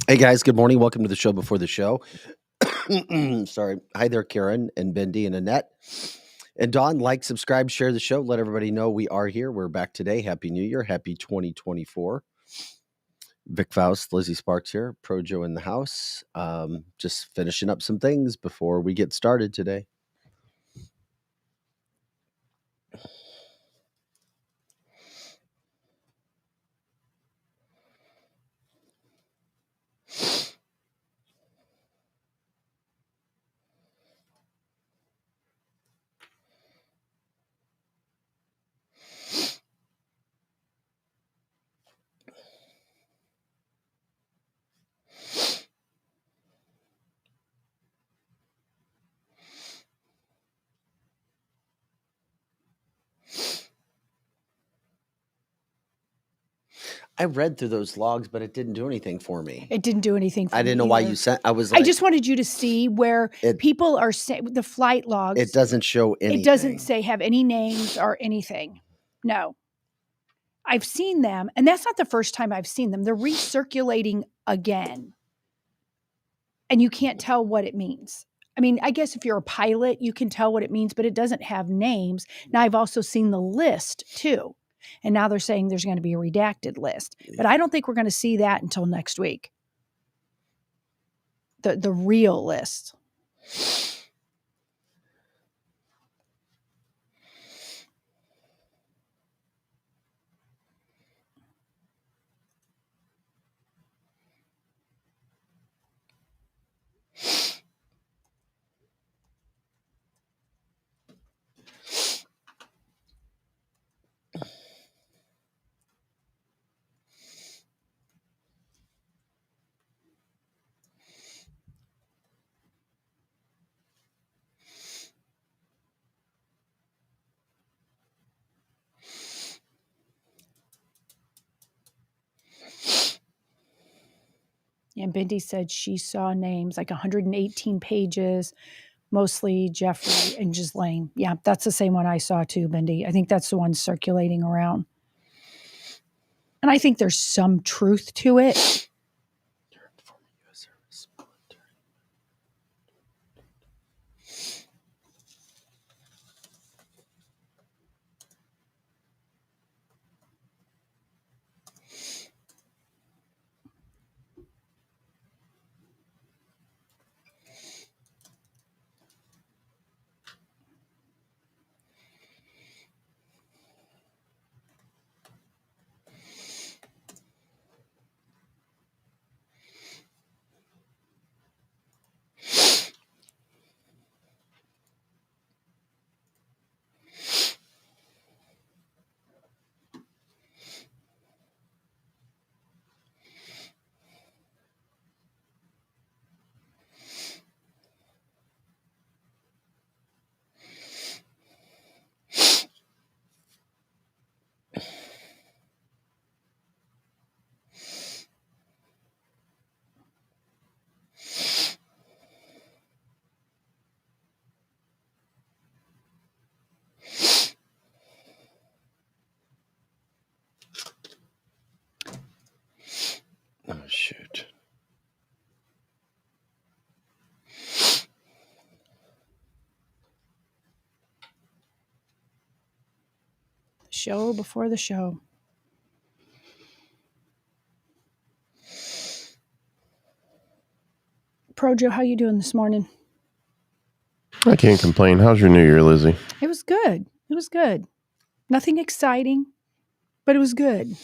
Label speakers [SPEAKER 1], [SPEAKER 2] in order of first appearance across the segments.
[SPEAKER 1] Hey guys, good morning. Welcome to the show before the show. Sorry. Hi there, Karen and Bendy and Annette. And Don, like, subscribe, share the show. Let everybody know we are here. We're back today. Happy New Year. Happy 2024. Vic Faust, Lizzie Sparks here. Projo in the house. Just finishing up some things before we get started today. I read through those logs, but it didn't do anything for me.
[SPEAKER 2] It didn't do anything for
[SPEAKER 1] I
[SPEAKER 2] me
[SPEAKER 1] didn't know why
[SPEAKER 2] either.
[SPEAKER 1] you sent. I
[SPEAKER 2] I just wanted you to see where people are saying the flight logs.
[SPEAKER 1] It doesn't show anything.
[SPEAKER 2] It doesn't say have any names or anything. No. I've seen them, and that's not the first time I've seen them. They're recirculating again. And you can't tell what it means. I mean, I guess if you're a pilot, you can tell what it means, but it doesn't have names. Now, I've also seen the list too. And now they're saying there's going to be a redacted list. But I don't think we're going to see that until next week. The real list. And Bindi said she saw names like 118 pages, mostly Jeffrey and Ghislaine. Yeah, that's the same one I saw too, Bindi. I think that's the one circulating around. And I think there's some truth to it.
[SPEAKER 1] Oh, shoot.
[SPEAKER 2] Show before the show. Projo, how you doing this morning?
[SPEAKER 3] I can't complain. How's your New Year, Lizzie?
[SPEAKER 2] It was good. It was good. Nothing exciting, but it was good.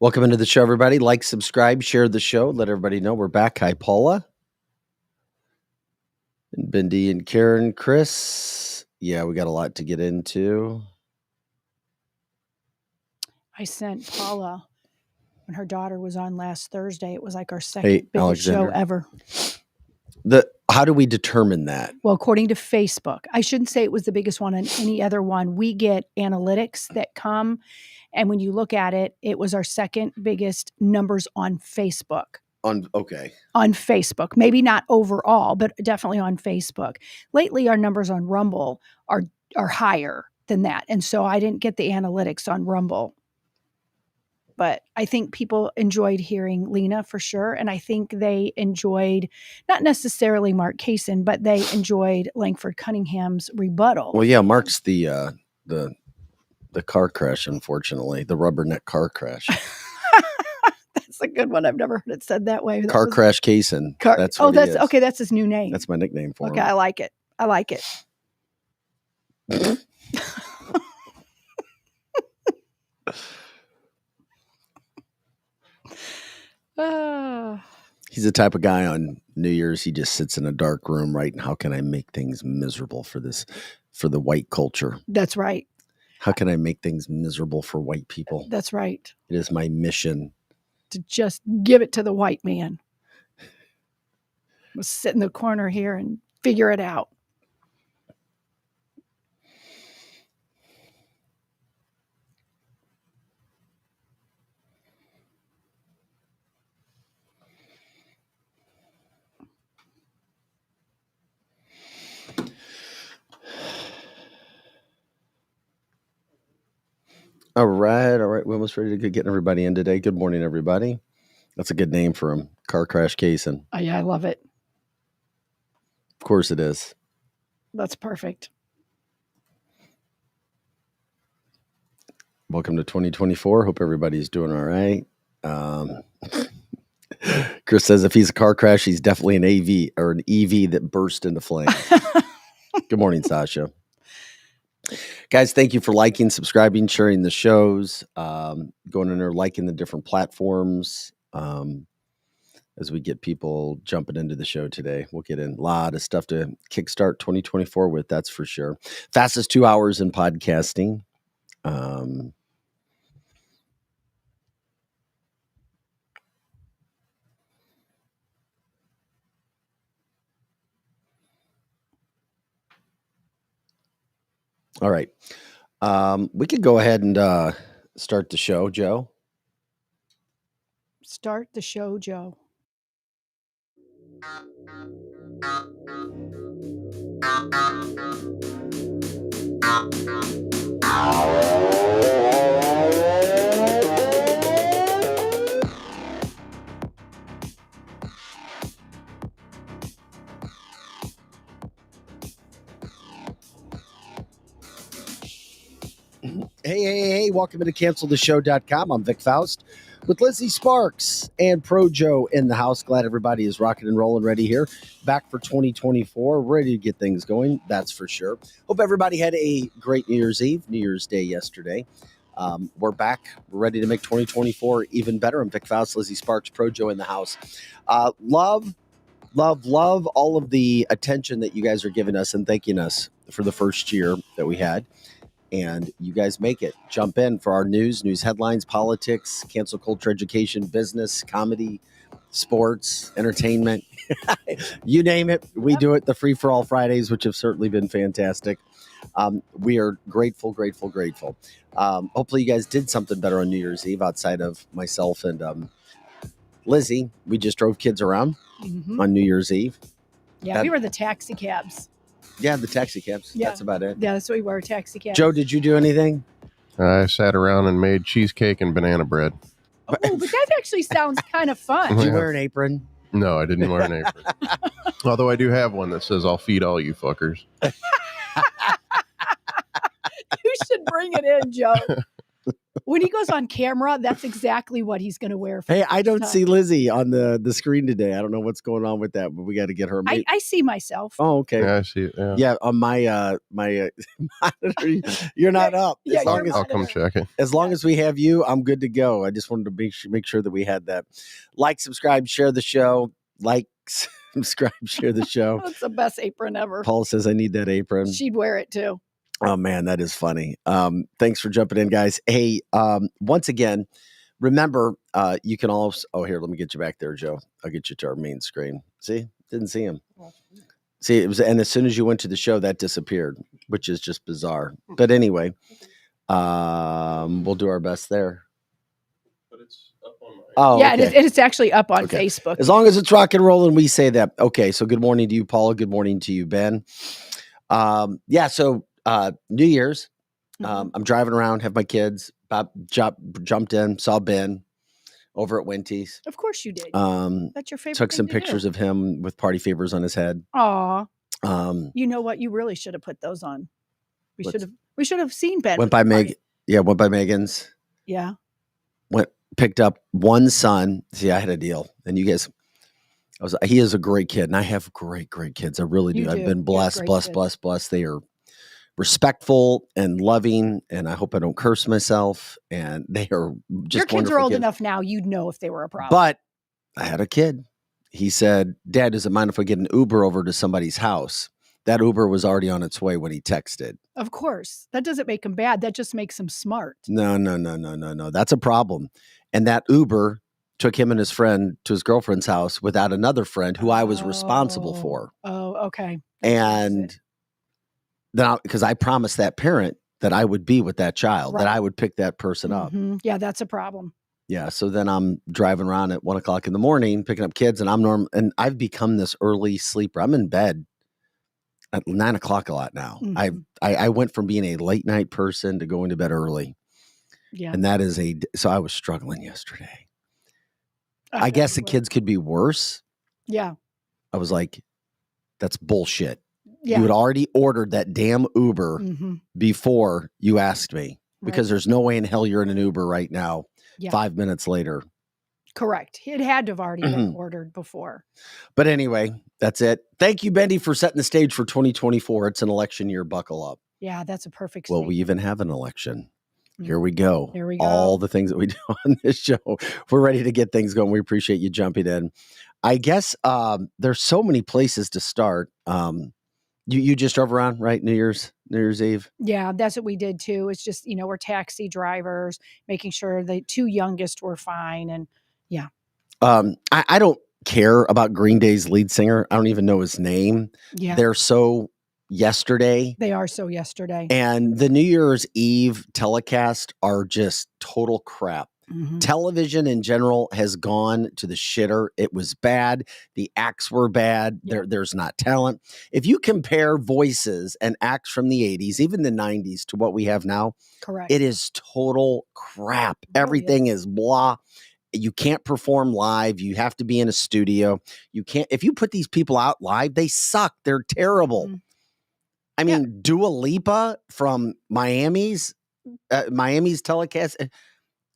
[SPEAKER 1] Welcome into the show, everybody. Like, subscribe, share the show. Let everybody know we're back. Hi, Paula. And Bindi and Karen, Chris. Yeah, we got a lot to get into.
[SPEAKER 2] I sent Paula when her daughter was on last Thursday. It was like our second biggest
[SPEAKER 1] Alexander.
[SPEAKER 2] show ever.
[SPEAKER 1] How do we determine that?
[SPEAKER 2] Well, according to Facebook, I shouldn't say it was the biggest one on any other one. We get analytics that come, and when you look at it, it was our second biggest numbers on Facebook. On Facebook, maybe not overall, but definitely on Facebook. Lately, our numbers on Rumble are higher than that, and so I didn't get the analytics on Rumble. But I think people enjoyed hearing Lena for sure. And I think they enjoyed not necessarily Mark Kaysen, but they enjoyed Langford Cunningham's rebuttal.
[SPEAKER 1] Well, yeah, Mark's the car crash, unfortunately, the rubberneck car crash.
[SPEAKER 2] That's a good one. I've never heard it said that way.
[SPEAKER 1] Crash Kaysen. That's what
[SPEAKER 2] that's okay. That's his new name.
[SPEAKER 1] That's my nickname for him.
[SPEAKER 2] Okay, I like it.
[SPEAKER 1] He's the type of guy on New Year's, he just sits in a dark room, right? And how can I make things miserable for the white culture?
[SPEAKER 2] That's right.
[SPEAKER 1] How can I make things miserable for white people?
[SPEAKER 2] That's right.
[SPEAKER 1] It is my mission
[SPEAKER 2] to just give it to the white man. We'll sit in the corner here and figure it out.
[SPEAKER 1] All right. We're almost ready to get everybody in today. Good morning, everybody. That's a good name for him. Car Crash Kaysen.
[SPEAKER 2] Oh, yeah, I love it.
[SPEAKER 1] Of course it is.
[SPEAKER 2] That's perfect.
[SPEAKER 1] Welcome to 2024. Hope everybody's doing all right. Chris says if he's a car crash, he's definitely an AV or an EV that burst into flames. Good morning, Sasha. Guys, thank you for liking, subscribing, sharing the shows, going in there, liking the different platforms. As we get people jumping into the show today, we'll get in a lot of stuff to kickstart 2024 with, that's for sure. Fastest 2 hours in podcasting. All right. We could go ahead and start the show, Joe.
[SPEAKER 2] Start the show, Joe.
[SPEAKER 1] Hey, welcome to canceltheshow.com. I'm Vic Faust with Lizzie Sparks and Pro Joe in the house. Glad everybody is rocking and rolling ready here. Back for 2024, ready to get things going, that's for sure. Hope everybody had a great New Year's Eve, New Year's Day yesterday. We're back. We're ready to make 2024 even better. I'm Vic Faust, Lizzie Sparks, Pro Joe in the house. Love all of the attention that you guys are giving us and thanking us for the first year that we had. And you guys make it. Jump in for our news headlines, politics, cancel culture, education, business, comedy, sports, entertainment. You name it, we do it. The Free for All Fridays, which have certainly been fantastic. We are grateful. Hopefully you guys did something better on New Year's Eve outside of myself and Lizzie. We just drove kids around on New Year's Eve.
[SPEAKER 2] Yeah, we were the taxi cabs.
[SPEAKER 1] Yeah, the taxi cabs. Yeah. That's about it.
[SPEAKER 2] Yeah, that's what we were, taxi cabs.
[SPEAKER 1] Joe, did you do anything?
[SPEAKER 3] I sat around and made cheesecake and banana bread.
[SPEAKER 2] Oh, but that actually sounds kind of fun.
[SPEAKER 1] Did you wear an apron?
[SPEAKER 3] No, I didn't wear an apron. Although I do have one that says, "I'll feed all you fuckers."
[SPEAKER 2] You should bring it in, Joe. When he goes on camera, that's exactly what he's going to wear. For
[SPEAKER 1] Hey,
[SPEAKER 2] the
[SPEAKER 1] I
[SPEAKER 2] first
[SPEAKER 1] don't
[SPEAKER 2] time.
[SPEAKER 1] see Lizzie on the screen today. I don't know what's going on with that, but we got to get her.
[SPEAKER 2] I see myself.
[SPEAKER 1] Oh, okay.
[SPEAKER 3] Yeah, I see it. Yeah.
[SPEAKER 1] Yeah, on my monitor, you're not up.
[SPEAKER 2] Yeah,
[SPEAKER 1] As long
[SPEAKER 2] your
[SPEAKER 1] as
[SPEAKER 3] I'll come check it.
[SPEAKER 1] as long as we have you, I'm good to go. I just wanted to make sure that we had that. Like, subscribe, share the show. Like, subscribe, share the show.
[SPEAKER 2] That's the best apron ever.
[SPEAKER 1] Paul says I need that apron.
[SPEAKER 2] She'd wear it too.
[SPEAKER 1] Oh man, that is funny. Thanks for jumping in, guys. Hey, once again, remember, you can also. Oh, here, let me get you back there, Joe. I'll get you to our main screen. See, didn't see him. See, it was, and as soon as you went to the show, that disappeared, which is just bizarre. But anyway, we'll do our best there.
[SPEAKER 3] But it's up on my.
[SPEAKER 1] Oh,
[SPEAKER 2] yeah,
[SPEAKER 1] okay.
[SPEAKER 2] and it's actually up on
[SPEAKER 1] Okay.
[SPEAKER 2] Facebook.
[SPEAKER 1] As long as it's rock and roll and we say that. Okay, so good morning to you, Paula. Good morning to you, Ben. Yeah, so New Year's, I'm driving around, have my kids. Bob jumped in, saw Ben over at Winty's.
[SPEAKER 2] Of course you did. That's your favorite.
[SPEAKER 1] Took some
[SPEAKER 2] thing to
[SPEAKER 1] pictures
[SPEAKER 2] do.
[SPEAKER 1] of him with party favors on his head.
[SPEAKER 2] Aw,
[SPEAKER 1] Um,
[SPEAKER 2] you know what? You really should have put those on. We
[SPEAKER 1] What's-
[SPEAKER 2] should have seen Ben.
[SPEAKER 1] went
[SPEAKER 2] with
[SPEAKER 1] by
[SPEAKER 2] the party.
[SPEAKER 1] Meg. Yeah, went by Megan's.
[SPEAKER 2] Yeah.
[SPEAKER 1] Picked up one son. See, I had a deal, and you guys. He is a great kid, and I have great kids. I really do.
[SPEAKER 2] You
[SPEAKER 1] I've
[SPEAKER 2] do.
[SPEAKER 1] been
[SPEAKER 2] You have
[SPEAKER 1] blessed.
[SPEAKER 2] great
[SPEAKER 1] They are respectful and loving, and I hope I don't curse myself. And they are just
[SPEAKER 2] Your kids are
[SPEAKER 1] wonderful
[SPEAKER 2] old
[SPEAKER 1] kids.
[SPEAKER 2] enough now. You'd know if they were a problem.
[SPEAKER 1] But I had a kid. He said, "Dad, does it mind if I get an Uber over to somebody's house?" That Uber was already on its way when he texted.
[SPEAKER 2] Of course, that doesn't make him bad. That just makes him smart.
[SPEAKER 1] No. That's a problem. And that Uber took him and his friend to his girlfriend's house without another friend who I was responsible for.
[SPEAKER 2] Oh, okay.
[SPEAKER 1] And then, because I promised that parent that I would be with that child, that
[SPEAKER 2] Right.
[SPEAKER 1] I would pick that person up.
[SPEAKER 2] Mhm. Yeah, that's a problem.
[SPEAKER 1] Yeah. So then I'm driving around at 1:00 in the morning, picking up kids, and and I've become this early sleeper. I'm in bed at 9:00 a lot now.
[SPEAKER 2] Mhm.
[SPEAKER 1] I went from being a late night person to going to bed early.
[SPEAKER 2] Yeah.
[SPEAKER 1] And that is so I was struggling yesterday. I
[SPEAKER 2] bet
[SPEAKER 1] guess
[SPEAKER 2] you
[SPEAKER 1] the
[SPEAKER 2] would.
[SPEAKER 1] kids could be worse.
[SPEAKER 2] Yeah.
[SPEAKER 1] I was like, that's bullshit.
[SPEAKER 2] Yeah.
[SPEAKER 1] You had already ordered that damn Uber
[SPEAKER 2] Mhm.
[SPEAKER 1] before you asked me, because
[SPEAKER 2] Right.
[SPEAKER 1] there's no way in hell you're in an Uber right now.
[SPEAKER 2] Yeah.
[SPEAKER 1] 5 minutes later.
[SPEAKER 2] Correct. It had to have already been ordered before.
[SPEAKER 1] But anyway, that's it. Thank you, Bendy, for setting the stage for 2024. It's an election year. Buckle up.
[SPEAKER 2] Yeah, that's a perfect
[SPEAKER 1] Well, we
[SPEAKER 2] statement.
[SPEAKER 1] even have an election. Here we go.
[SPEAKER 2] There we go.
[SPEAKER 1] All the things that we do on this show. We're ready to get things going. We appreciate you jumping in. I guess there's so many places to start. You just drove around, right? New Year's Eve.
[SPEAKER 2] Yeah, that's what we did too. It's just, we're taxi drivers, making sure the two youngest were fine. And yeah.
[SPEAKER 1] I don't care about Green Day's lead singer. I don't even know his name.
[SPEAKER 2] Yeah.
[SPEAKER 1] They're so yesterday.
[SPEAKER 2] They are so yesterday.
[SPEAKER 1] And the New Year's Eve telecast are just total crap.
[SPEAKER 2] Mhm.
[SPEAKER 1] Television in general has gone to the shitter. It was bad. The acts were bad.
[SPEAKER 2] Yeah.
[SPEAKER 1] There's not talent. If you compare voices and acts from the 80s, even the 90s, to what we have now,
[SPEAKER 2] Correct.
[SPEAKER 1] it is total crap.
[SPEAKER 2] It really
[SPEAKER 1] Everything is blah. You can't perform live. You have to be in a studio. You can't. If you put these people out live, they suck. They're terrible.
[SPEAKER 2] Mhm.
[SPEAKER 1] I mean, Dua Lipa from Miami's telecast,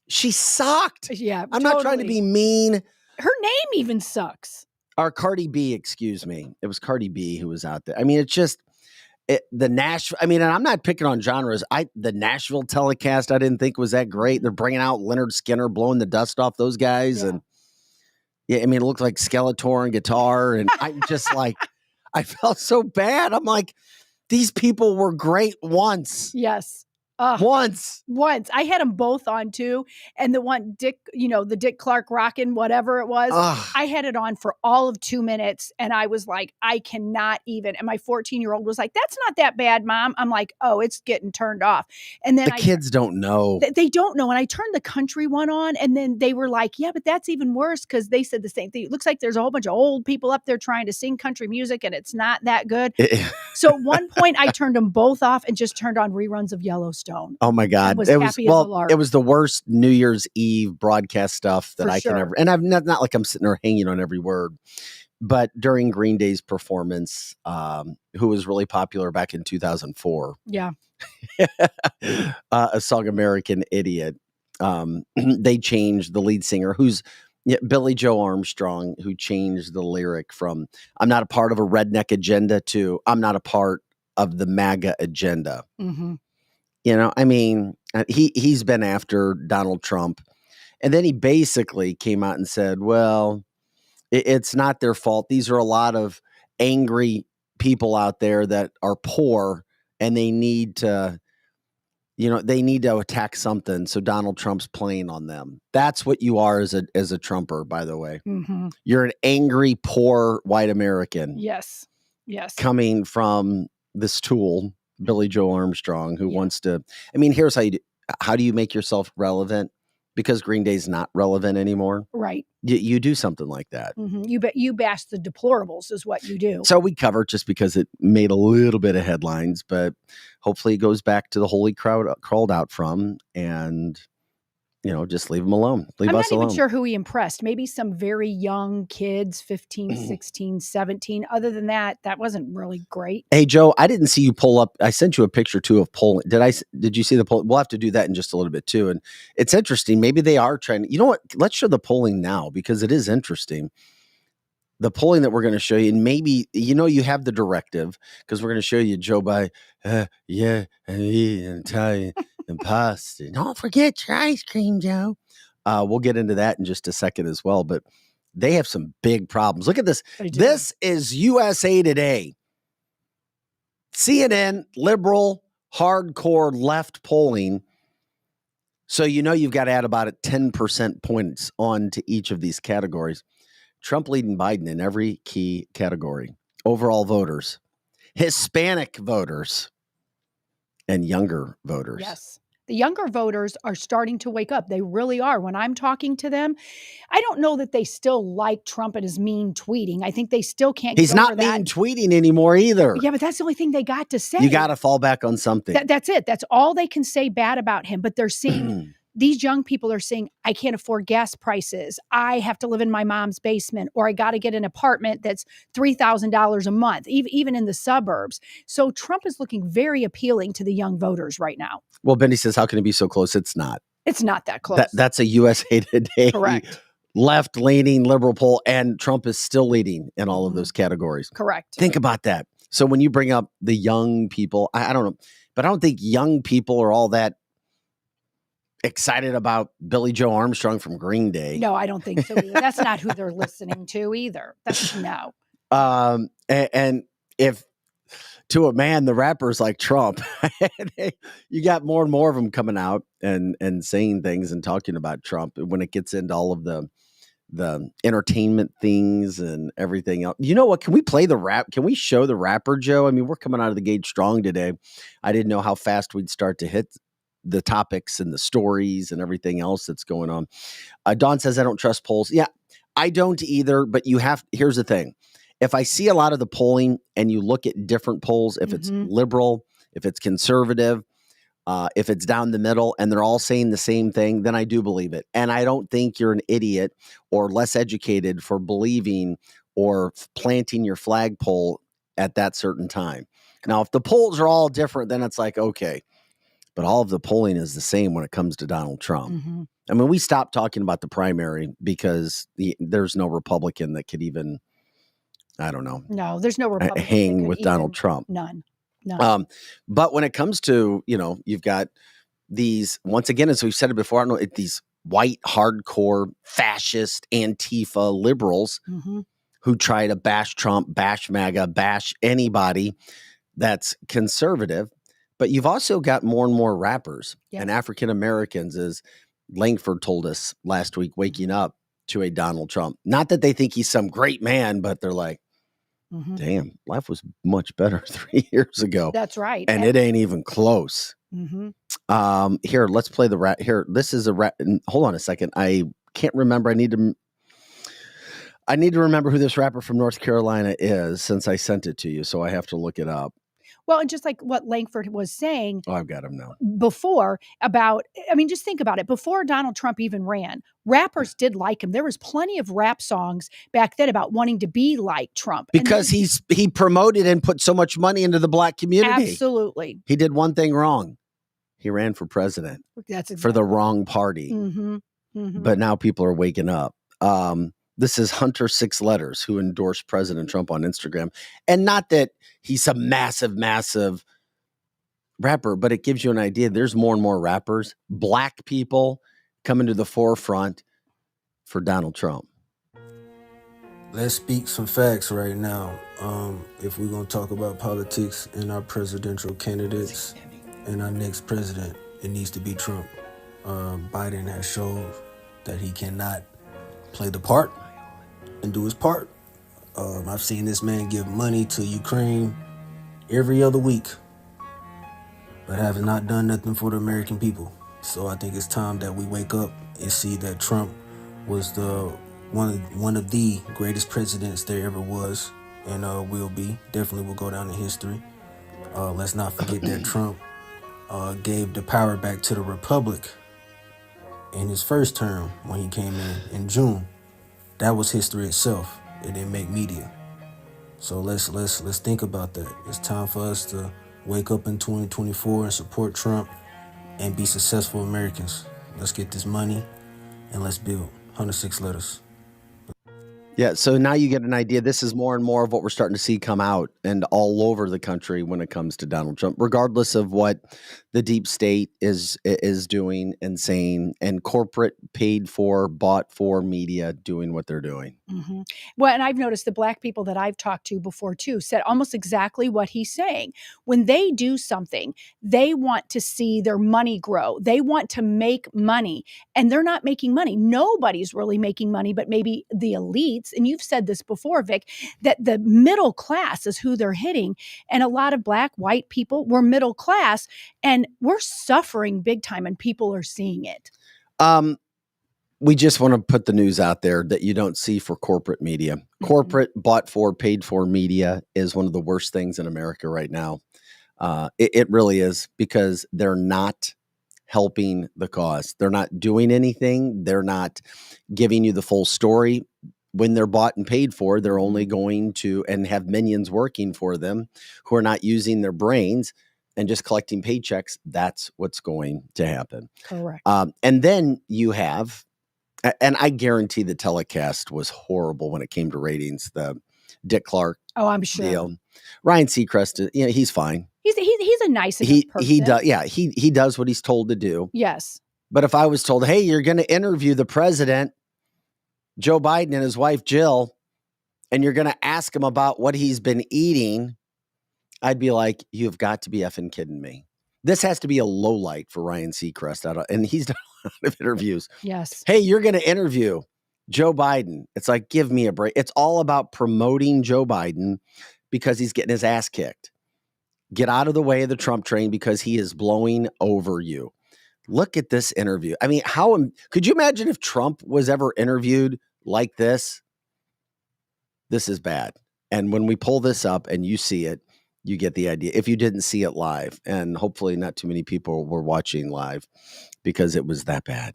[SPEAKER 1] she sucked.
[SPEAKER 2] Yeah.
[SPEAKER 1] I'm not trying to be mean.
[SPEAKER 2] Her name even sucks.
[SPEAKER 1] Or Cardi B, excuse me. It was Cardi B who was out there. I mean, it's just the Nashville. I mean, and I'm not picking on genres. The Nashville telecast I didn't think was that great. They're bringing out Leonard Skinner, blowing the dust off those guys,
[SPEAKER 2] Yeah.
[SPEAKER 1] and I mean, it looked like Skeletor and guitar, and I'm just like, I felt so bad. I'm like, these people were great once.
[SPEAKER 2] Yes.
[SPEAKER 1] Once.
[SPEAKER 2] I had them both on too. And the one Dick, the Dick Clark rockin', whatever it was, I had it on for all of 2 minutes. And I was like, I cannot even. And my 14-year-old was like, that's not that bad, Mom. I'm like, oh, it's getting turned off. And then
[SPEAKER 1] the kids don't know.
[SPEAKER 2] They don't know. And I turned the country one on, and then they were like, yeah, but that's even worse, because they said the same thing. It looks like there's a whole bunch of old people up there trying to sing country music, and it's not that good. So at one point I turned them both off and just turned on reruns of Yellowstone.
[SPEAKER 1] Oh my God.
[SPEAKER 2] Was
[SPEAKER 1] it
[SPEAKER 2] happy as a lark.
[SPEAKER 1] It was the worst New Year's Eve broadcast stuff that
[SPEAKER 2] For
[SPEAKER 1] I can
[SPEAKER 2] sure.
[SPEAKER 1] ever, and I've not like I'm sitting there hanging on every word, but during Green Day's performance, who was really popular back in 2004.
[SPEAKER 2] Yeah.
[SPEAKER 1] A song American Idiot. they changed the lead singer, who's Billy Joe Armstrong, who changed the lyric from "I'm not a part of a redneck agenda" to "I'm not a part of the MAGA agenda."
[SPEAKER 2] Mm-hmm.
[SPEAKER 1] You know, I mean, he's been after Donald Trump, and then he basically came out and said, "Well, it's not their fault. These are a lot of angry people out there that are poor, and they need to." They need to attack something, so Donald Trump's playing on them. That's what you are as a Trumper, by the way.
[SPEAKER 2] Mm-hmm.
[SPEAKER 1] You're an angry, poor white American.
[SPEAKER 2] Yes.
[SPEAKER 1] Coming from this tool, Billy Joe Armstrong, who wants to. I mean, here's how you do. How do you make yourself relevant? Because Green Day's not relevant anymore.
[SPEAKER 2] Right.
[SPEAKER 1] You do something like that.
[SPEAKER 2] Mm-hmm. You bash the deplorables is what you do.
[SPEAKER 1] So we cover it just because it made a little bit of headlines, but hopefully it goes back to the hole he crawled out from, and just leave him alone. Leave us alone.
[SPEAKER 2] I'm not even sure who he impressed. Maybe some very young kids, 15, 16, 17. Other than that, that wasn't really great.
[SPEAKER 1] Hey, Joe, I didn't see you pull up. I sent you a picture too of polling. Did you see the poll? We'll have to do that in just a little bit too. And it's interesting. Maybe they are trying. You know what? Let's show the polling now because it is interesting. The polling that we're going to show you, and maybe, you have the directive because we're going to show you Joe by, and Italian and pasta. Don't forget your ice cream, Joe. We'll get into that in just a second as well, but they have some big problems. Look at this. This is USA Today. CNN, liberal, hardcore left polling. So you've got to add about 10% points on to each of these categories. Trump leading Biden in every key category. Overall voters, Hispanic voters, and younger voters.
[SPEAKER 2] Yes. The younger voters are starting to wake up. They really are. When I'm talking to them, I don't know that they still like Trump and his mean tweeting. I think they still can't
[SPEAKER 1] He's
[SPEAKER 2] get over
[SPEAKER 1] not
[SPEAKER 2] that.
[SPEAKER 1] mean tweeting anymore either.
[SPEAKER 2] Yeah, but that's the only thing they got to say.
[SPEAKER 1] You got to fall back on something.
[SPEAKER 2] That's it. That's all they can say bad about him. But they're saying, these young people are saying, I can't afford gas prices. I have to live in my mom's basement, or I got to get an apartment that's $3,000 a month, even in the suburbs. So Trump is looking very appealing to the young voters right now.
[SPEAKER 1] Well, Benny says, how can it be so close? It's not.
[SPEAKER 2] It's not that close.
[SPEAKER 1] That's a USA Today
[SPEAKER 2] Correct.
[SPEAKER 1] left-leaning liberal poll, and Trump is still leading in all of those categories.
[SPEAKER 2] Correct.
[SPEAKER 1] Think about that. So when you bring up the young people, I don't know, but I don't think young people are all that excited about Billy Joe Armstrong from Green Day.
[SPEAKER 2] No, I don't think so either. That's not who they're listening to either. That's no.
[SPEAKER 1] And if to a man, the rappers like Trump, you got more and more of them coming out and saying things and talking about Trump when it gets into all of the entertainment things and everything else. You know what? Can we play the rap? Can we show the rapper, Joe? I mean, we're coming out of the gate strong today. I didn't know how fast we'd start to hit the topics and the stories and everything else that's going on. Dawn says, I don't trust polls. Yeah, I don't either, but here's the thing. If I see a lot of the polling and you look at different polls, if it's liberal, if it's conservative, if it's down the middle and they're all saying the same thing, then I do believe it. And I don't think you're an idiot or less educated for believing or planting your flagpole at that certain time. Now, if the polls are all different, then it's like, okay. But all of the polling is the same when it comes to Donald Trump. Mm-hmm. I mean, we stopped talking about the primary because there's no Republican that could even, I don't know.
[SPEAKER 2] No, there's no Republican
[SPEAKER 1] hang with Donald Trump.
[SPEAKER 2] None.
[SPEAKER 1] But when it comes to, you've got these, once again, as we've said it before, I don't know, these white, hardcore, fascist, Antifa liberals who try to bash Trump, bash MAGA, bash anybody that's conservative. But you've also got more and more rappers and African Americans, as Langford told us last week, waking up to a Donald Trump. Not that they think he's some great man, but they're like, damn, life was much better 3 years ago.
[SPEAKER 2] That's right.
[SPEAKER 1] And it ain't even close. Here, let's play the rap. Here, this is a rap. Hold on a second. I can't remember. I need to remember who this rapper from North Carolina is since I sent it to you. So I have to look it up.
[SPEAKER 2] Well, and just like what Langford was saying.
[SPEAKER 1] Oh, I've got him now.
[SPEAKER 2] Before just think about it. Before Donald Trump even ran, rappers did like him. There was plenty of rap songs back then about wanting to be like Trump.
[SPEAKER 1] Because he promoted and put so much money into the black community.
[SPEAKER 2] Absolutely.
[SPEAKER 1] He did one thing wrong. He ran for president
[SPEAKER 2] That's
[SPEAKER 1] for the wrong party. But now people are waking up. This is Hunter Six Letters, who endorsed President Trump on Instagram. And not that he's a massive rapper, but it gives you an idea. There's more and more rappers, black people coming to the forefront for Donald Trump.
[SPEAKER 4] Let's speak some facts right now. If we're going to talk about politics and our presidential candidates and our next president, it needs to be Trump. Biden has shown that he cannot play the part and do his part. I've seen this man give money to Ukraine every other week, but have not done nothing for the American people. So I think it's time that we wake up and see that Trump was one of the greatest presidents there ever was, and will be. Definitely will go down in history. Let's not forget that Trump gave the power back to the Republic in his first term when he came in June. That was history itself. It didn't make media. So let's think about that. It's time for us to wake up in 2024 and support Trump and be successful Americans. Let's get this money and let's build. 106 letters.
[SPEAKER 1] Yeah, so now you get an idea. This is more and more of what we're starting to see come out and all over the country when it comes to Donald Trump, regardless of what the deep state is doing and saying, and corporate paid for, bought for media doing what they're doing.
[SPEAKER 2] Well, and I've noticed the black people that I've talked to before too said almost exactly what he's saying. When they do something, they want to see their money grow. They want to make money, and they're not making money. Nobody's really making money, but maybe the elites. And you've said this before, Vic, that the middle class is who they're hitting. And a lot of black, white people were middle class, and we're suffering big time, and people are seeing it.
[SPEAKER 1] We just want to put the news out there that you don't see for corporate media. Corporate bought for, paid for media is one of the worst things in America right now. It really is, because they're not helping the cause. They're not doing anything. They're not giving you the full story. When they're bought and paid for, they're only going to, and have minions working for them who are not using their brains and just collecting paychecks. That's what's going to happen.
[SPEAKER 2] Correct.
[SPEAKER 1] And then you have, and I guarantee the telecast was horrible when it came to ratings. The Dick Clark.
[SPEAKER 2] Oh, I'm sure.
[SPEAKER 1] Deal. Ryan Seacrest, he's fine.
[SPEAKER 2] He's a nice person.
[SPEAKER 1] He does. Yeah, he does what he's told to do.
[SPEAKER 2] Yes.
[SPEAKER 1] But if I was told, hey, you're going to interview the president, Joe Biden, and his wife Jill, and you're going to ask him about what he's been eating, I'd be like, you've got to be effing kidding me. This has to be a low light for Ryan Seacrest, and he's done a lot of interviews.
[SPEAKER 2] Yes.
[SPEAKER 1] Hey, you're going to interview Joe Biden. It's like, give me a break. It's all about promoting Joe Biden because he's getting his ass kicked. Get out of the way of the Trump train because he is blowing over you. Look at this interview. I mean, could you imagine if Trump was ever interviewed like this? This is bad. And when we pull this up and you see it, you get the idea. If you didn't see it live, and hopefully not too many people were watching live because it was that bad.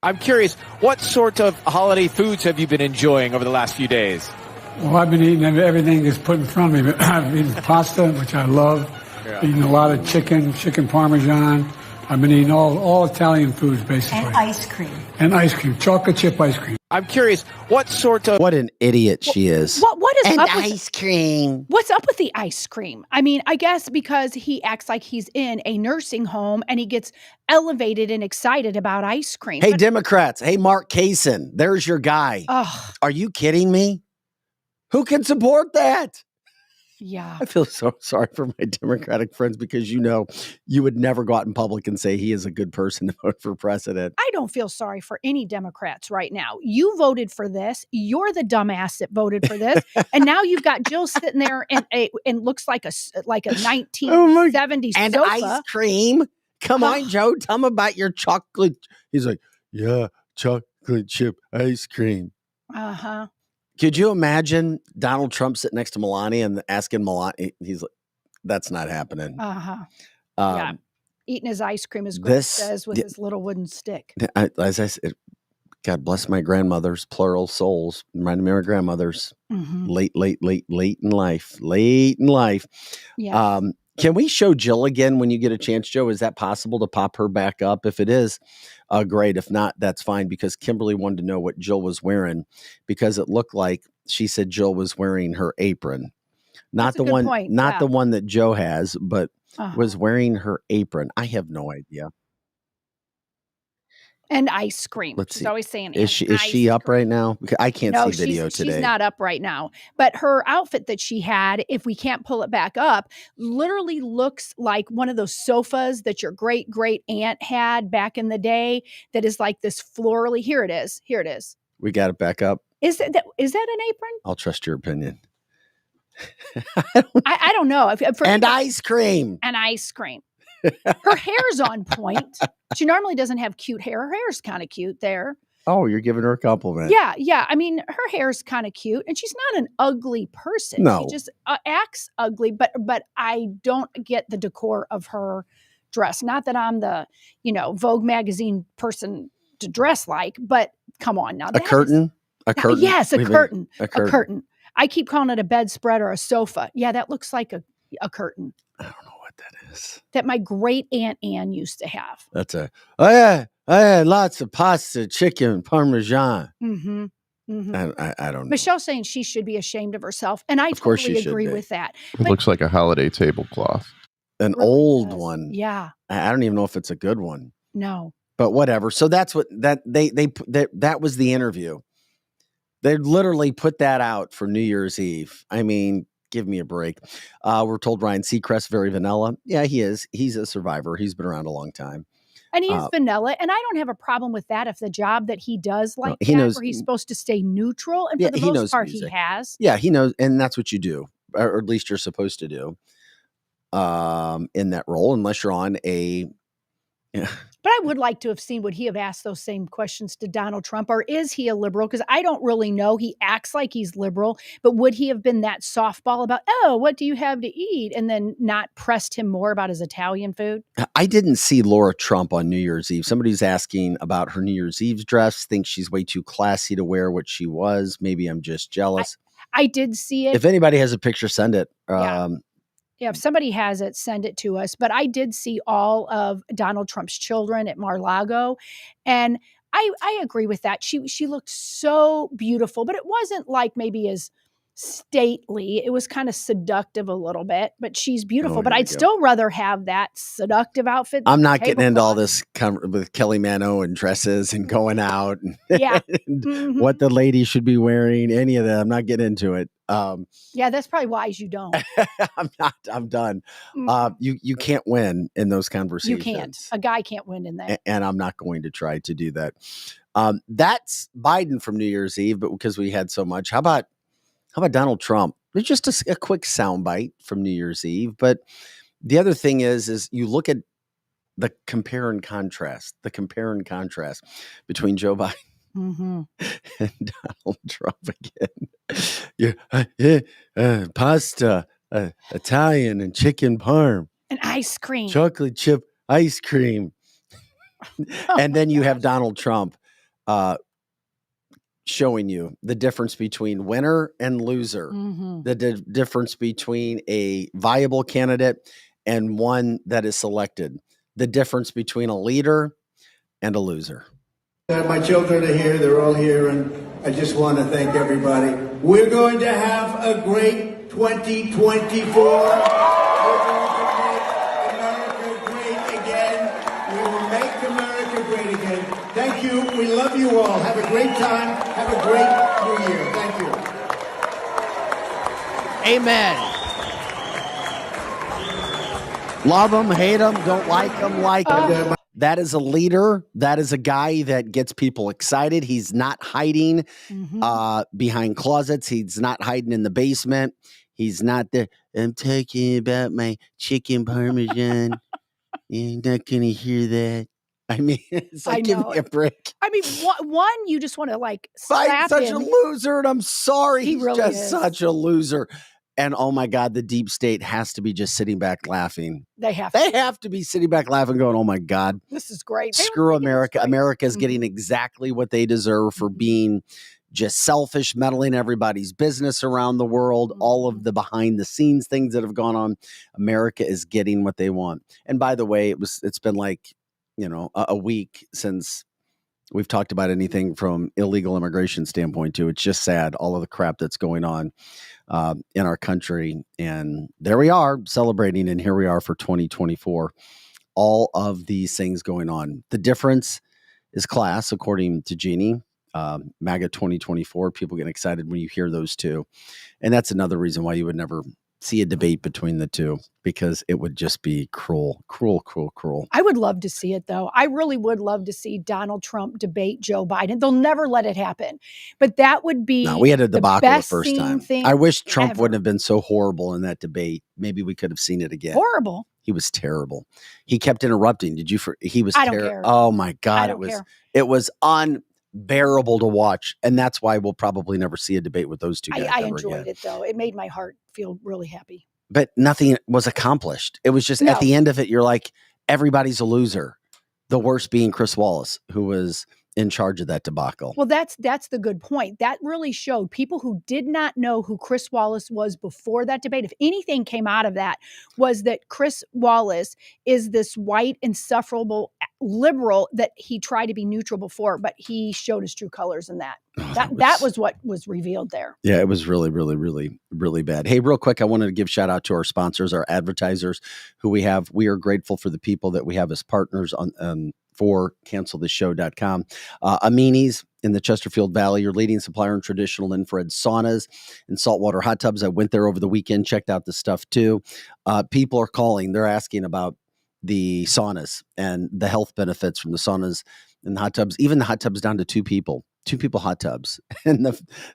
[SPEAKER 5] I'm curious, what sort of holiday foods have you been enjoying over the last few days?
[SPEAKER 6] Well, I've been eating everything that's put in front of me. I've eaten pasta, which I love. Eating a lot of chicken Parmesan. I've been eating all Italian foods, basically.
[SPEAKER 7] And ice cream.
[SPEAKER 6] And ice cream, chocolate chip ice cream.
[SPEAKER 5] I'm curious, what
[SPEAKER 1] an idiot she is.
[SPEAKER 2] What is
[SPEAKER 1] and
[SPEAKER 2] up with
[SPEAKER 1] ice cream?
[SPEAKER 2] What's up with the ice cream? I mean, I guess because he acts like he's in a nursing home and he gets elevated and excited about ice cream.
[SPEAKER 1] Hey, Democrats. Hey, Mark Kaysen. There's your guy. Are you kidding me? Who can support that?
[SPEAKER 2] Yeah.
[SPEAKER 1] I feel so sorry for my Democratic friends because you would never go out in public and say he is a good person to vote for president.
[SPEAKER 2] I don't feel sorry for any Democrats right now. You voted for this. You're the dumbass that voted for this. And now you've got Jill sitting there and looks like a 1970s
[SPEAKER 1] and
[SPEAKER 2] sofa.
[SPEAKER 1] ice cream. Come on, Joe. Tell him about your chocolate. He's like, yeah, chocolate chip ice cream.
[SPEAKER 2] Uh-huh.
[SPEAKER 1] Could you imagine Donald Trump sitting next to Melania and asking Melania? He's like, that's not happening.
[SPEAKER 2] Uh-huh. Yeah. Eating his ice cream, as Greg says, with his little wooden stick.
[SPEAKER 1] As I said, God bless my grandmothers, plural souls. Reminded me of my grandmothers. Late in life.
[SPEAKER 2] Yeah.
[SPEAKER 1] Can we show Jill again when you get a chance, Joe? Is that possible to pop her back up? If it is, great. If not, that's fine, because Kimberly wanted to know what Jill was wearing, because it looked like she said Jill was wearing her apron. Not
[SPEAKER 2] That's a
[SPEAKER 1] the
[SPEAKER 2] good
[SPEAKER 1] one,
[SPEAKER 2] point,
[SPEAKER 1] not
[SPEAKER 2] yeah.
[SPEAKER 1] the one that Joe has, but was
[SPEAKER 2] Uh-huh.
[SPEAKER 1] wearing her apron. I have no idea.
[SPEAKER 2] And ice cream.
[SPEAKER 1] Let's
[SPEAKER 2] She's
[SPEAKER 1] see.
[SPEAKER 2] always saying,
[SPEAKER 1] Is she up right now? Because I can't
[SPEAKER 2] no,
[SPEAKER 1] see video
[SPEAKER 2] she's
[SPEAKER 1] today.
[SPEAKER 2] not up right now. But her outfit that she had, if we can't pull it back up, literally looks like one of those sofas that your great great aunt had back in the day. That is like this florally. Here it is. Here it is.
[SPEAKER 1] We got it back up.
[SPEAKER 2] Is that an apron?
[SPEAKER 1] I'll trust your opinion.
[SPEAKER 2] I don't know.
[SPEAKER 1] And ice cream.
[SPEAKER 2] And ice cream. Her hair's on point. She normally doesn't have cute hair. Her hair's kind of cute there.
[SPEAKER 1] Oh, you're giving her a compliment.
[SPEAKER 2] Yeah. I mean, her hair's kind of cute, and she's not an ugly person.
[SPEAKER 1] No.
[SPEAKER 2] She just acts ugly. But I don't get the decor of her dress. Not that I'm the Vogue magazine person to dress like, but come on now.
[SPEAKER 1] A curtain.
[SPEAKER 2] Yes, a curtain.
[SPEAKER 1] A
[SPEAKER 2] curtain. I keep calling it a bedspread or a sofa. Yeah, that looks like a curtain.
[SPEAKER 1] I don't know what that is.
[SPEAKER 2] That my great Aunt Anne used to have.
[SPEAKER 1] That's I had lots of pasta, chicken, Parmesan.
[SPEAKER 2] Mm-hmm. Mm-hmm.
[SPEAKER 1] I don't know.
[SPEAKER 2] Michelle's saying she should be ashamed of herself, and I totally agree with that.
[SPEAKER 3] It looks like a holiday tablecloth.
[SPEAKER 1] An
[SPEAKER 2] really
[SPEAKER 1] old
[SPEAKER 2] does.
[SPEAKER 1] one.
[SPEAKER 2] Yeah.
[SPEAKER 1] I don't even know if it's a good one.
[SPEAKER 2] No.
[SPEAKER 1] But whatever. So that's what that was the interview. They literally put that out for New Year's Eve. I mean, give me a break. We're told Ryan Seacrest very vanilla. Yeah, he is. He's a survivor. He's been around a long time.
[SPEAKER 2] And he's vanilla, and I don't have a problem with that if the job that he does where he's supposed to stay neutral, and for the most part he has.
[SPEAKER 1] Yeah, he knows, and that's what you do, or at least you're supposed to do in that role, unless you're on a...
[SPEAKER 2] But I would like to have seen, would he have asked those same questions to Donald Trump, or is he a liberal? Because I don't really know. He acts like he's liberal, but would he have been that softball about, oh, what do you have to eat? And then not pressed him more about his Italian food?
[SPEAKER 1] I didn't see Laura Trump on New Year's Eve. Somebody's asking about her New Year's Eve dress, thinks she's way too classy to wear what she was. Maybe I'm just jealous.
[SPEAKER 2] I did see it.
[SPEAKER 1] If anybody has a picture, send it.
[SPEAKER 2] Yeah, if somebody has it, send it to us. But I did see all of Donald Trump's children at Mar-a-Lago, and I agree with that. She looked so beautiful, but it wasn't like maybe as stately. It was kind of seductive a little bit, but she's beautiful. But I'd still rather have that seductive outfit.
[SPEAKER 1] I'm not getting into all this with Kelly Mano and dresses and going out and, and what the lady should be wearing, any of that. I'm not getting into it.
[SPEAKER 2] Yeah, that's probably wise you don't.
[SPEAKER 1] I'm done. You can't win in those conversations.
[SPEAKER 2] You can't. A guy can't win in that.
[SPEAKER 1] And I'm not going to try to do that. That's Biden from New Year's Eve, but because we had so much, how about Donald Trump? It's just a quick soundbite from New Year's Eve. But the other thing is you look at the compare and contrast between Joe Biden and Donald Trump again. Pasta, Italian and chicken parm.
[SPEAKER 2] And ice cream.
[SPEAKER 1] Chocolate chip ice cream. And then you have Donald Trump showing you the difference between winner and loser, the difference between a viable candidate and one that is selected, the difference between a leader and a loser.
[SPEAKER 7] My children are here. They're all here. And I just want to thank everybody. We're going to have a great 2024. We're going to make America great again. We will make America great again. Thank you. We love you all. Have a great time. Have a great New Year. Thank you.
[SPEAKER 1] Amen. Love them, hate them, don't like them, like them. That is a leader. That is a guy that gets people excited. He's not hiding behind closets. He's not hiding in the basement. He's not there. I'm talking about my chicken Parmesan. You're not going to hear that. I mean, it's like, give me a break.
[SPEAKER 2] I mean, one, you just want to like slap
[SPEAKER 1] such
[SPEAKER 2] him.
[SPEAKER 1] a loser, and I'm sorry.
[SPEAKER 2] He
[SPEAKER 1] He's
[SPEAKER 2] really
[SPEAKER 1] just
[SPEAKER 2] is.
[SPEAKER 1] such a loser. And oh my God, the deep state has to be just sitting back laughing.
[SPEAKER 2] They have
[SPEAKER 1] to be sitting back laughing, going, "Oh my God,
[SPEAKER 2] this is great.
[SPEAKER 1] Screw America. America's getting exactly what they deserve for being just selfish, meddling everybody's business around the world, all of the behind the scenes things that have gone on. America is getting what they want. And by the way, it's been like, a week since we've talked about anything from illegal immigration standpoint too. It's just sad, all of the crap that's going on in our country. And there we are celebrating, and here we are for 2024. All of these things going on. The difference is class, according to Jeannie. MAGA 2024. People get excited when you hear those two. And that's another reason why you would never see a debate between the two, because it would just be cruel.
[SPEAKER 2] I would love to see it, though. I really would love to see Donald Trump debate Joe Biden. They'll never let it happen. But that would be
[SPEAKER 1] no, we had a debacle the
[SPEAKER 2] best
[SPEAKER 1] first time.
[SPEAKER 2] thing
[SPEAKER 1] I wish Trump
[SPEAKER 2] ever.
[SPEAKER 1] wouldn't have been so horrible in that debate. Maybe we could have seen it again.
[SPEAKER 2] Horrible.
[SPEAKER 1] He was terrible. He kept interrupting. He was
[SPEAKER 2] I don't care.
[SPEAKER 1] Oh my
[SPEAKER 2] I
[SPEAKER 1] God.
[SPEAKER 2] don't care.
[SPEAKER 1] It was unbearable to watch. And that's why we'll probably never see a debate with those two guys
[SPEAKER 2] I
[SPEAKER 1] ever
[SPEAKER 2] enjoyed
[SPEAKER 1] again.
[SPEAKER 2] it, though. It made my heart feel really happy.
[SPEAKER 1] But nothing was accomplished. It was just at the end of it, you're like, everybody's a loser. The worst being Chris Wallace, who was in charge of that debacle.
[SPEAKER 2] Well, that's the good point. That really showed people who did not know who Chris Wallace was before that debate. If anything came out of that, was that Chris Wallace is this white, insufferable liberal that he tried to be neutral before, but he showed his true colors in that. That was what was revealed there.
[SPEAKER 1] Yeah, it was really, really, really, really bad. Hey, real quick, I wanted to give shout out to our sponsors, our advertisers who we have. We are grateful for the people that we have as partners on for cancelthisshow.com. Amini's in the Chesterfield Valley, your leading supplier in traditional infrared saunas and saltwater hot tubs. I went there over the weekend, checked out the stuff too. People are calling. They're asking about the saunas and the health benefits from the saunas and the hot tubs, even the hot tubs down to two people hot tubs, and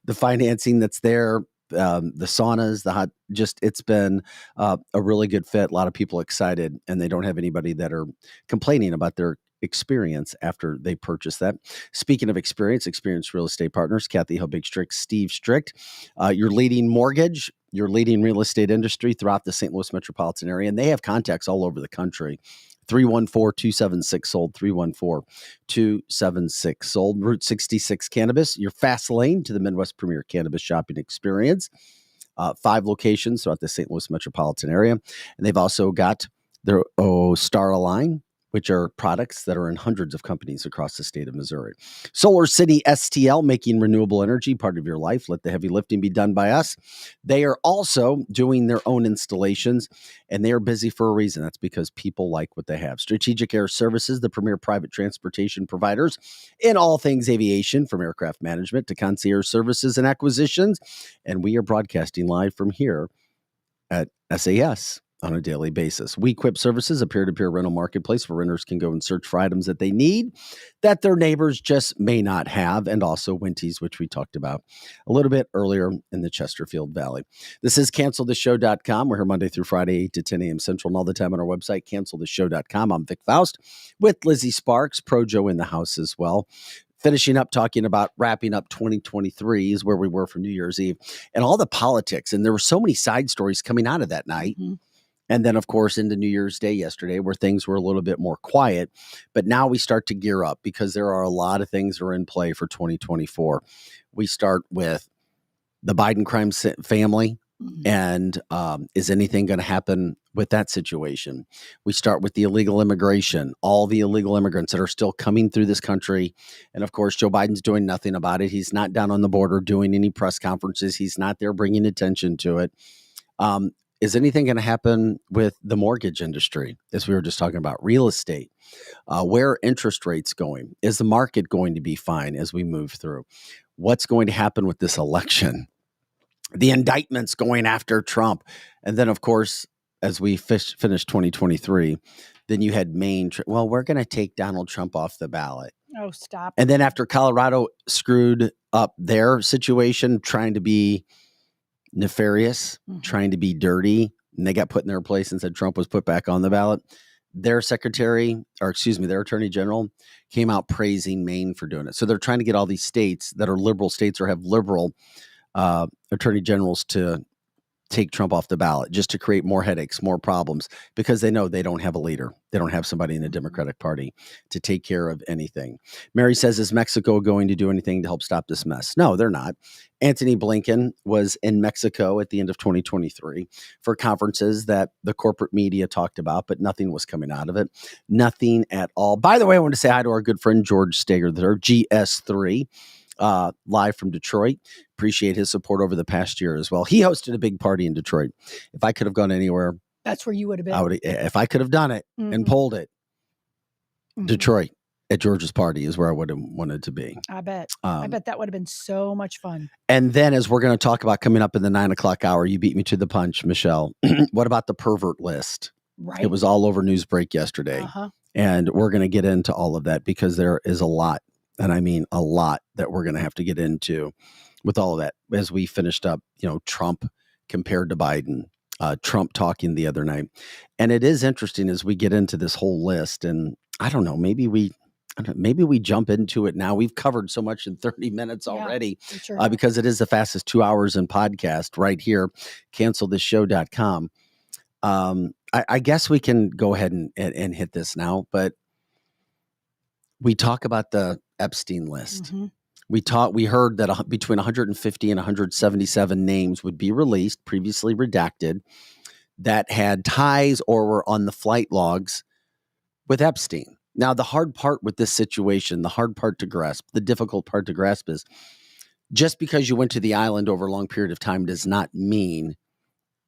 [SPEAKER 1] the financing that's there. The saunas, it's been a really good fit. A lot of people excited, and they don't have anybody that are complaining about their experience after they purchase that. Speaking of experienced real estate partners, Kathy Hobig Strict, Steve Strict, your leading mortgage, your leading real estate industry throughout the St. Louis metropolitan area. And they have contacts all over the country. 314-276-SOLD, 314-276-SOLD. Route 66 Cannabis, your fast lane to the Midwest Premier Cannabis Shopping Experience. 5 locations throughout the St. Louis metropolitan area. And they've also got their Star line, which are products that are in hundreds of companies across the state of Missouri. Solar City STL, making renewable energy part of your life. Let the heavy lifting be done by us. They are also doing their own installations, and they are busy for a reason. That's because people like what they have. Strategic Air Services, the premier private transportation providers in all things aviation, from aircraft management to concierge services and acquisitions. And we are broadcasting live from here at SAS on a daily basis. WeQuip Services, a peer-to-peer rental marketplace where renters can go and search for items that they need that their neighbors just may not have, and also Winties, which we talked about a little bit earlier in the Chesterfield Valley. This is cancelthisshow.com. We're here Monday through Friday, 8 to 10 a.m. Central, and all the time on our website, cancelthisshow.com. I'm Vic Faust with Lizzie Sparks, Pro Joe in the house as well. Finishing up talking about wrapping up 2023 is where we were for New Year's Eve and all the politics. And there were so many side stories coming out of that night. Mm-hmm. And then, of course, into New Year's Day yesterday, where things were a little bit more quiet. But now we start to gear up because there are a lot of things that are in play for 2024. We start with the Biden crime family. Mm-hmm. And is anything going to happen with that situation? We start with the illegal immigration, all the illegal immigrants that are still coming through this country. And of course, Joe Biden's doing nothing about it. He's not down on the border doing any press conferences. He's not there bringing attention to it. Is anything going to happen with the mortgage industry, as we were just talking about, real estate? Where are interest rates going? Is the market going to be fine as we move through? What's going to happen with this election? The indictments going after Trump. And then, of course, as we finished 2023, then you had Maine. Well, we're going to take Donald Trump off the ballot.
[SPEAKER 2] Oh, stop.
[SPEAKER 1] And then after Colorado screwed up their situation, trying to be nefarious, trying to be dirty, and they got put in their place and said Trump was put back on the ballot. Their their attorney general came out praising Maine for doing it. So they're trying to get all these states that are liberal states or have liberal attorney generals to take Trump off the ballot, just to create more headaches, more problems, because they know they don't have a leader. They don't have somebody in the Democratic Party to take care of anything. Mary says, is Mexico going to do anything to help stop this mess? No, they're not. Anthony Blinken was in Mexico at the end of 2023 for conferences that the corporate media talked about, but nothing was coming out of it. Nothing at all. By the way, I want to say hi to our good friend George Steger there, GS3. Live from Detroit. Appreciate his support over the past year as well. He hosted a big party in Detroit. If I could have gone anywhere,
[SPEAKER 2] that's where you would have been.
[SPEAKER 1] I would. If I could have done it and pulled it, Detroit at George's party is where I would have wanted to be.
[SPEAKER 2] I bet. I bet that would have been so much fun.
[SPEAKER 1] And then, as we're going to talk about coming up in the 9 o'clock hour, you beat me to the punch, Michelle. What about the pervert list?
[SPEAKER 2] Right.
[SPEAKER 1] It was all over Newsbreak yesterday. And we're going to get into all of that because there is a lot. And I mean a lot that we're going to have to get into with all of that as we finished up, Trump compared to Biden, Trump talking the other night. And it is interesting as we get into this whole list. And I don't know, maybe we jump into it now. We've covered so much in 30 minutes already because it is the fastest 2 hours in podcast right here, cancelthisshow.com. I guess we can go ahead and hit this now, but we talk about the Epstein list. We heard that between 150 and 177 names would be released, previously redacted, that had ties or were on the flight logs with Epstein. Now, the hard part with this situation, the hard part to grasp, the difficult part to grasp is just because you went to the island over a long period of time does not mean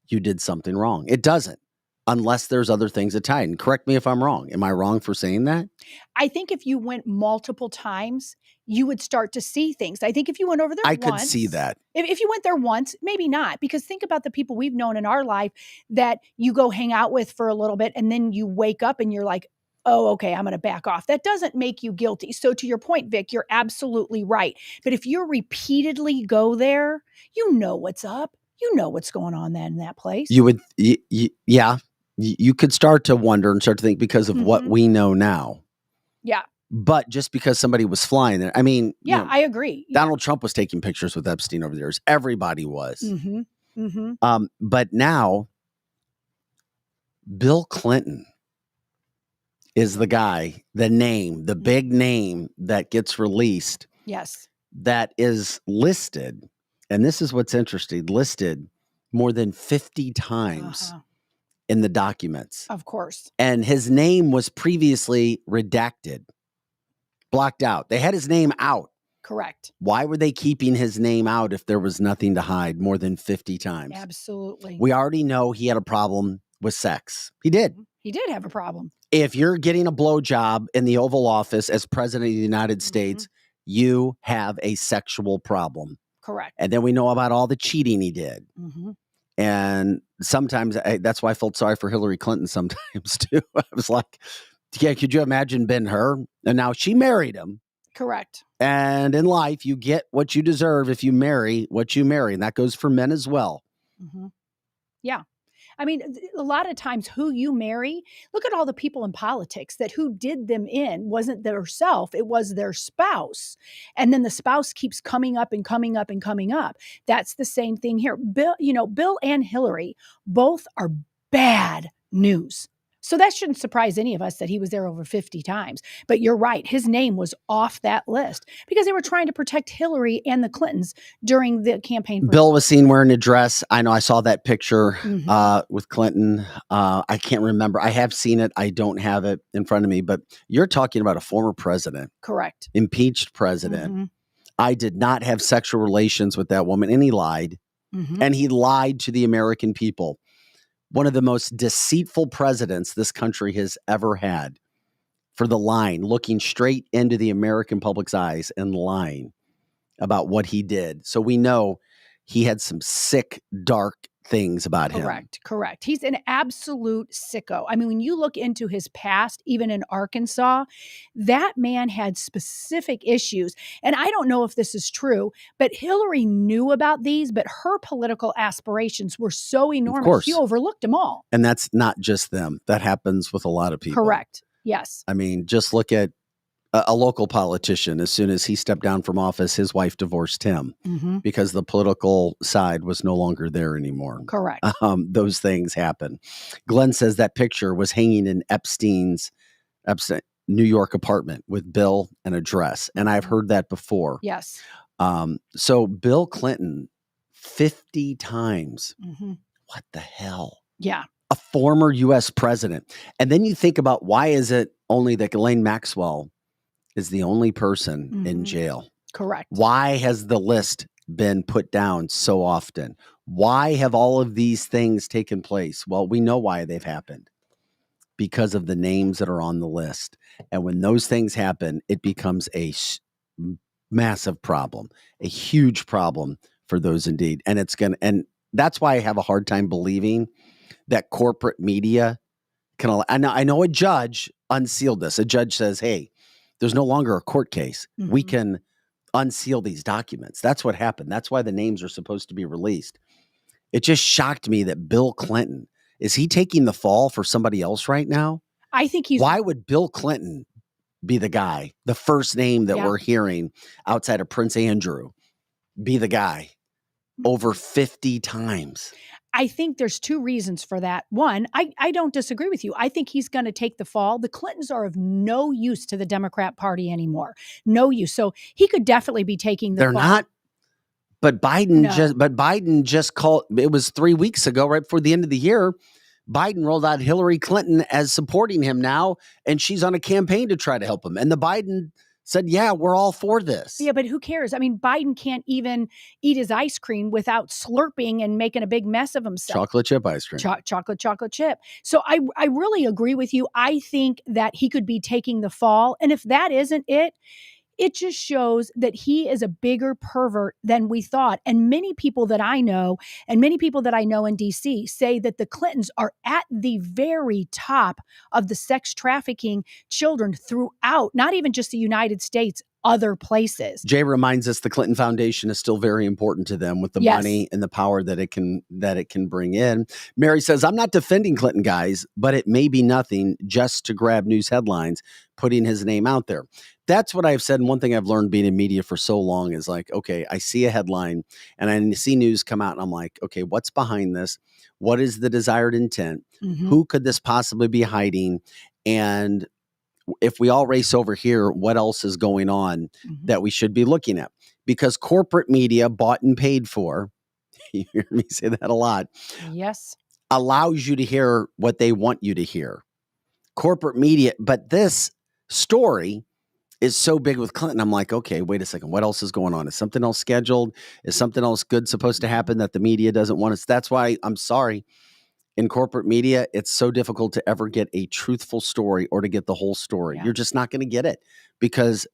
[SPEAKER 1] you did something wrong. It doesn't. Unless there's other things that tie. And correct me if I'm wrong. Am I wrong for saying that?
[SPEAKER 2] I think if you went multiple times, you would start to see things. I think if you went over there
[SPEAKER 1] I could see that.
[SPEAKER 2] If you went there once, maybe not. Because think about the people we've known in our life that you go hang out with for a little bit and then you wake up and you're like, oh, okay, I'm going to back off. That doesn't make you guilty. So to your point, Vic, you're absolutely right. But if you repeatedly go there, you know what's up. You know what's going on then in that place.
[SPEAKER 1] You would, yeah. You could start to wonder and start to think because of what we know now.
[SPEAKER 2] Yeah.
[SPEAKER 1] But just because somebody was flying there, I mean,
[SPEAKER 2] I agree.
[SPEAKER 1] Donald Trump was taking pictures with Epstein over the years. Everybody was. But now, Bill Clinton is the guy, the name, the big name that gets released.
[SPEAKER 2] Yes.
[SPEAKER 1] That is listed. And this is what's interesting, listed more than 50 times. In the documents.
[SPEAKER 2] Of course.
[SPEAKER 1] And his name was previously redacted, blocked out. They had his name out.
[SPEAKER 2] Correct.
[SPEAKER 1] Why were they keeping his name out if there was nothing to hide more than 50 times?
[SPEAKER 2] Absolutely.
[SPEAKER 1] We already know he had a problem with sex. He did.
[SPEAKER 2] He did have a problem.
[SPEAKER 1] If you're getting a blowjob in the Oval Office as president of the United States, you have a sexual problem.
[SPEAKER 2] Correct.
[SPEAKER 1] And then we know about all the cheating he did. And sometimes that's why I felt sorry for Hillary Clinton sometimes too. I was like, yeah, could you imagine being her? And now she married him.
[SPEAKER 2] Correct.
[SPEAKER 1] And in life, you get what you deserve if you marry what you marry. And that goes for men as well.
[SPEAKER 2] Yeah. I mean, a lot of times who you marry, look at all the people in politics that who did them in wasn't their self, it was their spouse. And then the spouse keeps coming up and coming up and coming up. That's the same thing here. Bill and Hillary both are bad news. So that shouldn't surprise any of us that he was there over 50 times. But you're right. His name was off that list because they were trying to protect Hillary and the Clintons during the campaign.
[SPEAKER 1] Bill was seen wearing a dress. I know I saw that picture with Clinton. I can't remember. I have seen it. I don't have it in front of me. But you're talking about a former president.
[SPEAKER 2] Correct.
[SPEAKER 1] Impeached president. I did not have sexual relations with that woman. And he lied. And he lied to the American people. One of the most deceitful presidents this country has ever had for the lying, looking straight into the American public's eyes and lying about what he did. So we know he had some sick, dark things about him.
[SPEAKER 2] Correct. He's an absolute sicko. I mean, when you look into his past, even in Arkansas, that man had specific issues. And I don't know if this is true, but Hillary knew about these, but her political aspirations were so enormous, she overlooked them all.
[SPEAKER 1] And that's not just them. That happens with a lot of people.
[SPEAKER 2] Correct. Yes.
[SPEAKER 1] I mean, just look at a local politician, as soon as he stepped down from office, his wife divorced him
[SPEAKER 2] Mhm.
[SPEAKER 1] because the political side was no longer there anymore.
[SPEAKER 2] Correct.
[SPEAKER 1] Those things happen. Glenn says that picture was hanging in Epstein's New York apartment with bill and address. And I've heard that before.
[SPEAKER 2] Yes.
[SPEAKER 1] So Bill Clinton, 50 times.
[SPEAKER 2] Mhm.
[SPEAKER 1] What the hell?
[SPEAKER 2] Yeah.
[SPEAKER 1] A former U.S. president. And then you think about, why is it only that Ghislaine Maxwell is the only person in
[SPEAKER 2] Mhm.
[SPEAKER 1] jail?
[SPEAKER 2] Correct.
[SPEAKER 1] Why has the list been put down so often? Why have all of these things taken place? Well, we know why they've happened. Because of the names that are on the list. And when those things happen, it becomes a massive problem, a huge problem for those indeed. And and that's why I have a hard time believing that corporate media can. I know a judge unsealed this. A judge says, hey, there's no longer a court case. We
[SPEAKER 2] Mhm.
[SPEAKER 1] can unseal these documents. That's what happened. That's why the names are supposed to be released. It just shocked me that Bill Clinton, is he taking the fall for somebody else right now?
[SPEAKER 2] I think he's
[SPEAKER 1] Why would Bill Clinton be the guy, the first name that
[SPEAKER 2] Yeah.
[SPEAKER 1] we're hearing outside of Prince Andrew, be the guy over 50 times?
[SPEAKER 2] I think there's two reasons for that. One, I don't disagree with you. I think he's going to take the fall. The Clintons are of no use to the Democrat Party anymore. No use. So he could definitely be taking the
[SPEAKER 1] They're
[SPEAKER 2] fall.
[SPEAKER 1] not. But Biden
[SPEAKER 2] No.
[SPEAKER 1] just called, it was 3 weeks ago, right before the end of the year, Biden rolled out Hillary Clinton as supporting him now, and she's on a campaign to try to help him. And the Biden said, yeah, we're all for this.
[SPEAKER 2] Yeah, but who cares? I mean, Biden can't even eat his ice cream without slurping and making a big mess of himself.
[SPEAKER 1] Chocolate chip ice cream.
[SPEAKER 2] Chocolate chip. So I really agree with you. I think that he could be taking the fall. And if that isn't it, it just shows that he is a bigger pervert than we thought. And many people that I know, and many people that I know in DC, say that the Clintons are at the very top of the sex trafficking children throughout, not even just the United States, other places.
[SPEAKER 1] Jay reminds us the Clinton Foundation is still very important to them with the
[SPEAKER 2] Yes.
[SPEAKER 1] money and the power that it can bring in. Mary says, I'm not defending Clinton, guys, but it may be nothing just to grab news headlines, putting his name out there. That's what I've said. And one thing I've learned being in media for so long is like, okay, I see a headline and I see news come out and I'm like, okay, what's behind this? What is the desired intent?
[SPEAKER 2] Mhm.
[SPEAKER 1] Who could this possibly be hiding? And if we all race over here, what else is going on
[SPEAKER 2] Mhm.
[SPEAKER 1] that we should be looking at? Because corporate media, bought and paid for, you hear me say that a lot,
[SPEAKER 2] Yes.
[SPEAKER 1] allows you to hear what they want you to hear. Corporate media, but this story is so big with Clinton. I'm like, okay, wait a second. What else is going on? Is something else scheduled? Is something else good supposed to happen that the media doesn't want us? That's why I'm sorry. In corporate media, it's so difficult to ever get a truthful story or to get the whole story.
[SPEAKER 2] Yeah.
[SPEAKER 1] You're just not going to get it because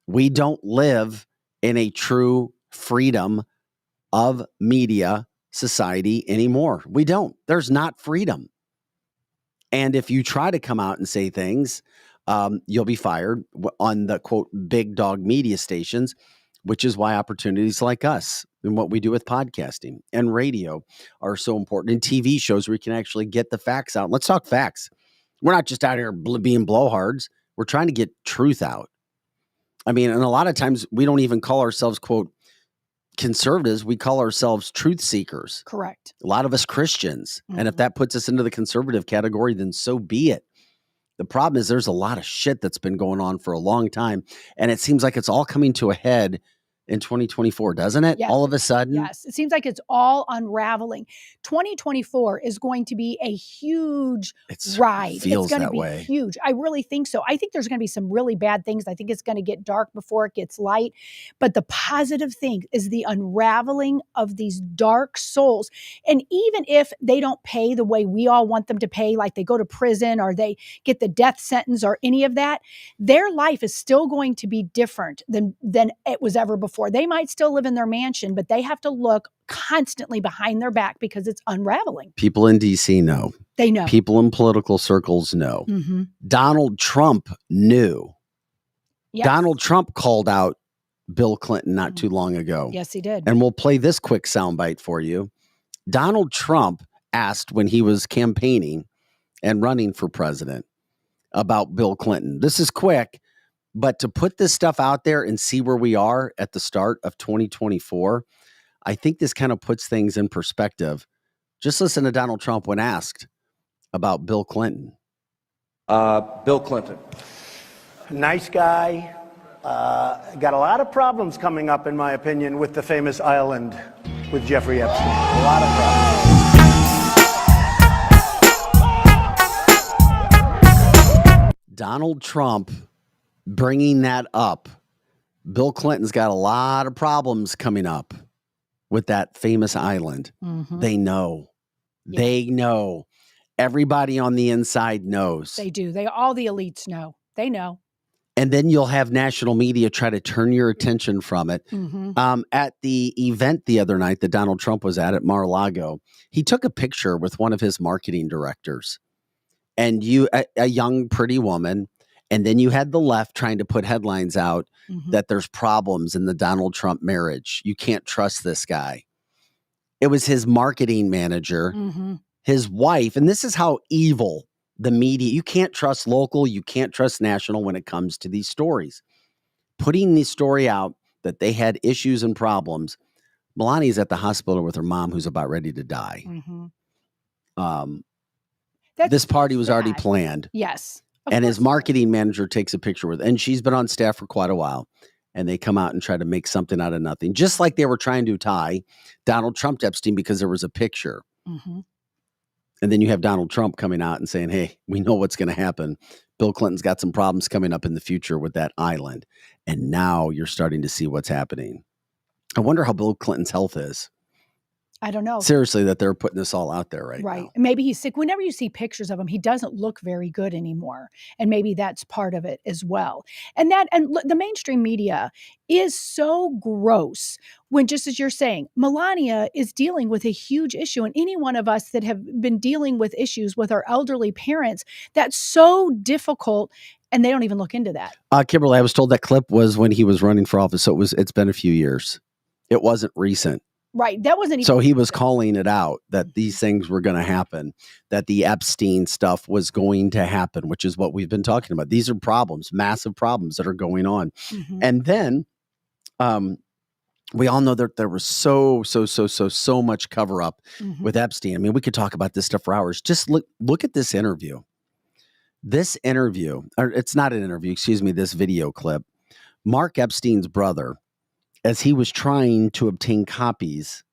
[SPEAKER 1] we don't live in a true freedom of media society anymore. We don't. There's not freedom. And if you try to come out and say things, you'll be fired on the quote big dog media stations, which is why opportunities like us and what we do with podcasting and radio are so important, and TV shows where we can actually get the facts out. Let's talk facts. We're not just out here being blowhards. We're trying to get truth out. I mean, and a lot of times we don't even call ourselves quote conservatives. We call ourselves truth seekers.
[SPEAKER 2] Correct.
[SPEAKER 1] A lot of us Christians. And if
[SPEAKER 2] Mhm.
[SPEAKER 1] that puts us into the conservative category, then so be it. The problem is there's a lot of shit that's been going on for a long time. And it seems like it's all coming to a head in 2024, doesn't it?
[SPEAKER 2] Yes.
[SPEAKER 1] All of a sudden.
[SPEAKER 2] Yes, it seems like it's all unraveling. 2024 is going to be a huge ride.
[SPEAKER 1] Feels
[SPEAKER 2] It's going to
[SPEAKER 1] that
[SPEAKER 2] be
[SPEAKER 1] way.
[SPEAKER 2] huge. I really think so. I think there's going to be some really bad things. I think it's going to get dark before it gets light. But the positive thing is the unraveling of these dark souls. And even if they don't pay the way we all want them to pay, like they go to prison or they get the death sentence or any of that, their life is still going to be different than it was ever before. They might still live in their mansion, but they have to look constantly behind their back because it's unraveling.
[SPEAKER 1] People in DC know.
[SPEAKER 2] They know.
[SPEAKER 1] People in political circles know.
[SPEAKER 2] Mm-hmm.
[SPEAKER 1] Donald Trump knew.
[SPEAKER 2] Yes.
[SPEAKER 1] Donald Trump called out Bill Clinton not too long ago.
[SPEAKER 2] Yes, he did.
[SPEAKER 1] And we'll play this quick soundbite for you. Donald Trump asked when he was campaigning and running for president about Bill Clinton. This is quick, But to put this stuff out there and see where we are at the start of 2024, I think this kind of puts things in perspective. Just listen to Donald Trump when asked about Bill Clinton.
[SPEAKER 8] Bill Clinton.
[SPEAKER 7] Nice guy. Got a lot of problems coming up, in my opinion, with the famous island with Jeffrey Epstein. A lot of problems.
[SPEAKER 1] Donald Trump bringing that up. Bill Clinton's got a lot of problems coming up with that famous island.
[SPEAKER 2] Mhm.
[SPEAKER 1] They know.
[SPEAKER 2] Yeah.
[SPEAKER 1] They know. Everybody on the inside knows.
[SPEAKER 2] They do. All the elites know. They know.
[SPEAKER 1] And then you'll have national media try to turn your attention from it.
[SPEAKER 2] Mhm.
[SPEAKER 1] At the event the other night that Donald Trump was at Mar-a-Lago, he took a picture with one of his marketing directors. And a young, pretty woman. And then you had the left trying to put headlines out
[SPEAKER 2] Mhm.
[SPEAKER 1] that there's problems in the Donald Trump marriage. You can't trust this guy. It was his marketing manager,
[SPEAKER 2] Mhm.
[SPEAKER 1] his wife. And this is how evil the media, you can't trust local, you can't trust national when it comes to these stories. Putting the story out that they had issues and problems. Melania's at the hospital with her mom who's about ready to die.
[SPEAKER 2] Mhm.
[SPEAKER 1] This party was already
[SPEAKER 2] sad.
[SPEAKER 1] planned.
[SPEAKER 2] Yes. Of
[SPEAKER 1] And his
[SPEAKER 2] course.
[SPEAKER 1] marketing manager takes a picture with, and she's been on staff for quite a while. And they come out and try to make something out of nothing, just like they were trying to tie Donald Trump to Epstein because there was a picture.
[SPEAKER 2] Mhm.
[SPEAKER 1] And then you have Donald Trump coming out and saying, hey, we know what's going to happen. Bill Clinton's got some problems coming up in the future with that island. And now you're starting to see what's happening. I wonder how Bill Clinton's health is.
[SPEAKER 2] I don't know.
[SPEAKER 1] Seriously, that they're putting this all out there right now.
[SPEAKER 2] Maybe he's sick. Whenever you see pictures of him, he doesn't look very good anymore. And maybe that's part of it as well. And the mainstream media is so gross when, just as you're saying, Melania is dealing with a huge issue. And any one of us that have been dealing with issues with our elderly parents, that's so difficult. And they don't even look into that.
[SPEAKER 1] Kimberly, I was told that clip was when he was running for office. So it's been a few years. It wasn't recent.
[SPEAKER 2] Right. That wasn't even.
[SPEAKER 1] So he was calling it out that these things were going to happen, that the Epstein stuff was going to happen, which is what we've been talking about. These are problems, massive problems that are going on.
[SPEAKER 2] Mhm.
[SPEAKER 1] And then we all know that there was so much cover up
[SPEAKER 2] Mhm.
[SPEAKER 1] with Epstein. I mean, we could talk about this stuff for hours. Just look at this interview. This interview, or it's not an interview, excuse me, this video clip. Mark Epstein's brother, as he was trying to obtain copies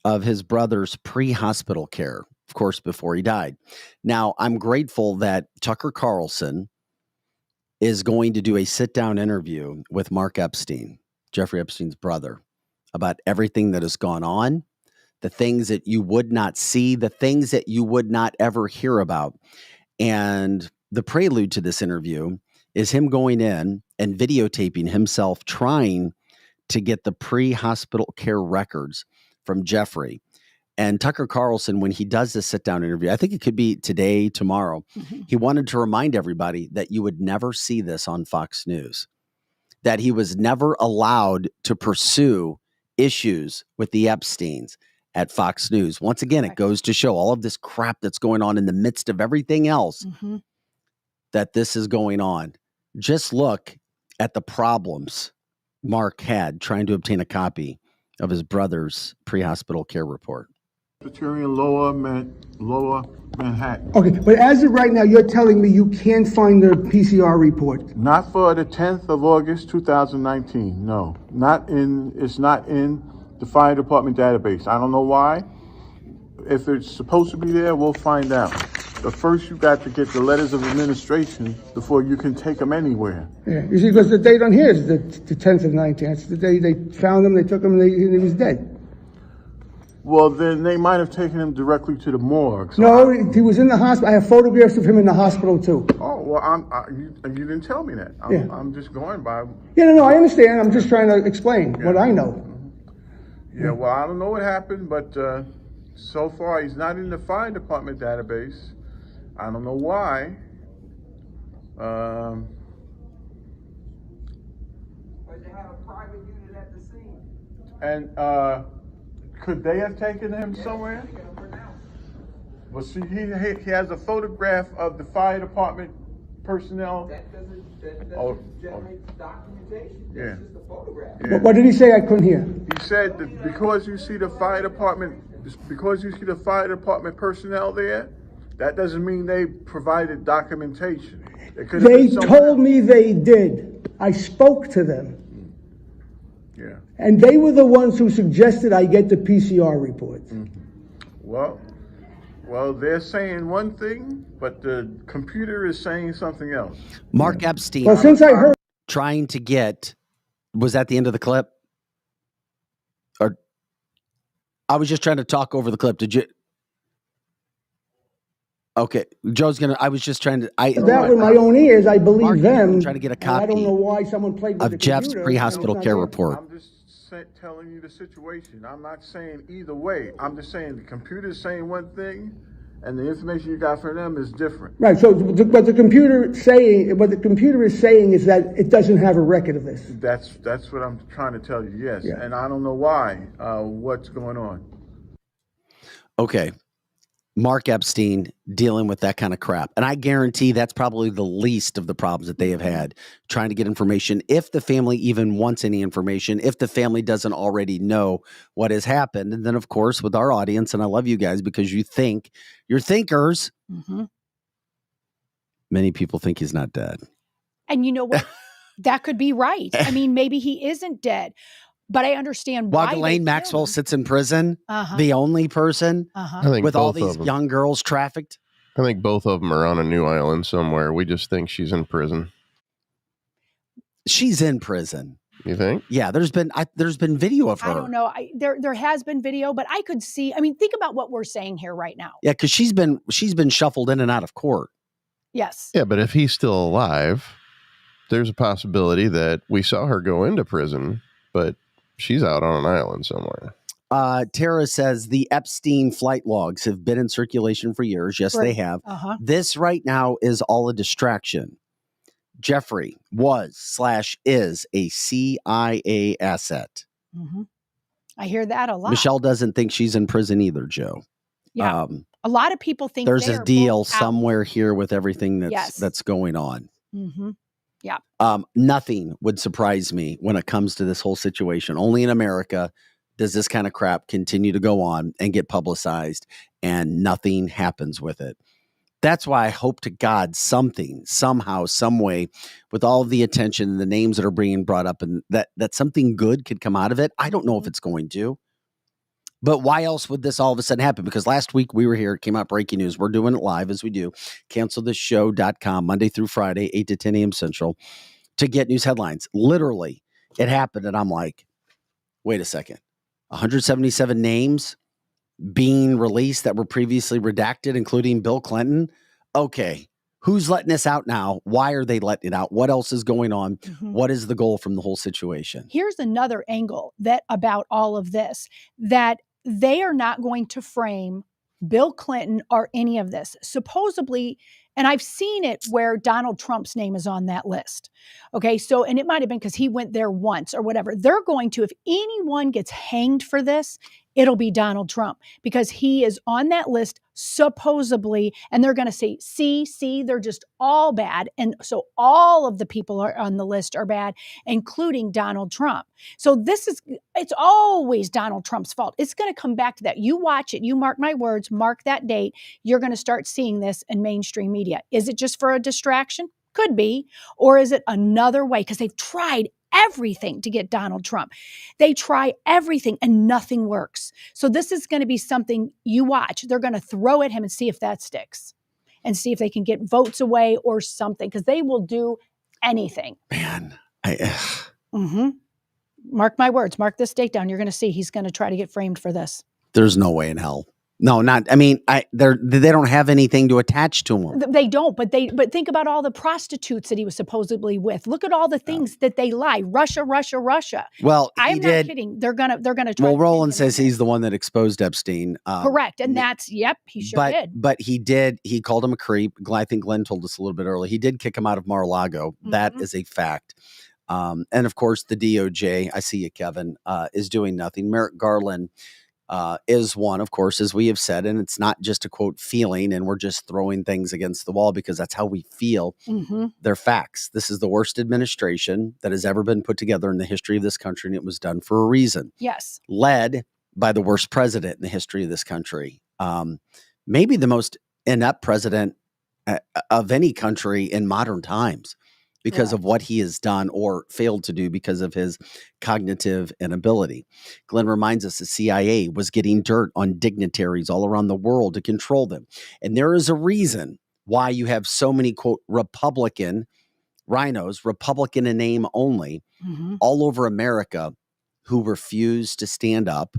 [SPEAKER 1] of his brother's pre-hospital care, of course, before he died. Now, I'm grateful that Tucker Carlson is going to do a sit-down interview with Mark Epstein, Jeffrey Epstein's brother, about everything that has gone on, the things that you would not see, the things that you would not ever hear about. And the prelude to this interview is him going in and videotaping himself trying to get the pre-hospital care records from Jeffrey. And Tucker Carlson, when he does this sit-down interview, I think it could be today, tomorrow, he wanted to remind everybody that you would never see this on Fox News, that he was never allowed to pursue issues with the Epsteins at Fox News. Once again, it goes to show all of this crap that's going on in the midst of everything else, that this is going on. Just look at the problems Mark had trying to obtain a copy of his brother's pre-hospital care report.
[SPEAKER 9] Lower Manhattan.
[SPEAKER 10] Okay, but as of right now, you're telling me you can't find the PCR report.
[SPEAKER 9] Not for the 10th of August, 2019. No, it's not in the fire department database. I don't know why. If it's supposed to be there, we'll find out. But first, you got to get the letters of administration before you can take them anywhere.
[SPEAKER 10] Yeah, you see, because the date on here is the 10th of 19. That's the day they found him, they took him, and he was dead.
[SPEAKER 9] Well, then they might have taken him directly to the morgue. So
[SPEAKER 10] No, he was in the hospital. I have photographs of him in the hospital, too.
[SPEAKER 9] Oh, well, you didn't tell me that. I'm just going by.
[SPEAKER 10] Yeah, no, I understand. I'm just trying to explain what I know.
[SPEAKER 9] Yeah, well, I don't know what happened, but so far he's not in the fire department database. I don't know why.
[SPEAKER 11] But they had a private unit at the scene.
[SPEAKER 9] And could they have taken him somewhere? Well, see, he has a photograph of the fire department personnel.
[SPEAKER 11] That doesn't generate documentation.
[SPEAKER 9] Yeah.
[SPEAKER 11] That's just a photograph.
[SPEAKER 9] Yeah.
[SPEAKER 10] What did he say? I couldn't hear.
[SPEAKER 9] He said that because you see the fire department personnel there, that doesn't mean they provided documentation. It could have
[SPEAKER 10] They
[SPEAKER 9] been someone
[SPEAKER 10] told
[SPEAKER 9] else.
[SPEAKER 10] me they did. I spoke to them.
[SPEAKER 9] Yeah.
[SPEAKER 10] And they were the ones who suggested I get the PCR reports.
[SPEAKER 9] Well, they're saying one thing, but the computer is saying something else.
[SPEAKER 1] Mark Epstein.
[SPEAKER 10] Well, since I heard
[SPEAKER 1] trying to get, was that the end of the clip? Or I was just trying to talk over the clip. Did you? Okay, Joe's gonna. I was just trying to.
[SPEAKER 10] that with my own ears, I believe
[SPEAKER 1] Mark,
[SPEAKER 10] them.
[SPEAKER 1] I'm trying to get a
[SPEAKER 10] And I don't
[SPEAKER 1] copy
[SPEAKER 10] know why someone played with
[SPEAKER 1] of
[SPEAKER 10] the
[SPEAKER 1] Jeff's
[SPEAKER 10] computer
[SPEAKER 1] pre-hospital
[SPEAKER 10] and it's not
[SPEAKER 1] care
[SPEAKER 10] there.
[SPEAKER 1] report.
[SPEAKER 9] I'm just telling you the situation. I'm not saying either way. I'm just saying the computer's saying one thing, and the information you got from them is different.
[SPEAKER 10] Right. So, what the computer is saying is that it doesn't have a record of this.
[SPEAKER 9] That's what I'm trying to tell you. Yes,
[SPEAKER 10] Yeah.
[SPEAKER 9] and I don't know why. What's going on?
[SPEAKER 1] Okay. Mark Epstein dealing with that kind of crap. And I guarantee that's probably the least of the problems that they have had trying to get information. If the family even wants any information, if the family doesn't already know what has happened. And then, of course, with our audience, and I love you guys because you're thinkers.
[SPEAKER 2] Mm-hmm.
[SPEAKER 1] Many people think he's not dead.
[SPEAKER 2] And you know what? That could be right. I mean, maybe he isn't dead. But I understand
[SPEAKER 1] While
[SPEAKER 2] why.
[SPEAKER 1] Ghislaine Maxwell sits in prison, the only person
[SPEAKER 3] I think
[SPEAKER 1] with all
[SPEAKER 3] both of
[SPEAKER 1] these
[SPEAKER 3] them.
[SPEAKER 1] young girls trafficked.
[SPEAKER 3] I think both of them are on a new island somewhere. We just think she's in prison.
[SPEAKER 1] She's in prison.
[SPEAKER 3] You think?
[SPEAKER 1] Yeah, there's been video of her.
[SPEAKER 2] I don't know. There has been video, but I could see. I mean, think about what we're saying here right now.
[SPEAKER 1] Yeah, because she's been shuffled in and out of court.
[SPEAKER 2] Yes.
[SPEAKER 3] Yeah, but if he's still alive, there's a possibility that we saw her go into prison, but she's out on an island somewhere.
[SPEAKER 1] Tara says the Epstein flight logs have been in circulation for years. Yes, they have. This right now is all a distraction. Jeffrey was/is a CIA asset.
[SPEAKER 2] Mm-hmm. I hear that a lot.
[SPEAKER 1] Michelle doesn't think she's in prison either, Joe.
[SPEAKER 2] Yeah. A lot of people think
[SPEAKER 1] there's
[SPEAKER 2] they
[SPEAKER 1] a
[SPEAKER 2] are
[SPEAKER 1] deal
[SPEAKER 2] both out.
[SPEAKER 1] somewhere here with everything that's going on.
[SPEAKER 2] Mm-hmm. Yeah.
[SPEAKER 1] Nothing would surprise me when it comes to this whole situation. Only in America does this kind of crap continue to go on and get publicized, and nothing happens with it. That's why I hope to God something, somehow, some way, with all of the attention and the names that are being brought up, and that something good could come out of it. I don't know if it's going to. But why else would this all of a sudden happen? Because last week we were here, it came out breaking news. We're doing it live as we do. CancelThisShow.com, Monday through Friday, 8 to 10 a.m. Central, to get news headlines. Literally, it happened, and I'm like, wait a second. 177 names being released that were previously redacted, including Bill Clinton. Okay, who's letting this out now? Why are they letting it out? What else is going on?
[SPEAKER 2] Mm-hmm.
[SPEAKER 1] What is the goal from the whole situation?
[SPEAKER 2] Here's another angle about all of this, that they are not going to frame Bill Clinton or any of this. Supposedly, and I've seen it where Donald Trump's name is on that list. Okay, so, and it might have been because he went there once or whatever. They're going to, if anyone gets hanged for this, it'll be Donald Trump, because he is on that list supposedly, and they're going to say, see, they're just all bad. And so all of the people are on the list are bad, including Donald Trump. So it's always Donald Trump's fault. It's going to come back to that. You watch it, you mark my words, mark that date. You're going to start seeing this in mainstream media. Is it just for a distraction? Could be. Or is it another way? Because they've tried everything to get Donald Trump. They try everything and nothing works. So this is going to be something you watch. They're going to throw at him and see if that sticks, and see if they can get votes away or something, because they will do anything.
[SPEAKER 1] Man,
[SPEAKER 2] Mark my words. Mark this date down. You're going to see he's going to try to get framed for this.
[SPEAKER 1] There's no way in hell. No, not. I mean, they don't have anything to attach to him.
[SPEAKER 2] They don't. But think about all the prostitutes that he was supposedly with. Look at all the things that they lie. Russia.
[SPEAKER 1] Well,
[SPEAKER 2] I'm not kidding. They're gonna try.
[SPEAKER 1] Well, Roland says he's the one that exposed Epstein.
[SPEAKER 2] Correct, and he sure did.
[SPEAKER 1] But he called him a creep. I think Glenn told us a little bit earlier. He did kick him out of Mar-a-Lago. Mm-hmm. That is a fact. And of course, the DOJ. I see you, Kevin. Is doing nothing. Merrick Garland is one, of course, as we have said, and it's not just a quote feeling, and we're just throwing things against the wall because that's how we feel. They're facts. This is the worst administration that has ever been put together in the history of this country, and it was done for a reason.
[SPEAKER 2] Yes.
[SPEAKER 1] Led by the worst president in the history of this country. Maybe the most inept president of any country in modern times because of what he has done or failed to do because of his cognitive inability. Glenn reminds us the CIA was getting dirt on dignitaries all around the world to control them. And there is a reason why you have so many, quote, Republican rhinos, Republican in name only, all over America who refuse to stand up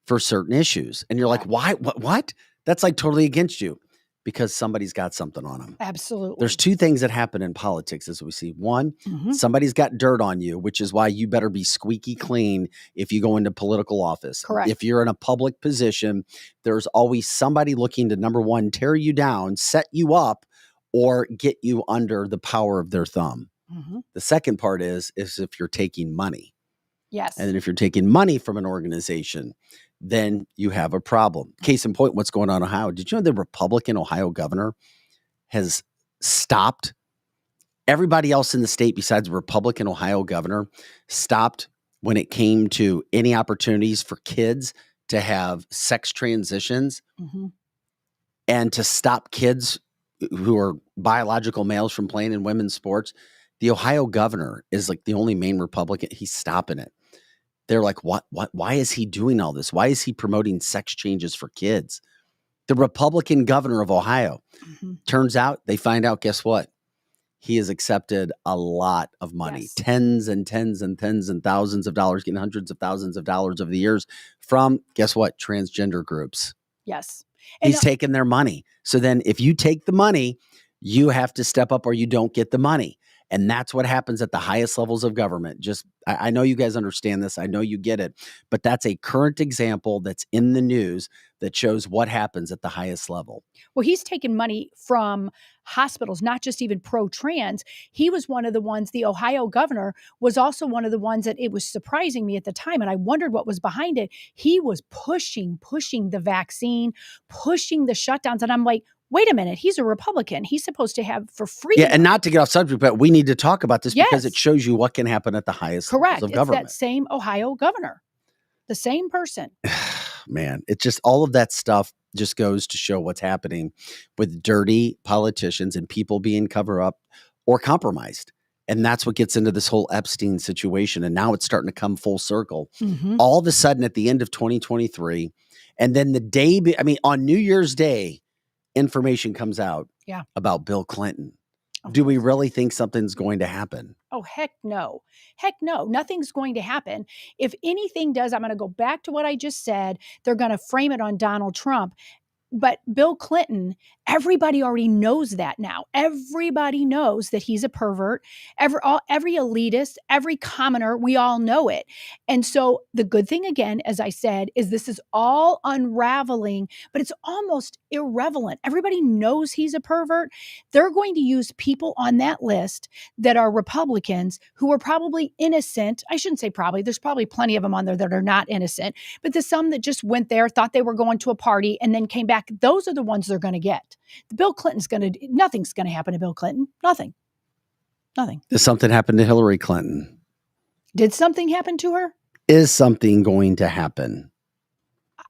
[SPEAKER 1] for certain issues. And you're like, why? What? That's like totally against you. Because somebody's got something on them.
[SPEAKER 2] Absolutely.
[SPEAKER 1] There's two things that happen in politics as we see. One, somebody's got dirt on you, which is why you better be squeaky clean if you go into political office.
[SPEAKER 2] Correct.
[SPEAKER 1] If you're in a public position, there's always somebody looking to, number one, tear you down, set you up, or get you under the power of their thumb. The second part is if you're taking money.
[SPEAKER 2] Yes.
[SPEAKER 1] And then if you're taking money from an organization, then you have a problem. Case in point, what's going on in Ohio? Did you know the Republican Ohio governor has stopped everybody else in the state besides the Republican Ohio governor stopped when it came to any opportunities for kids to have sex transitions and to stop kids who are biological males from playing in women's sports? The Ohio governor is like the only main Republican. He's stopping it. They're like, what? Why is he doing all this? Why is he promoting sex changes for kids? The Republican governor of Ohio. Turns out, they find out, guess what? He has accepted a lot of money, tens and tens and tens and thousands of dollars, getting hundreds of thousands of dollars over the years from, guess what? Transgender groups.
[SPEAKER 2] Yes.
[SPEAKER 1] He's taken their money. So then if you take the money, you have to step up or you don't get the money. And that's what happens at the highest levels of government. Just, I know you guys understand this. I know you get it. But that's a current example that's in the news that shows what happens at the highest level.
[SPEAKER 2] Well, he's taken money from hospitals, not just even pro-trans. He was one of the ones, the Ohio governor was also one of the ones that it was surprising me at the time. And I wondered what was behind it. He was pushing the vaccine, pushing the shutdowns. And I'm like, wait a minute, he's a Republican. He's supposed to have for free.
[SPEAKER 1] Yeah, and not to get off subject, but we need to talk about this because it shows you what can happen at the highest levels of government.
[SPEAKER 2] It's that same Ohio governor, the same person.
[SPEAKER 1] Man, it's just all of that stuff just goes to show what's happening with dirty politicians and people being covered up or compromised. And that's what gets into this whole Epstein situation. And now it's starting to come full circle. All of a sudden at the end of 2023, and then the day, on New Year's Day, information comes out about Bill Clinton. Do we really think something's going to happen?
[SPEAKER 2] Oh, heck no. Heck no. Nothing's going to happen. If anything does, I'm going to go back to what I just said. They're going to frame it on Donald Trump. But Bill Clinton, everybody already knows that now. Everybody knows that he's a pervert. Every elitist, every commoner, we all know it. And so the good thing, again, as I said, is this is all unraveling, but it's almost irrelevant. Everybody knows he's a pervert. They're going to use people on that list that are Republicans who are probably innocent. I shouldn't say probably. There's probably plenty of them on there that are not innocent. But there's some that just went there, thought they were going to a party, and then came back. Those are the ones they're going to get. Bill Clinton's nothing's going to happen to Bill Clinton. Nothing.
[SPEAKER 1] Does something happen to Hillary Clinton?
[SPEAKER 2] Did something happen to her?
[SPEAKER 1] Is something going to happen?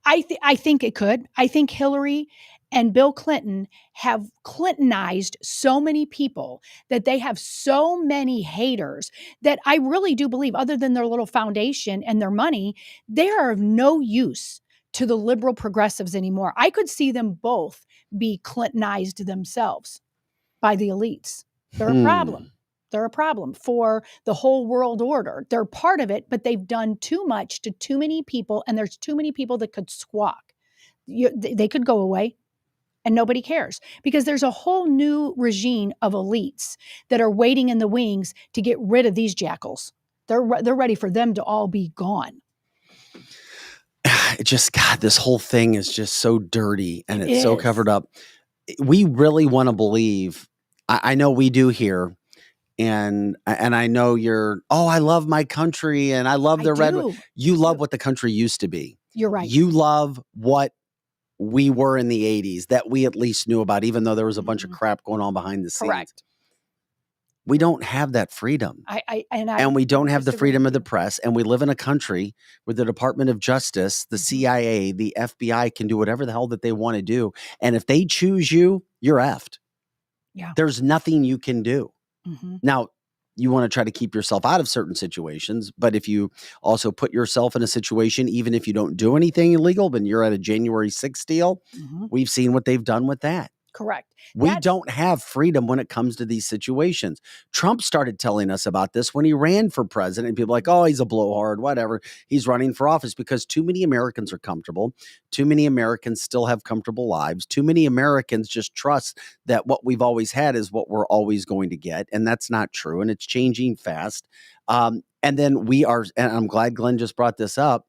[SPEAKER 2] I think it could. I think Hillary and Bill Clinton have Clintonized so many people that they have so many haters that I really do believe, other than their little foundation and their money, they are of no use to the liberal progressives anymore. I could see them both be Clintonized themselves by the elites. They're a problem. They're a problem for the whole world order. They're part of it, but they've done too much to too many people, and there's too many people that could squawk. They could go away, and nobody cares because there's a whole new regime of elites that are waiting in the wings to get rid of these jackals. They're ready for them to all be gone.
[SPEAKER 1] It just, God, this whole thing is just so dirty and it's so covered up. We really want to believe, I know we do here, and I know you're, I love my country and I love the red. You love what the country used to be.
[SPEAKER 2] You're right.
[SPEAKER 1] You love what we were in the 80s that we at least knew about, even though there was a bunch of crap going on behind the scenes.
[SPEAKER 2] Correct.
[SPEAKER 1] We don't have that freedom.
[SPEAKER 2] And
[SPEAKER 1] we don't have the
[SPEAKER 2] disagree
[SPEAKER 1] freedom
[SPEAKER 2] with
[SPEAKER 1] of the
[SPEAKER 2] you.
[SPEAKER 1] press. And we live in a country where the Department of Justice, the CIA, the FBI can do whatever the hell that they want to do. And if they choose you, you're effed.
[SPEAKER 2] Yeah.
[SPEAKER 1] There's nothing you can do.
[SPEAKER 2] Mm-hmm.
[SPEAKER 1] Now, you want to try to keep yourself out of certain situations, but if you also put yourself in a situation, even if you don't do anything illegal, but you're at a January 6th deal, we've seen what they've done with that.
[SPEAKER 2] Correct.
[SPEAKER 1] We don't have freedom when it comes to these situations. Trump started telling us about this when he ran for president. People are like, oh, he's a blowhard, whatever. He's running for office because too many Americans are comfortable. Too many Americans still have comfortable lives. Too many Americans just trust that what we've always had is what we're always going to get. And that's not true. And it's changing fast. And then and I'm glad Glenn just brought this up.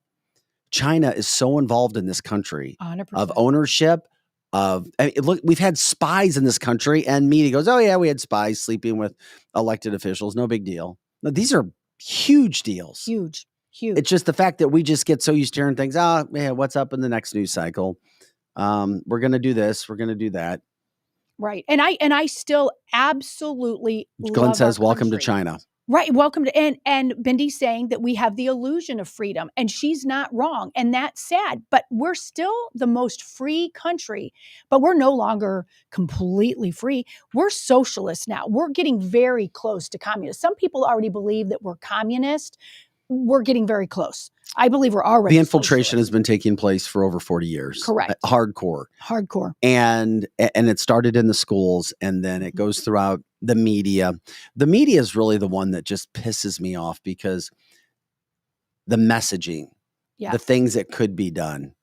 [SPEAKER 1] China is so involved in this country
[SPEAKER 2] 100%.
[SPEAKER 1] of ownership. Look, we've had spies in this country, and media goes, oh yeah, we had spies sleeping with elected officials. No big deal. No, these are huge deals.
[SPEAKER 2] Huge.
[SPEAKER 1] It's just the fact that we just get so used to hearing things. Oh, yeah, what's up in the next news cycle? We're going to do this. We're going to do that.
[SPEAKER 2] Right. And I still absolutely
[SPEAKER 1] Glenn
[SPEAKER 2] love
[SPEAKER 1] says,
[SPEAKER 2] our
[SPEAKER 1] welcome to
[SPEAKER 2] country.
[SPEAKER 1] China.
[SPEAKER 2] Right. Welcome to, and Bindy's saying that we have the illusion of freedom, and she's not wrong. And that's sad, but we're still the most free country, but we're no longer completely free. We're socialist now. We're getting very close to communist. Some people already believe that we're communist. We're getting very close. I believe we're already
[SPEAKER 1] The infiltration
[SPEAKER 2] socialist.
[SPEAKER 1] has been taking place for over 40 years.
[SPEAKER 2] Correct.
[SPEAKER 1] Hardcore. And it started in the schools, and then it goes throughout the media. The media is really the one that just pisses me off because the messaging, the things that could be done,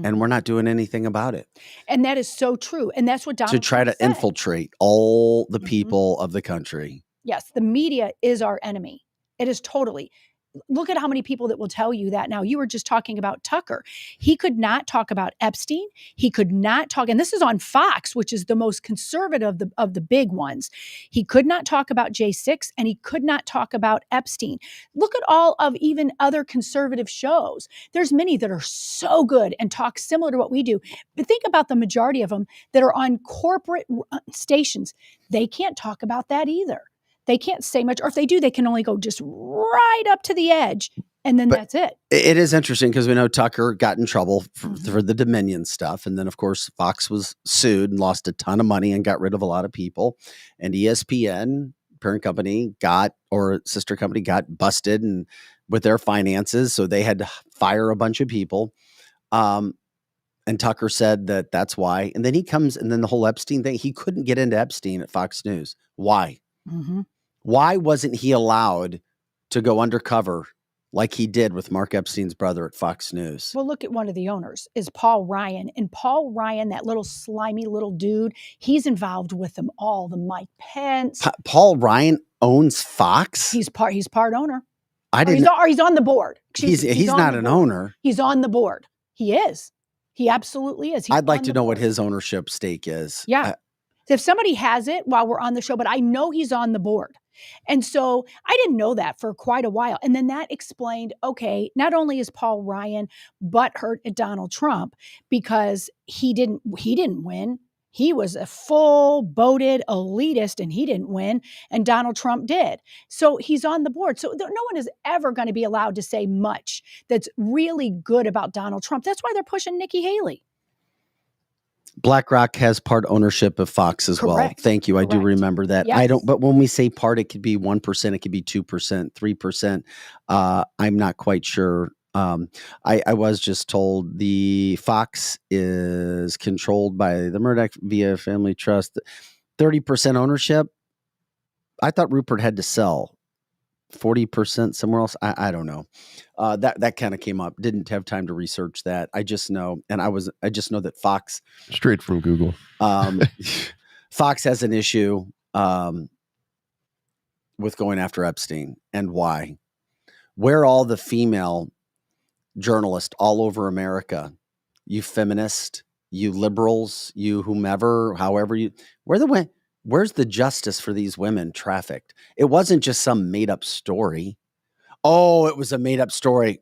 [SPEAKER 1] and we're not doing anything about it.
[SPEAKER 2] And that is so true. And that's what Donald
[SPEAKER 1] To try
[SPEAKER 2] Trump
[SPEAKER 1] to
[SPEAKER 2] said.
[SPEAKER 1] infiltrate all the people of the country.
[SPEAKER 2] Yes, the media is our enemy. It is totally. Look at how many people that will tell you that now. You were just talking about Tucker. He could not talk about Epstein. He could not talk, and this is on Fox, which is the most conservative of the big ones. He could not talk about J6, and he could not talk about Epstein. Look at all of even other conservative shows. There's many that are so good and talk similar to what we do. But think about the majority of them that are on corporate stations. They can't talk about that either. They can't say much, or if they do, they can only go just right up to the edge, and then that's it.
[SPEAKER 1] It is interesting because we know Tucker got in trouble for the Dominion stuff. And then, of course, Fox was sued and lost a ton of money and got rid of a lot of people. And ESPN, parent company, sister company, got busted and with their finances. So they had to fire a bunch of people. And Tucker said that's why. And then he comes, and then the whole Epstein thing, he couldn't get into Epstein at Fox News. Why? Why wasn't he allowed to go undercover like he did with Mark Epstein's brother at Fox News?
[SPEAKER 2] Well, look at one of the owners is Paul Ryan. And Paul Ryan, that little slimy little dude, he's involved with them all. The Mike Pence.
[SPEAKER 1] Paul Ryan owns Fox?
[SPEAKER 2] He's part owner.
[SPEAKER 1] I didn't.
[SPEAKER 2] Or he's on the board.
[SPEAKER 1] He's not an owner.
[SPEAKER 2] He's on the board. He is. He absolutely is.
[SPEAKER 1] I'd like to know what his ownership stake is.
[SPEAKER 2] Yeah. If somebody has it while we're on the show, but I know he's on the board. And so I didn't know that for quite a while. And then that explained, okay, not only is Paul Ryan butthurt at Donald Trump because he didn't win. He was a full-boated elitist and he didn't win, and Donald Trump did. So he's on the board. So no one is ever going to be allowed to say much that's really good about Donald Trump. That's why they're pushing Nikki Haley.
[SPEAKER 1] BlackRock has part ownership of Fox as well. Thank you. I do remember that.
[SPEAKER 2] Yes.
[SPEAKER 1] But when we say part, it could be 1%, it could be 2%, 3%. I'm not quite sure. I was just told the Fox is controlled by the Murdoch via family trust, 30% ownership. I thought Rupert had to sell 40% somewhere else. I don't know. That kind of came up. Didn't have time to research that. I just know, and I just know that Fox,
[SPEAKER 3] straight from Google,
[SPEAKER 1] Fox has an issue with going after Epstein. And why? Where all the female journalists all over America, you feminists, you liberals, you whomever, however you, where's the justice for these women trafficked? It wasn't just some made up story. Oh, it was a made up story.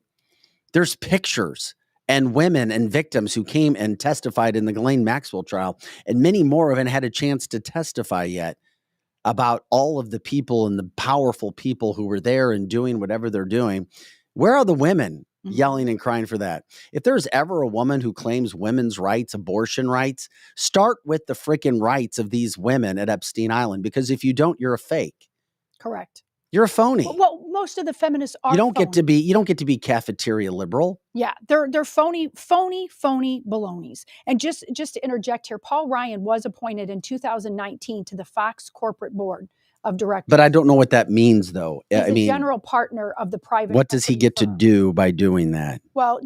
[SPEAKER 1] There's pictures and women and victims who came and testified in the Ghislaine Maxwell trial, and many more haven't had a chance to testify yet about all of the people and the powerful people who were there and doing whatever they're doing. Where are the women yelling and crying for that? If there's ever a woman who claims women's rights, abortion rights, start with the freaking rights of these women at Epstein Island, because if you don't, you're a fake.
[SPEAKER 2] Correct.
[SPEAKER 1] You're a phony.
[SPEAKER 2] Well, most of the feminists are.
[SPEAKER 1] You don't
[SPEAKER 2] phony.
[SPEAKER 1] get to be cafeteria liberal.
[SPEAKER 2] Yeah, they're phony balonies. And just to interject here, Paul Ryan was appointed in 2019 to the Fox corporate board of directors.
[SPEAKER 1] But I don't know what that means, though.
[SPEAKER 2] He's the general partner of the private.
[SPEAKER 1] What does he get to do by doing that?
[SPEAKER 2] Well,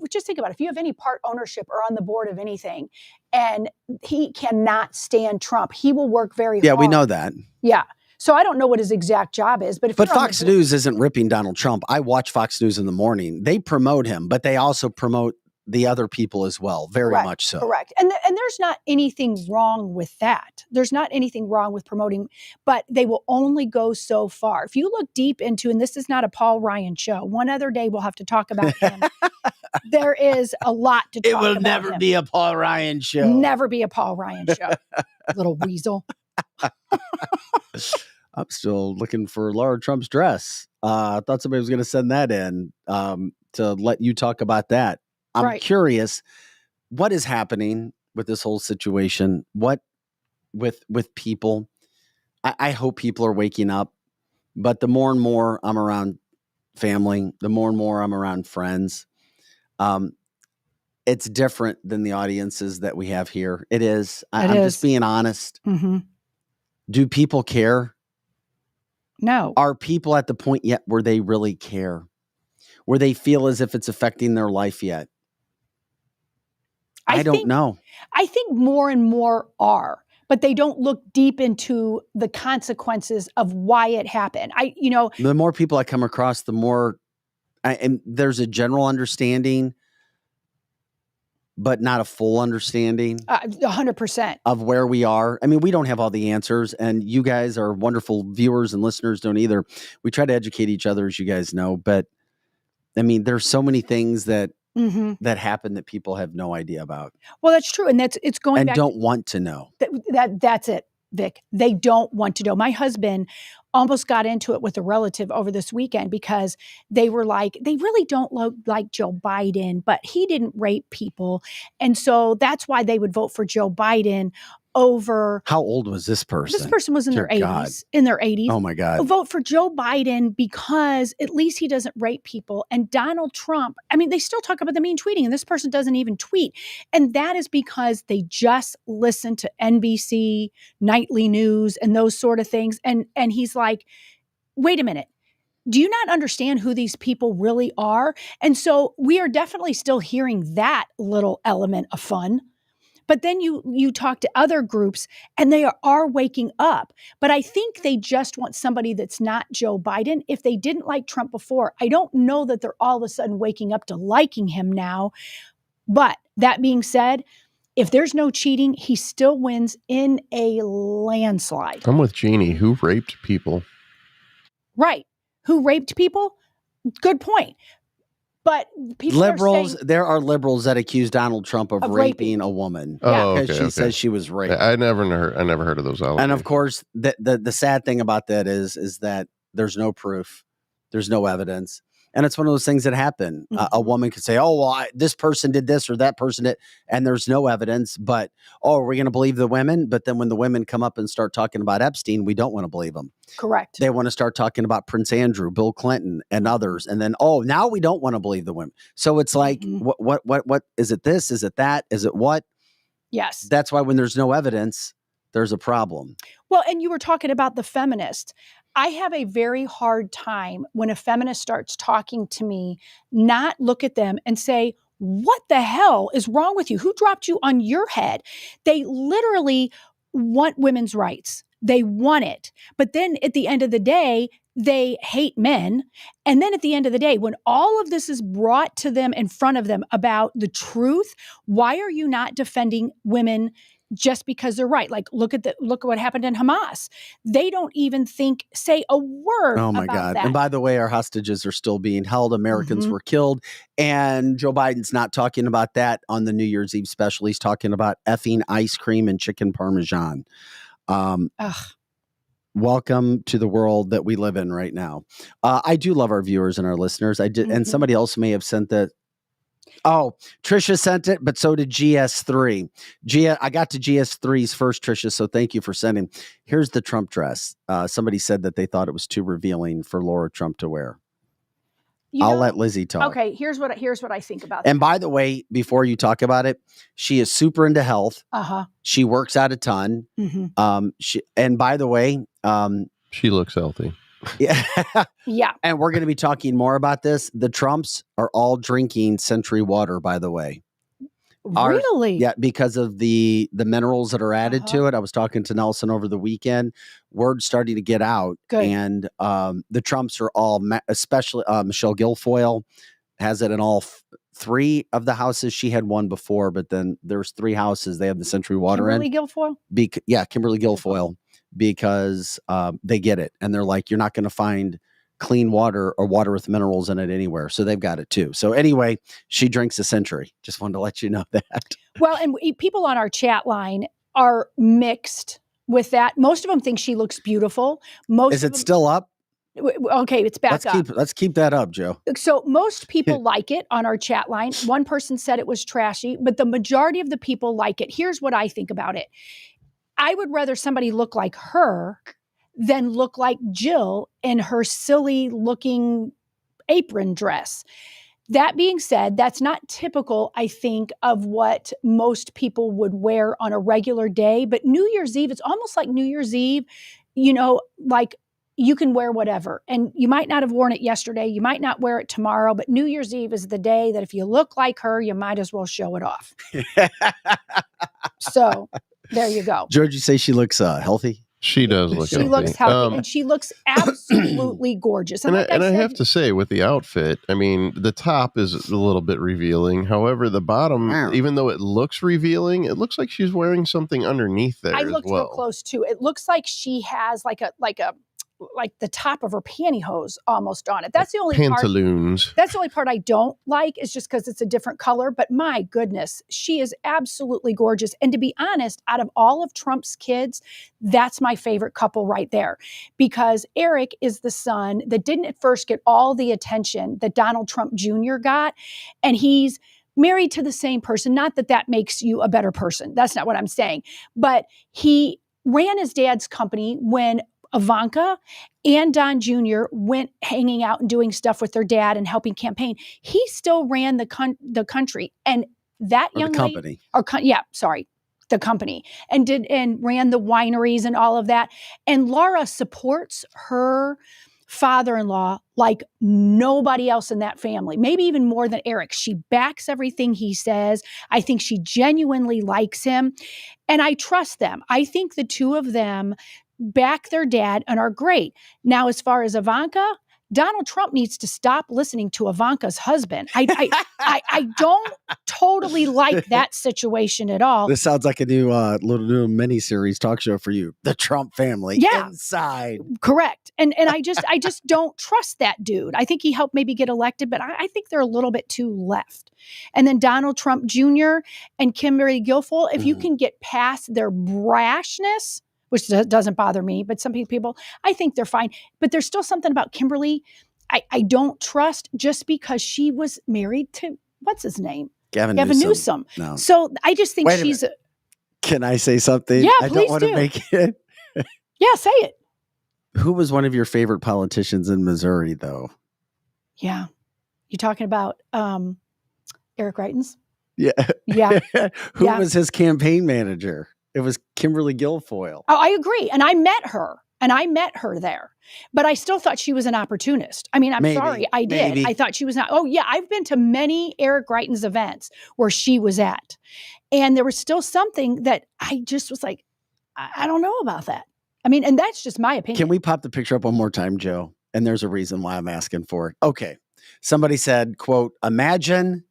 [SPEAKER 2] just think about it. If you have any part ownership or on the board of anything, and he cannot stand Trump, he will work very hard.
[SPEAKER 1] Yeah, we know that.
[SPEAKER 2] Yeah. So I don't know what his exact job is, but
[SPEAKER 1] Fox News isn't ripping Donald Trump. I watch Fox News in the morning. They promote him, but they also promote the other people as well. Very much so.
[SPEAKER 2] Correct. And there's not anything wrong with that. There's not anything wrong with promoting, but they will only go so far. If you look deep into, and this is not a Paul Ryan show, one other day we'll have to talk about him. There is a lot to talk about.
[SPEAKER 1] It will never be a Paul Ryan show.
[SPEAKER 2] Never be a Paul Ryan show. Little weasel.
[SPEAKER 1] I'm still looking for Laura Trump's dress. I thought somebody was going to send that in to let you talk about that. I'm curious, what is happening with this whole situation? What with people? I hope people are waking up, but the more and more I'm around family, the more and more I'm around friends, it's different than the audiences that we have here. It is. I'm just being honest.
[SPEAKER 2] Mm-hmm.
[SPEAKER 1] Do people care?
[SPEAKER 2] No.
[SPEAKER 1] Are people at the point yet where they really care? Where they feel as if it's affecting their life yet? I don't know.
[SPEAKER 2] I think more and more are, but they don't look deep into the consequences of why it happened.
[SPEAKER 1] The more people I come across, the more, and there's a general understanding, but not a full understanding
[SPEAKER 2] 100%
[SPEAKER 1] of where we are. I mean, we don't have all the answers, and you guys are wonderful viewers and listeners don't either. We try to educate each other, as you guys know, but I mean, there's so many things that happen that people have no idea about.
[SPEAKER 2] Well, that's true. And it's going
[SPEAKER 1] and
[SPEAKER 2] back.
[SPEAKER 1] Don't want to know.
[SPEAKER 2] That's it, Vic. They don't want to know. My husband almost got into it with a relative over this weekend because they were like, they really don't look like Joe Biden, but he didn't rape people. And so that's why they would vote for Joe Biden over.
[SPEAKER 1] How old was this person?
[SPEAKER 2] This person was in their 80s. In their 80s.
[SPEAKER 1] Oh my God.
[SPEAKER 2] Vote for Joe Biden because at least he doesn't rape people. And Donald Trump, I mean, they still talk about the mean tweeting, and this person doesn't even tweet. And that is because they just listen to NBC, nightly news, and those sort of things. And he's like, wait a minute. Do you not understand who these people really are? And so we are definitely still hearing that little element of fun. But then you talk to other groups and they are waking up. But I think they just want somebody that's not Joe Biden. If they didn't like Trump before, I don't know that they're all of a sudden waking up to liking him now. But that being said, if there's no cheating, he still wins in a landslide.
[SPEAKER 3] I'm with Jeannie. Who raped people?
[SPEAKER 2] Right. Who raped people? Good point. But people
[SPEAKER 1] liberals,
[SPEAKER 2] are saying,
[SPEAKER 1] there are liberals that accuse Donald Trump of raping a woman because she says she was raped.
[SPEAKER 3] I never heard of those allegations.
[SPEAKER 1] And of course, the sad thing about that is that there's no proof, there's no evidence, and it's one of those things that happen. A woman could say, "Oh, well, this person did this or that person did," and there's no evidence. But are we going to believe the women? But then when the women come up and start talking about Epstein, we don't want to believe them.
[SPEAKER 2] Correct.
[SPEAKER 1] They want to start talking about Prince Andrew, Bill Clinton, and others, and then now we don't want to believe the women. So it's like, what is it? This is it that? Is it what?
[SPEAKER 2] Yes.
[SPEAKER 1] That's why when there's no evidence, there's a problem.
[SPEAKER 2] Well, and you were talking about the feminist. I have a very hard time when a feminist starts talking to me, not look at them and say, what the hell is wrong with you? Who dropped you on your head? They literally want women's rights. They want it. But then at the end of the day, they hate men. And then at the end of the day, when all of this is brought to them in front of them about the truth, why are you not defending women just because they're right. Like, look at what happened in Hamas. They don't even say a word
[SPEAKER 1] Oh my
[SPEAKER 2] about
[SPEAKER 1] God.
[SPEAKER 2] that.
[SPEAKER 1] And by the way, our hostages are still being held. Americans were killed. And Joe Biden's not talking about that on the New Year's Eve special. He's talking about effing ice cream and chicken parmesan. Welcome to the world that we live in right now. I do love our viewers and our listeners. I did, and somebody else may have sent that. Oh, Trisha sent it, but so did GS3. I got to GS3's first, Trisha, so thank you for sending. Here's the Trump dress. Somebody said that they thought it was too revealing for Laura Trump to wear. I'll let Lizzie talk.
[SPEAKER 2] Okay, here's what I think about
[SPEAKER 1] that. And by the way, before you talk about it, she is super into health. She works out a ton. And by the way,
[SPEAKER 3] she looks healthy.
[SPEAKER 1] Yeah.
[SPEAKER 2] Yeah.
[SPEAKER 1] And we're going to be talking more about this. The Trumps are all drinking Century water, by the way.
[SPEAKER 2] Really?
[SPEAKER 1] Yeah, because of the minerals that are added to it. I was talking to Nelson over the weekend. Word's starting to get out.
[SPEAKER 2] Good.
[SPEAKER 1] And the Trumps are all, especially Michelle Guilfoyle has it in all three of the houses. She had one before, but then there's three houses. They have the Century water
[SPEAKER 2] Kimberly Guilfoyle?
[SPEAKER 1] Kimberly Guilfoyle. Because they get it. And they're like, you're not going to find clean water or water with minerals in it anywhere. So they've got it too. So anyway, she drinks a Century. Just wanted to let you know that.
[SPEAKER 2] Well, and people on our chat line are mixed with that. Most of them think she looks beautiful.
[SPEAKER 1] Is it still up?
[SPEAKER 2] Okay, it's back up.
[SPEAKER 1] Let's keep that up, Joe.
[SPEAKER 2] So most people like it on our chat line. One person said it was trashy, but the majority of the people like it. Here's what I think about it. I would rather somebody look like her than look like Jill in her silly looking apron dress. That being said, that's not typical, I think, of what most people would wear on a regular day. But New Year's Eve, it's almost like New Year's Eve, like you can wear whatever. And you might not have worn it yesterday. You might not wear it tomorrow. But New Year's Eve is the day that if you look like her, you might as well show it off. So there you go.
[SPEAKER 1] George, you say she looks healthy?
[SPEAKER 3] She does look healthy.
[SPEAKER 2] She looks healthy, and she looks absolutely gorgeous.
[SPEAKER 3] And I have to say, with the outfit, I mean, the top is a little bit revealing. However, the bottom, even though it looks revealing, it looks like she's wearing something underneath there.
[SPEAKER 2] I looked real close too. It looks like she has like the top of her pantyhose almost on it. That's the only
[SPEAKER 3] pantaloons.
[SPEAKER 2] That's the only part I don't like, is just because it's a different color. But my goodness, she is absolutely gorgeous. And to be honest, out of all of Trump's kids, that's my favorite couple right there. Because Eric is the son that didn't at first get all the attention that Donald Trump Jr. got. And he's married to the same person. Not that that makes you a better person. That's not what I'm saying. But he ran his dad's company when Ivanka and Don Jr. went hanging out and doing stuff with their dad and helping campaign. He still ran the country, and that young lady, the company, and ran the wineries and all of that. And Laura supports her father-in-law like nobody else in that family, maybe even more than Eric. She backs everything he says. I think she genuinely likes him, and I trust them. I think the two of them back their dad and are great. Now, as far as Ivanka, Donald Trump needs to stop listening to Ivanka's husband. I don't totally like that situation at all.
[SPEAKER 1] This sounds like a new little mini-series talk show for you. The Trump family inside.
[SPEAKER 2] Correct. And I just don't trust that dude. I think he helped maybe get elected, but I think they're a little bit too left. And then Donald Trump Jr. and Kimberly Guilfoyle, if you can get past their brashness, which doesn't bother me, but some people, I think they're fine. But there's still something about Kimberly I don't trust, just because she was married to, what's his name?
[SPEAKER 1] Gavin
[SPEAKER 2] Newsom.
[SPEAKER 1] No.
[SPEAKER 2] So I just think she's...
[SPEAKER 1] Can I say something?
[SPEAKER 2] Yeah,
[SPEAKER 1] I
[SPEAKER 2] please
[SPEAKER 1] don't want to
[SPEAKER 2] do.
[SPEAKER 1] make it.
[SPEAKER 2] Yeah, say it.
[SPEAKER 1] Who was one of your favorite politicians in Missouri, though?
[SPEAKER 2] Yeah. You talking about Eric Greitens?
[SPEAKER 1] Yeah.
[SPEAKER 2] Yeah.
[SPEAKER 1] Who was his campaign manager? It was Kimberly Guilfoyle.
[SPEAKER 2] Oh, I agree. And I met her there, but I still thought she was an opportunist. I mean, I'm sorry, I did.
[SPEAKER 1] Maybe.
[SPEAKER 2] I thought she was not. Oh yeah. I've been to many Eric Greitens events where she was at, and there was still something that I just was like, I don't know about that. I mean, and that's just my opinion.
[SPEAKER 1] Can we pop the picture up one more time, Joe? And there's a reason why I'm asking for it. Okay. Somebody said, quote, imagine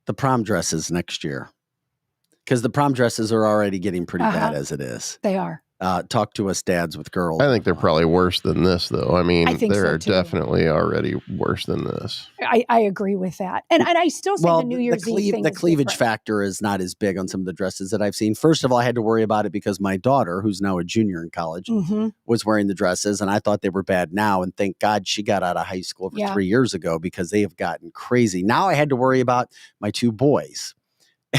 [SPEAKER 1] the prom dresses next year. Because the prom dresses are already getting pretty bad as it is.
[SPEAKER 2] They are.
[SPEAKER 1] Talk to us dads with girls.
[SPEAKER 3] I think they're probably worse than this, though. I mean,
[SPEAKER 2] I think so,
[SPEAKER 3] they're
[SPEAKER 2] too.
[SPEAKER 3] definitely already worse than this.
[SPEAKER 2] I agree with that. And I still say the New Year's Eve thing
[SPEAKER 1] the
[SPEAKER 2] is
[SPEAKER 1] cleavage
[SPEAKER 2] different.
[SPEAKER 1] factor is not as big on some of the dresses that I've seen. First of all, I had to worry about it because my daughter, who's now a junior in college, was wearing the dresses, and I thought they were bad now. And thank God she got out of high school over 3 years ago because they have gotten crazy. Now I had to worry about my 2 boys.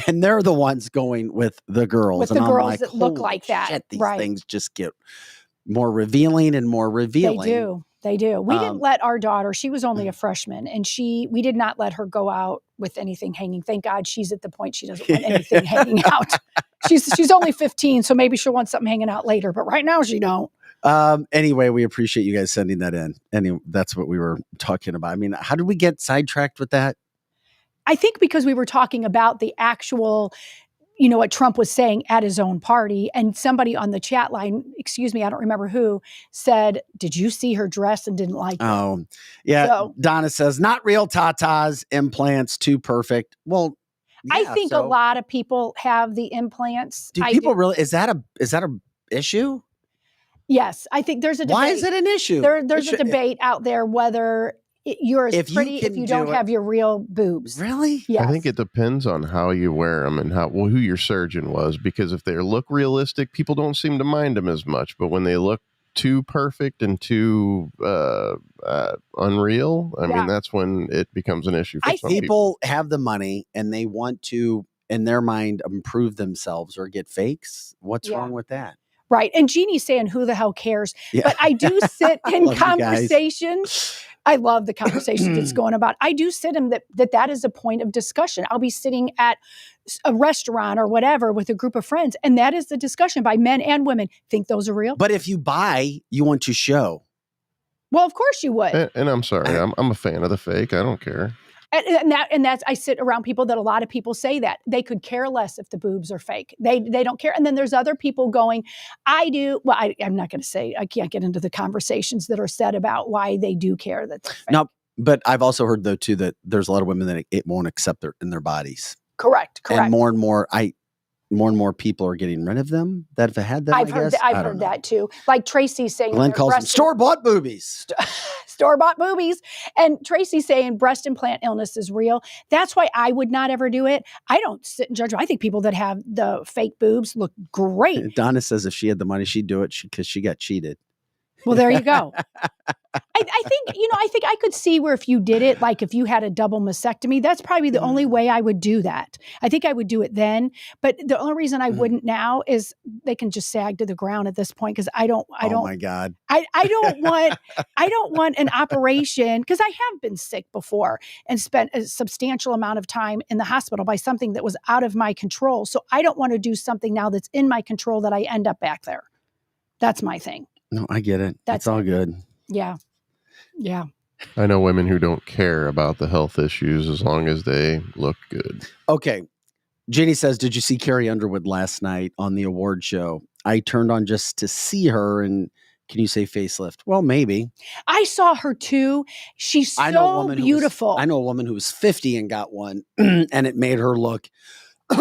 [SPEAKER 1] And they're the ones going with the girls.
[SPEAKER 2] With
[SPEAKER 1] and
[SPEAKER 2] the
[SPEAKER 1] I'm
[SPEAKER 2] girls
[SPEAKER 1] like,
[SPEAKER 2] that look like that.
[SPEAKER 1] Shit, these
[SPEAKER 2] right.
[SPEAKER 1] things just get more revealing and more revealing.
[SPEAKER 2] They do. We didn't let our daughter, she was only a freshman, and we did not let her go out with anything hanging. Thank God she's at the point she doesn't want anything hanging out. She's only 15, so maybe she'll want something hanging out later. But right now she don't.
[SPEAKER 1] Anyway, we appreciate you guys sending that in. Anyway, that's what we were talking about. I mean, how did we get sidetracked with that?
[SPEAKER 2] I think because we were talking about the actual, what Trump was saying at his own party, and somebody on the chat line, excuse me, I don't remember who, said, did you see her dress and didn't like it?
[SPEAKER 1] Oh, yeah. So, Donna says, not real tatas, implants, too perfect. Well, yeah,
[SPEAKER 2] I think a lot of people have the implants.
[SPEAKER 1] Do people really, is that a issue?
[SPEAKER 2] Yes. I think there's a debate.
[SPEAKER 1] Why is it an issue?
[SPEAKER 2] There's a debate out there whether you're as pretty if you don't have your real boobs.
[SPEAKER 1] Really?
[SPEAKER 2] Yes.
[SPEAKER 3] I think it depends on how you wear them and who your surgeon was, because if they look realistic, people don't seem to mind them as much. But when they look too perfect and too unreal, I mean, that's when it becomes an issue for some
[SPEAKER 1] people. Have the money and they want to, in their mind, improve themselves or get fakes. What's wrong with that?
[SPEAKER 2] Right. And Jeannie's saying, who the hell cares? Yeah. But I do sit in conversations. I love the conversation that's going about. I do sit in that is a point of discussion. I'll be sitting at a restaurant or whatever with a group of friends, and that is the discussion by men and women. Think those are real?
[SPEAKER 1] But if you buy, you want to show.
[SPEAKER 2] Well, of course you would.
[SPEAKER 3] And I'm sorry, I'm a fan of the fake. I don't care.
[SPEAKER 2] And that's I sit around people that a lot of people say that they could care less if the boobs are fake. They don't care. And then there's other people going, I do. Well, I'm not going to say, I can't get into the conversations that are said about why they do care that they're fake.
[SPEAKER 1] No, but I've also heard though too that there's a lot of women that it won't accept in their bodies.
[SPEAKER 2] Correct.
[SPEAKER 1] And more and more people are getting rid of them that have had them.
[SPEAKER 2] I've heard that too. Like Tracy saying,
[SPEAKER 1] Glenn calls them store-bought boobies.
[SPEAKER 2] Store-bought boobies. And Tracy saying breast implant illness is real. That's why I would not ever do it. I don't sit and judge. I think people that have the fake boobs look great.
[SPEAKER 1] Donna says if she had the money, she'd do it because she got cheated.
[SPEAKER 2] Well, there you go. I think I could see where if you did it, like if you had a double mastectomy, that's probably the only way I would do that. I think I would do it then. But the only reason I wouldn't now is they can just sag to the ground at this point. Cause I don't,
[SPEAKER 1] oh my God.
[SPEAKER 2] I don't want an operation, because I have been sick before and spent a substantial amount of time in the hospital by something that was out of my control. So I don't want to do something now that's in my control that I end up back there. That's my thing.
[SPEAKER 1] No, I get it. It's all good.
[SPEAKER 2] Yeah. Yeah.
[SPEAKER 3] I know women who don't care about the health issues as long as they look good.
[SPEAKER 1] Okay. Jenny says, did you see Carrie Underwood last night on the award show? I turned on just to see her, and can you say facelift? Well, maybe.
[SPEAKER 2] I saw her too. She's so beautiful.
[SPEAKER 1] I know a woman who was 50 and got one, and it made her look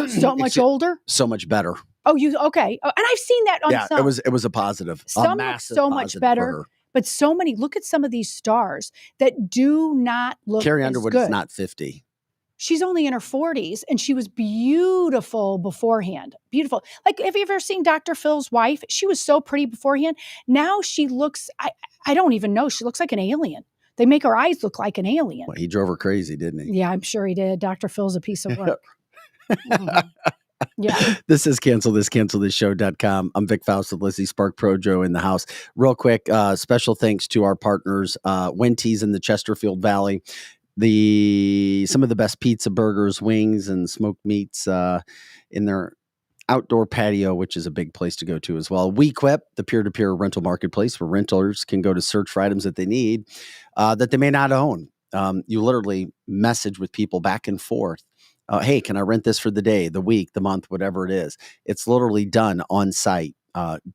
[SPEAKER 2] so much older,
[SPEAKER 1] so much better.
[SPEAKER 2] Oh, okay. Oh, and I've seen that on some.
[SPEAKER 1] It was a positive.
[SPEAKER 2] Some look so much better, but so many. Look at some of these stars that do not look.
[SPEAKER 1] Carrie Underwood is not 50.
[SPEAKER 2] She's only in her 40s, and she was beautiful beforehand. Beautiful. Like, have you ever seen Dr. Phil's wife? She was so pretty beforehand. Now she looks. I don't even know. She looks like an alien. They make her eyes look like an alien.
[SPEAKER 1] Well, he drove her crazy, didn't he?
[SPEAKER 2] Yeah, I'm sure he did. Dr. Phil's a piece of work. Mm-hmm. Yeah.
[SPEAKER 1] This is cancelthisshow.com. I'm Vic Faust with Lizzie Spark Projo in the house. Real quick, special thanks to our partners, Wenty's in the Chesterfield Valley. Some of the best pizza, burgers, wings, and smoked meats in their outdoor patio, which is a big place to go to as well. WeQuip, the peer-to-peer rental marketplace where renters can go to search for items that they need that they may not own. You literally message with people back and forth. Hey, can I rent this for the day, the week, the month, whatever it is? It's literally done on site.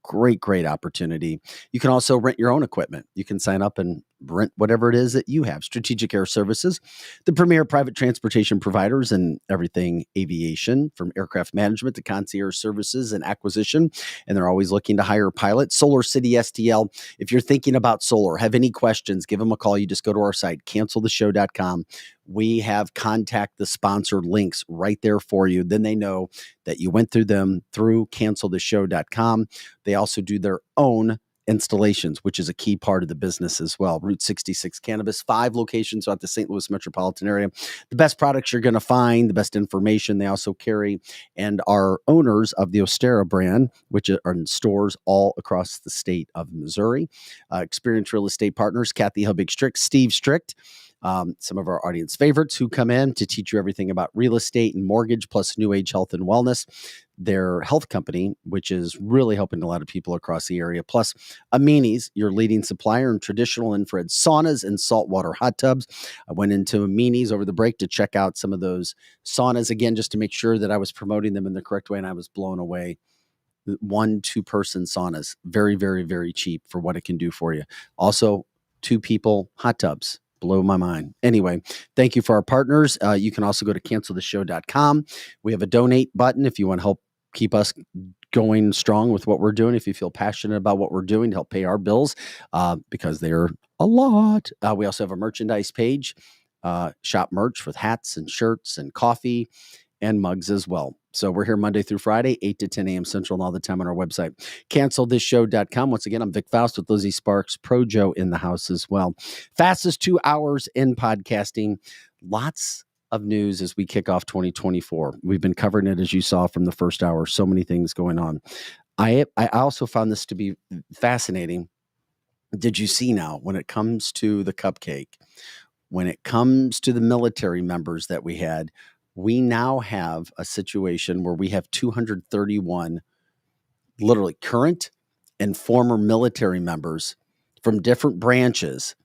[SPEAKER 1] Great opportunity. You can also rent your own equipment. You can sign up and rent whatever it is that you have. Strategic Air Services, the premier private transportation providers in everything aviation, from aircraft management to concierge services and acquisition. And they're always looking to hire pilots. Solar City STL. If you're thinking about solar, have any questions, give them a call. You just go to our site, canceltheshow.com. We have contact the sponsored links right there for you. Then they know that you went through them through canceltheshow.com. They also do their own installations, which is a key part of the business as well. Route 66 Cannabis, 5 locations throughout the St. Louis metropolitan area. The best products you're going to find, the best information they also carry, and are owners of the Ostera brand, which are in stores all across the state of Missouri. Experienced real estate partners, Kathy Hubig-Strict, Steve Strict, some of our audience favorites who come in to teach you everything about real estate and mortgage, plus new age health and wellness. Their health company, which is really helping a lot of people across the area, plus Amini's, your leading supplier in traditional infrared saunas and saltwater hot tubs. I went into Amini's over the break to check out some of those saunas again, just to make sure that I was promoting them in the correct way, and I was blown away. 1-2 person saunas, very cheap for what it can do for you. Also, 2 people hot tubs. Blow my mind. Anyway, thank you for our partners. You can also go to canceltheshow.com. We have a donate button if you want to help keep us going strong with what we're doing. If you feel passionate about what we're doing to help pay our bills, because they're a lot. We also have a merchandise page, shop merch with hats and shirts and coffee and mugs as well. So we're here Monday through Friday, 8 to 10 a.m. Central, and all the time on our website, cancelthisshow.com. Once again, I'm Vic Faust with Lizzie Sparks, Pro Joe in the house as well. Fastest 2 hours in podcasting. Lots of news as we kick off 2024. We've been covering it, as you saw from the first hour. So many things going on. I also found this to be fascinating. Did you see now, when it comes to the cupcake, when it comes to the military members that we had, we now have a situation where we have 231 literally current and former military members from different branches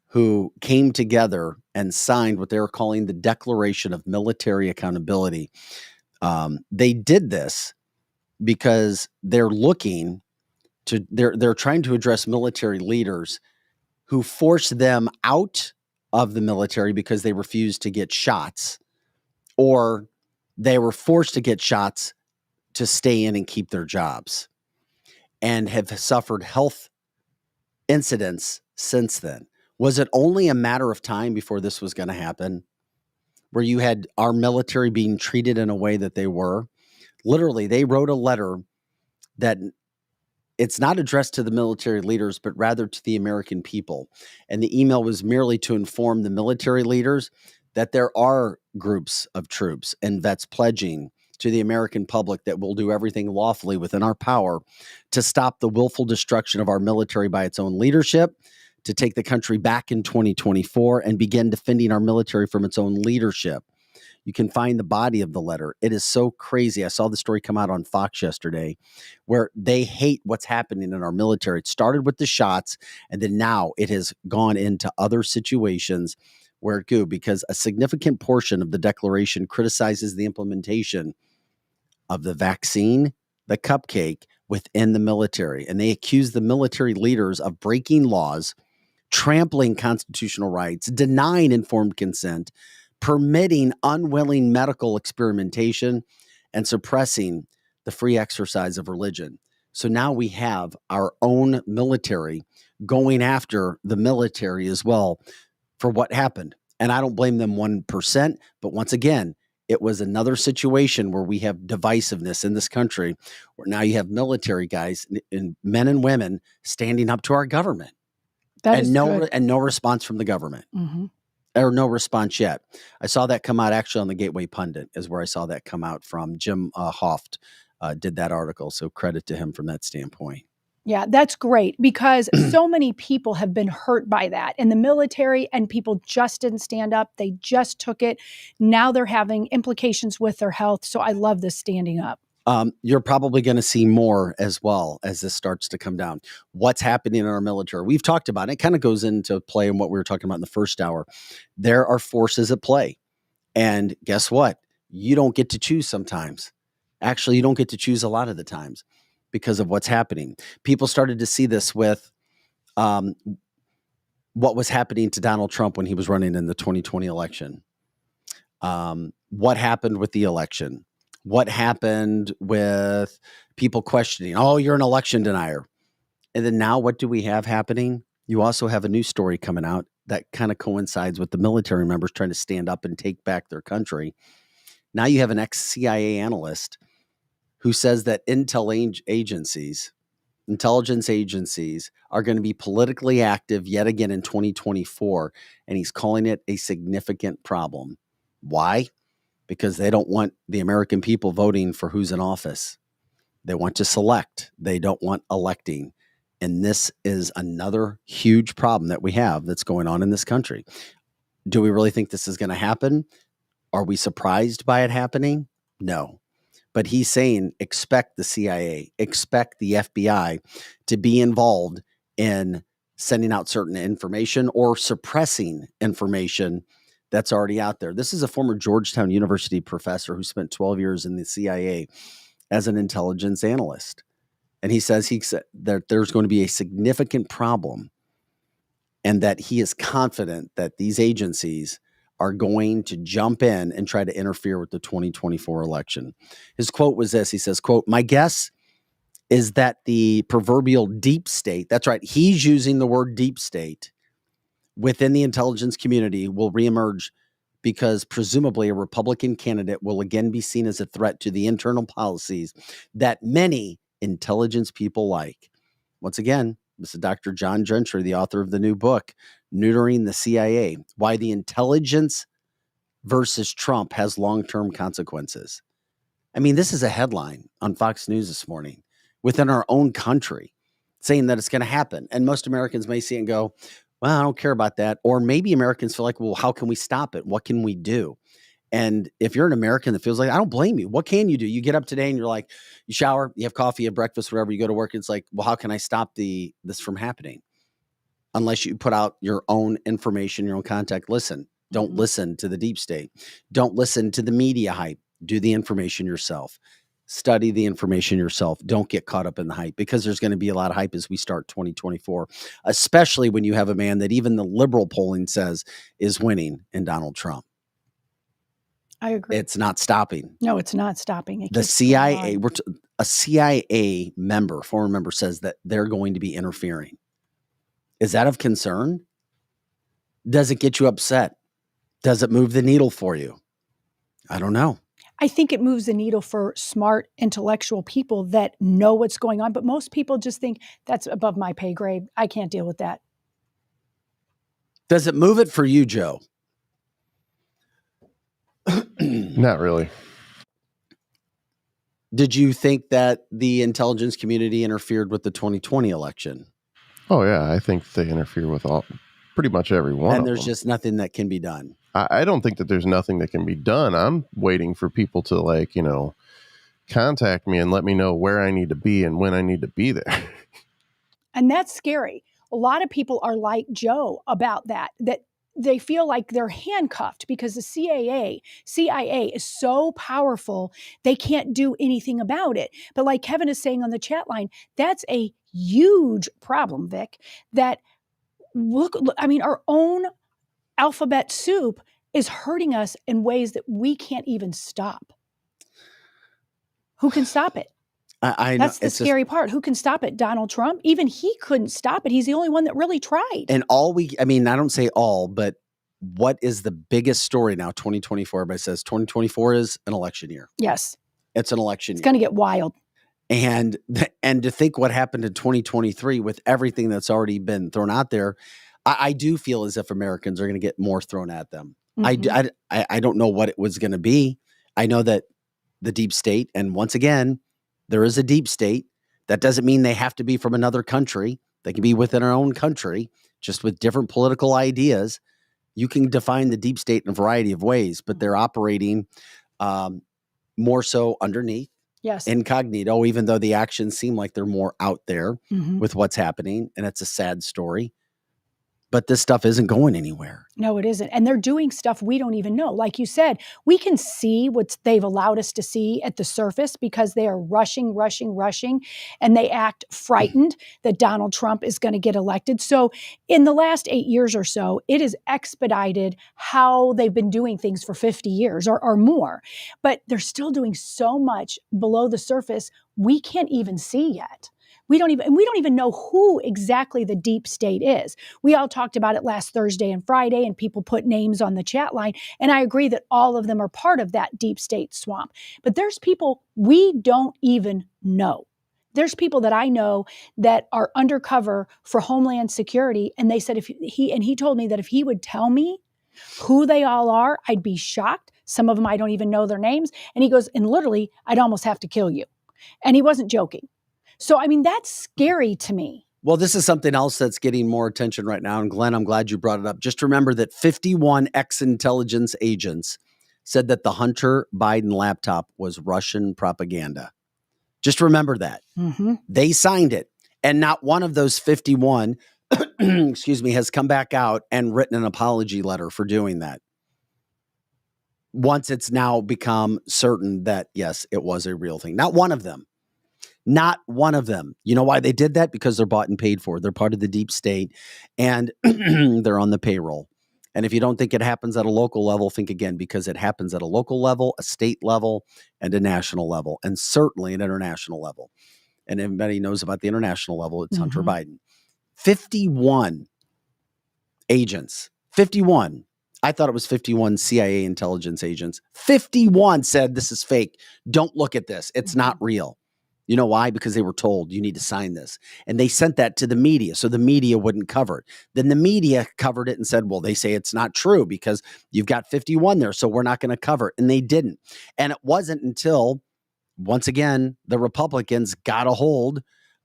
[SPEAKER 1] who came together and signed what they're calling the Declaration of Military Accountability. They did this because they're looking to, they're trying to address military leaders who forced them out of the military because they refused to get shots, or they were forced to get shots to stay in and keep their jobs, and have suffered health incidents since then. Was it only a matter of time before this was going to happen, where you had our military being treated in a way that they were? Literally, they wrote a letter that it's not addressed to the military leaders, but rather to the American people. And the email was merely to inform the military leaders that there are groups of troops and vets pledging to the American public that will do everything lawfully within our power to stop the willful destruction of our military by its own leadership, to take the country back in 2024 and begin defending our military from its own leadership. You can find the body of the letter. It is so crazy. I saw the story come out on Fox yesterday, where they hate what's happening in our military. It started with the shots, and then now it has gone into other situations where it goes, because a significant portion of the declaration criticizes the implementation of the vaccine, the cupcake, within the military. And they accuse the military leaders of breaking laws, trampling constitutional rights, denying informed consent, permitting unwilling medical experimentation, and suppressing the free exercise of religion. So now we have our own military going after the military as well for what happened. And I don't blame them 1%. But once again, it was another situation where we have divisiveness in this country, where now you have military guys and men and women standing up to our government. And no response from the government.
[SPEAKER 2] Mm-hmm.
[SPEAKER 1] Or no response yet. I saw that come out actually on the Gateway Pundit, is where I saw that come out from. Jim Hoft did that article. So credit to him from that standpoint.
[SPEAKER 2] Yeah, that's great, because so many people have been hurt by that in the military, and people just didn't stand up. They just took it. Now they're having implications with their health. So I love this standing up.
[SPEAKER 1] You're probably going to see more as well as this starts to come down. What's happening in our military? We've talked about it. It kind of goes into play in what we were talking about in the first hour. There are forces at play. And guess what? You don't get to choose sometimes. Actually, you don't get to choose a lot of the times. because of what's happening. People started to see this with what was happening to Donald Trump when he was running in the 2020 election. What happened with the election? What happened with people questioning, oh, you're an election denier. And then now what do we have happening? You also have a new story coming out that kind of coincides with the military members trying to stand up and take back their country. Now you have an ex-CIA analyst who says that intelligence agencies are going to be politically active yet again in 2024, and he's calling it a significant problem. Why? Because they don't want the American people voting for who's in office. They want to select. They don't want electing. And this is another huge problem that we have that's going on in this country. Do we really think this is going to happen? Are we surprised by it happening? No. But he's saying expect the CIA, expect the FBI to be involved in sending out certain information or suppressing information that's already out there. This is a former Georgetown University professor who spent 12 years in the CIA as an intelligence analyst. And he says that there's going to be a significant problem and that he is confident that these agencies are going to jump in and try to interfere with the 2024 election. His quote was this. He says, quote, "My guess is that the proverbial deep state," that's right, he's using the word deep state, "within the intelligence community will reemerge because presumably a Republican candidate will again be seen as a threat to the internal policies that many intelligence people like." Once again, this is Dr. John Gentry, the author of the new book, Neutering the CIA, Why the Intelligence versus Trump Has Long-Term Consequences. I mean, this is a headline on Fox News this morning within our own country saying that it's going to happen. And most Americans may see it and go, well, I don't care about that. Or maybe Americans feel like, well, how can we stop it? What can we do? And if you're an American that feels like, I don't blame you. What can you do? You get up today and you're like, you shower, you have coffee, you have breakfast, whatever, you go to work. It's like, well, how can I stop this from happening? Unless you put out your own information, your own contact. Listen, don't listen to the deep state. Don't listen to the media hype. Do the information yourself. Study the information yourself. Don't get caught up in the hype, because there's going to be a lot of hype as we start 2024, especially when you have a man that even the liberal polling says is winning in Donald Trump.
[SPEAKER 2] I agree.
[SPEAKER 1] It's not stopping.
[SPEAKER 2] No, it's not stopping.
[SPEAKER 1] The CIA, a CIA member, former member, says that they're going to be interfering. Is that of concern? Does it get you upset? Does it move the needle for you? I don't know.
[SPEAKER 2] I think it moves the needle for smart, intellectual people that know what's going on. But most people just think that's above my pay grade. I can't deal with that.
[SPEAKER 1] Does it move it for you, Joe?
[SPEAKER 3] Not really.
[SPEAKER 1] Did you think that the intelligence community interfered with the 2020 election?
[SPEAKER 3] Oh, yeah. I think they interfere with pretty much every one of them.
[SPEAKER 1] And there's just nothing that can be done.
[SPEAKER 3] I don't think that there's nothing that can be done. I'm waiting for people to, contact me and let me know where I need to be and when I need to be there.
[SPEAKER 2] And that's scary. A lot of people are like Joe about that they feel like they're handcuffed because the CIA is so powerful, they can't do anything about it. But like Kevin is saying on the chat line, that's a huge problem, Vic, that our own alphabet soup is hurting us in ways that we can't even stop. Who can stop it?
[SPEAKER 1] I know.
[SPEAKER 2] That's the scary part. Who can stop it? Donald Trump? Even he couldn't stop it. He's the only one that really tried.
[SPEAKER 1] And I don't say all, but what is the biggest story now? 2024, everybody says 2024 is an election year.
[SPEAKER 2] Yes.
[SPEAKER 1] It's an election year.
[SPEAKER 2] It's going to get wild.
[SPEAKER 1] And to think what happened in 2023 with everything that's already been thrown out there, I do feel as if Americans are going to get more thrown at them. Mm-hmm. I don't know what it was going to be. I know that the deep state, and once again, there is a deep state. That doesn't mean they have to be from another country. They can be within our own country, just with different political ideas. You can define the deep state in a variety of ways, but they're operating more so underneath.
[SPEAKER 2] Yes.
[SPEAKER 1] Incognito, even though the actions seem like they're more out there with what's happening. And it's a sad story. but this stuff isn't going anywhere.
[SPEAKER 2] No, it isn't. And they're doing stuff we don't even know. Like you said, we can see what they've allowed us to see at the surface because they are rushing, and they act frightened that Donald Trump is going to get elected. So in the last 8 years or so, it has expedited how they've been doing things for 50 years or more. But they're still doing so much below the surface we can't even see yet. We don't even know who exactly the deep state is. We all talked about it last Thursday and Friday, and people put names on the chat line. And I agree that all of them are part of that deep state swamp. But there's people we don't even know. There's people that I know that are undercover for Homeland Security. And they said he told me that if he would tell me who they all are, I'd be shocked. Some of them, I don't even know their names. And he goes, and literally, I'd almost have to kill you. And he wasn't joking. So, I mean, that's scary to me.
[SPEAKER 1] Well, this is something else that's getting more attention right now. And Glenn, I'm glad you brought it up. Just remember that 51 ex-intelligence agents said that the Hunter Biden laptop was Russian propaganda. Just remember that.
[SPEAKER 2] Mm-hmm.
[SPEAKER 1] They signed it. And not one of those 51, excuse me, has come back out and written an apology letter for doing that. Once it's now become certain that, yes, it was a real thing. Not one of them. Not one of them. You know why they did that? Because they're bought and paid for. They're part of the deep state and they're on the payroll. And if you don't think it happens at a local level, think again, because it happens at a local level, a state level, and a national level, and certainly an international level. And everybody knows about the international level. It's Hunter Biden. 51 agents. 51. I thought it was 51 CIA intelligence agents. 51 said this is fake. Don't look at this. It's not real. You know why? Because they were told you need to sign this. And they sent that to the media so the media wouldn't cover it. Then the media covered it and said, well, they say it's not true because you've got 51 there, so we're not going to cover it. And they didn't. And it wasn't until, once again, the Republicans got a hold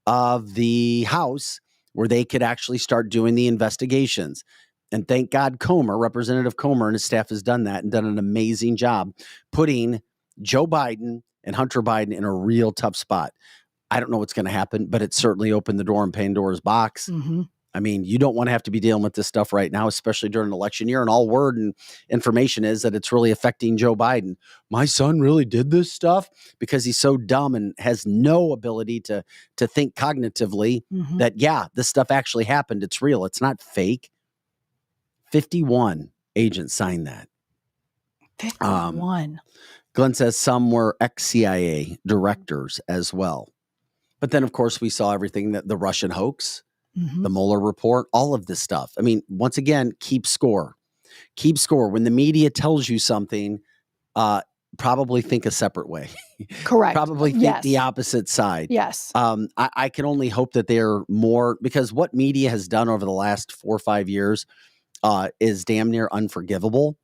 [SPEAKER 1] of the House where they could actually start doing the investigations. And thank God Representative Comer and his staff has done that and done an amazing job putting Joe Biden and Hunter Biden in a real tough spot. I don't know what's going to happen, but it certainly opened the door in Pandora's box.
[SPEAKER 2] Mm-hmm.
[SPEAKER 1] I mean, you don't want to have to be dealing with this stuff right now, especially during an election year. And all word and information is that it's really affecting Joe Biden. My son really did this stuff because he's so dumb and has no ability to think cognitively that, yeah, this stuff actually happened. It's real. It's not fake. 51 agents signed that.
[SPEAKER 2] 51.
[SPEAKER 1] Glenn says some were ex-CIA directors as well. But then, of course, we saw everything that the Russian hoax, the Mueller report, all of this stuff. I mean, once again, keep score. Keep score. When the media tells you something, probably think a separate way.
[SPEAKER 2] Correct.
[SPEAKER 1] Probably think the opposite side.
[SPEAKER 2] Yes.
[SPEAKER 1] I can only hope that they're more, because what media has done over the last 4 or 5 years is damn near unforgivable.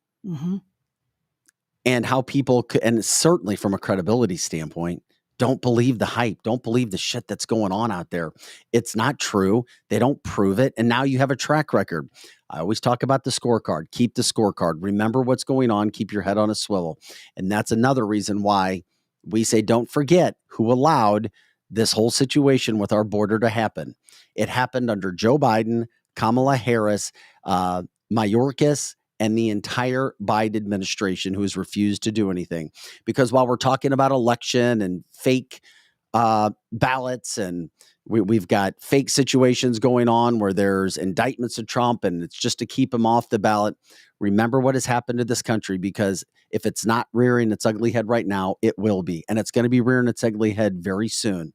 [SPEAKER 1] And how people could, and certainly from a credibility standpoint, don't believe the hype. Don't believe the shit that's going on out there. It's not true. They don't prove it. And now you have a track record. I always talk about the scorecard. Keep the scorecard. Remember what's going on. Keep your head on a swivel. And that's another reason why we say don't forget who allowed this whole situation with our border to happen. It happened under Joe Biden, Kamala Harris, Mayorkas, and the entire Biden administration, who has refused to do anything. Because while we're talking about election and fake ballots, and we've got fake situations going on where there's indictments of Trump and it's just to keep him off the ballot, remember what has happened to this country, because if it's not rearing its ugly head right now, it will be. And it's going to be rearing its ugly head very soon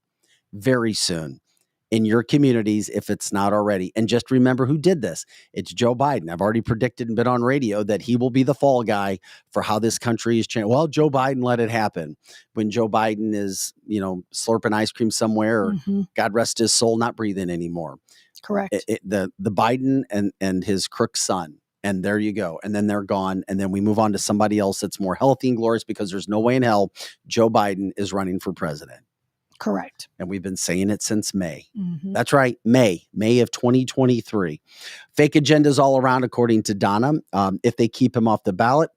[SPEAKER 1] in your communities, if it's not already. And just remember who did this. It's Joe Biden. I've already predicted and been on radio that he will be the fall guy for how this country is changing. Well, Joe Biden let it happen. When Joe Biden is, slurping ice cream somewhere, or God rest his soul, not breathing anymore.
[SPEAKER 2] Correct.
[SPEAKER 1] The Biden and his crook son. And there you go. And then they're gone. And then we move on to somebody else that's more healthy and glorious, because there's no way in hell Joe Biden is running for president.
[SPEAKER 2] Correct.
[SPEAKER 1] And we've been saying it since May. That's right. May of 2023. Fake agendas all around, according to Donna. If they keep him off the ballot,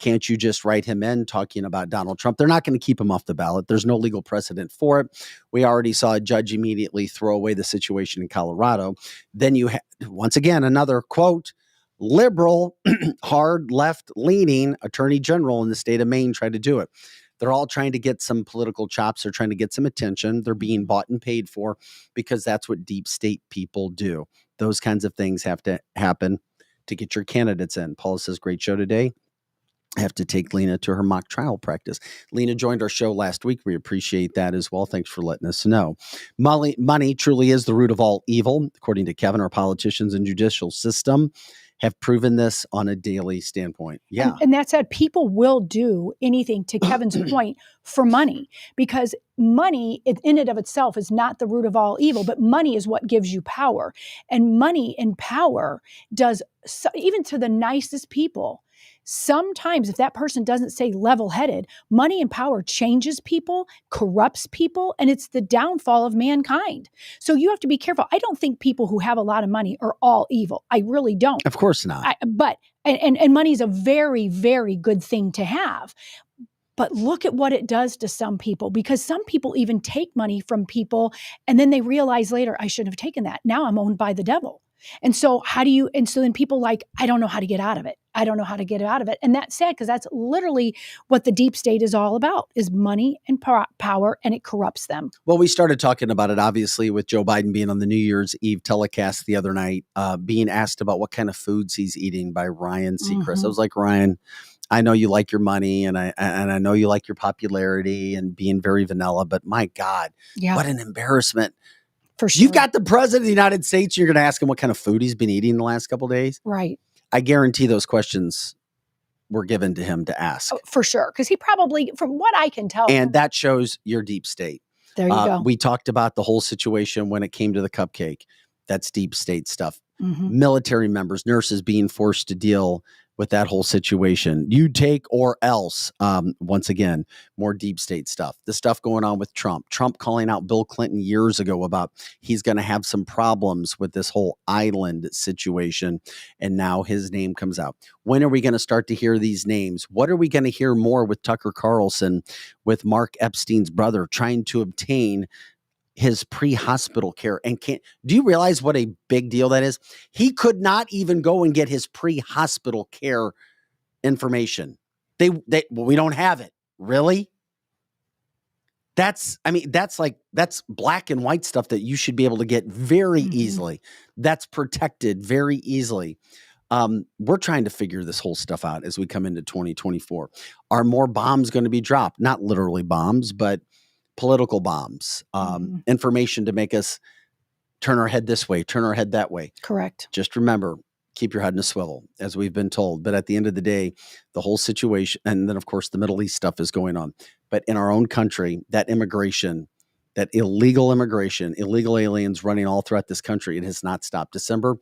[SPEAKER 1] Can't you just write him in talking about Donald Trump? They're not going to keep him off the ballot. There's no legal precedent for it. We already saw a judge immediately throw away the situation in Colorado. Then you have, once again, another quote, liberal, hard left-leaning attorney general in the state of Maine tried to do it. They're all trying to get some political chops. They're trying to get some attention. They're being bought and paid for because that's what deep state people do. Those kinds of things have to happen to get your candidates in. Paula says, great show today. I have to take Lena to her mock trial practice. Lena joined our show last week. We appreciate that as well. Thanks for letting us know. Money truly is the root of all evil. According to Kevin, our politicians and judicial system have proven this on a daily standpoint. Yeah.
[SPEAKER 2] And that said, people will do anything, to Kevin's point, for money, because money in and of itself is not the root of all evil, but money is what gives you power. And money and power does, even to the nicest people, sometimes if that person doesn't stay level-headed, money and power changes people, corrupts people, and it's the downfall of mankind. So you have to be careful. I don't think people who have a lot of money are all evil. I really don't.
[SPEAKER 1] Of course not.
[SPEAKER 2] But money is a very, very good thing to have. But look at what it does to some people, because some people even take money from people and then they realize later, I shouldn't have taken that. Now I'm owned by the devil. And so then people like, I don't know how to get out of it. I don't know how to get out of it. And that's sad, because that's literally what the deep state is all about, is money and power, and it corrupts them.
[SPEAKER 1] Well, we started talking about it, obviously, with Joe Biden being on the New Year's Eve telecast the other night, being asked about what kind of foods he's eating by Ryan Seacrest. I was like, Ryan, I know you like your money, and I know you like your popularity and being very vanilla, but my God, what an embarrassment.
[SPEAKER 2] For sure.
[SPEAKER 1] You've got the president of the United States. You're going to ask him what kind of food he's been eating the last couple of days.
[SPEAKER 2] Right.
[SPEAKER 1] I guarantee those questions were given to him to ask.
[SPEAKER 2] Oh, for sure. Because he probably, from what I can tell.
[SPEAKER 1] And that shows your deep state.
[SPEAKER 2] There you go.
[SPEAKER 1] We talked about the whole situation when it came to the cupcake. That's deep state stuff. Military members, nurses being forced to deal with that whole situation. You take or else. Once again, more deep state stuff. The stuff going on with Trump. Trump calling out Bill Clinton years ago about he's going to have some problems with this whole island situation. And now his name comes out. When are we going to start to hear these names? What are we going to hear more with Tucker Carlson, with Mark Epstein's brother, trying to obtain his pre-hospital care? And do you realize what a big deal that is? He could not even go and get his pre-hospital care information. We don't have it. Really? That's black and white stuff that you should be able to get very easily. That's protected very easily. We're trying to figure this whole stuff out as we come into 2024. Are more bombs going to be dropped? Not literally bombs, but political bombs, information to make us turn our head this way, turn our head that way.
[SPEAKER 2] Correct.
[SPEAKER 1] Just remember, keep your head in a swivel, as we've been told. But at the end of the day, the whole situation, and then of course the Middle East stuff is going on. But in our own country, that immigration, that illegal immigration, illegal aliens running all throughout this country, it has not stopped. December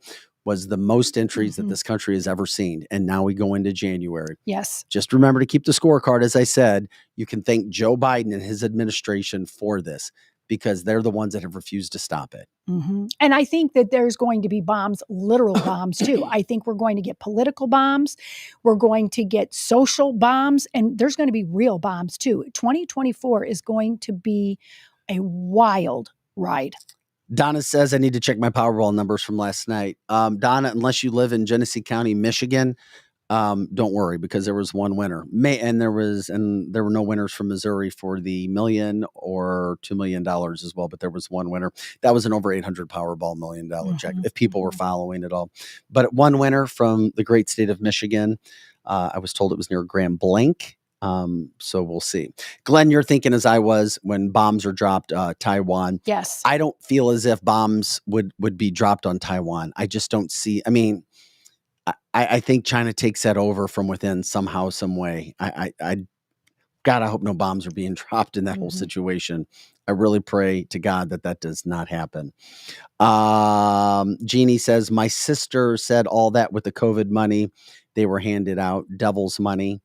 [SPEAKER 1] was the most entries that this country has ever seen. And now we go into January.
[SPEAKER 2] Yes.
[SPEAKER 1] Just remember to keep the scorecard. As I said, you can thank Joe Biden and his administration for this, because they're the ones that have refused to stop it.
[SPEAKER 2] And I think that there's going to be bombs, literal bombs too. I think we're going to get political bombs. We're going to get social bombs, and there's going to be real bombs too. 2024 is going to be a wild ride.
[SPEAKER 1] Donna says, I need to check my Powerball numbers from last night. Donna, unless you live in Genesee County, Michigan, don't worry, because there was one winner. There were no winners from Missouri for the $1 million or $2 million as well, but there was one winner. That was an over 800 Powerball $1 million check, if people were following it all. But one winner from the great state of Michigan. I was told it was near Grand Blanc. So we'll see. Glenn, you're thinking as I was when bombs are dropped, Taiwan.
[SPEAKER 2] Yes.
[SPEAKER 1] I don't feel as if bombs would be dropped on Taiwan. I just don't see. I mean, I think China takes that over from within somehow, some way. God, I hope no bombs are being dropped in that whole situation. I really pray to God that does not happen. Jeannie says, my sister said all that with the COVID money, they were handed out, devil's money.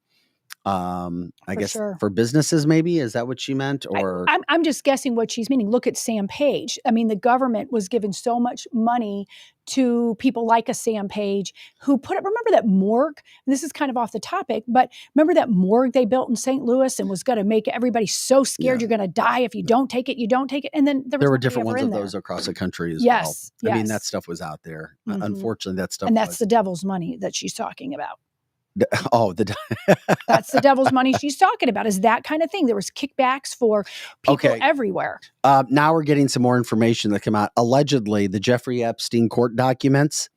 [SPEAKER 1] I guess
[SPEAKER 2] sure.
[SPEAKER 1] for businesses, maybe? Is that what she meant? Or
[SPEAKER 2] I'm just guessing what she's meaning. Look at Sam Page. I mean, the government was giving so much money to people like a Sam Page who remember that morgue? And this is kind of off the topic, but remember that morgue they built in St. Louis and was going to make everybody so scared you're going to die if you don't take it, you don't take it. And then there
[SPEAKER 1] were different ones of those across the country as well. I mean, that stuff was out there.
[SPEAKER 2] Mm-hmm.
[SPEAKER 1] Unfortunately, that stuff
[SPEAKER 2] and that's the devil's money that she's talking about.
[SPEAKER 1] Oh,
[SPEAKER 2] that's the devil's money she's talking about, is that kind of thing. There was kickbacks for people everywhere.
[SPEAKER 1] Now we're getting some more information that come out. Allegedly, the Jeffrey Epstein court documents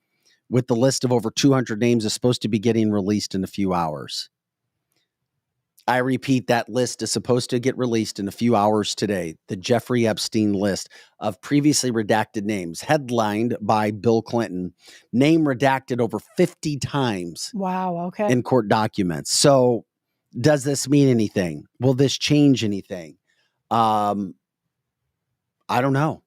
[SPEAKER 1] with the list of over 200 names is supposed to be getting released in a few hours. I repeat, that list is supposed to get released in a few hours today. The Jeffrey Epstein list of previously redacted names, headlined by Bill Clinton, name redacted over 50 times.
[SPEAKER 2] Wow, okay.
[SPEAKER 1] In court documents. So does this mean anything? Will this change anything? I don't know.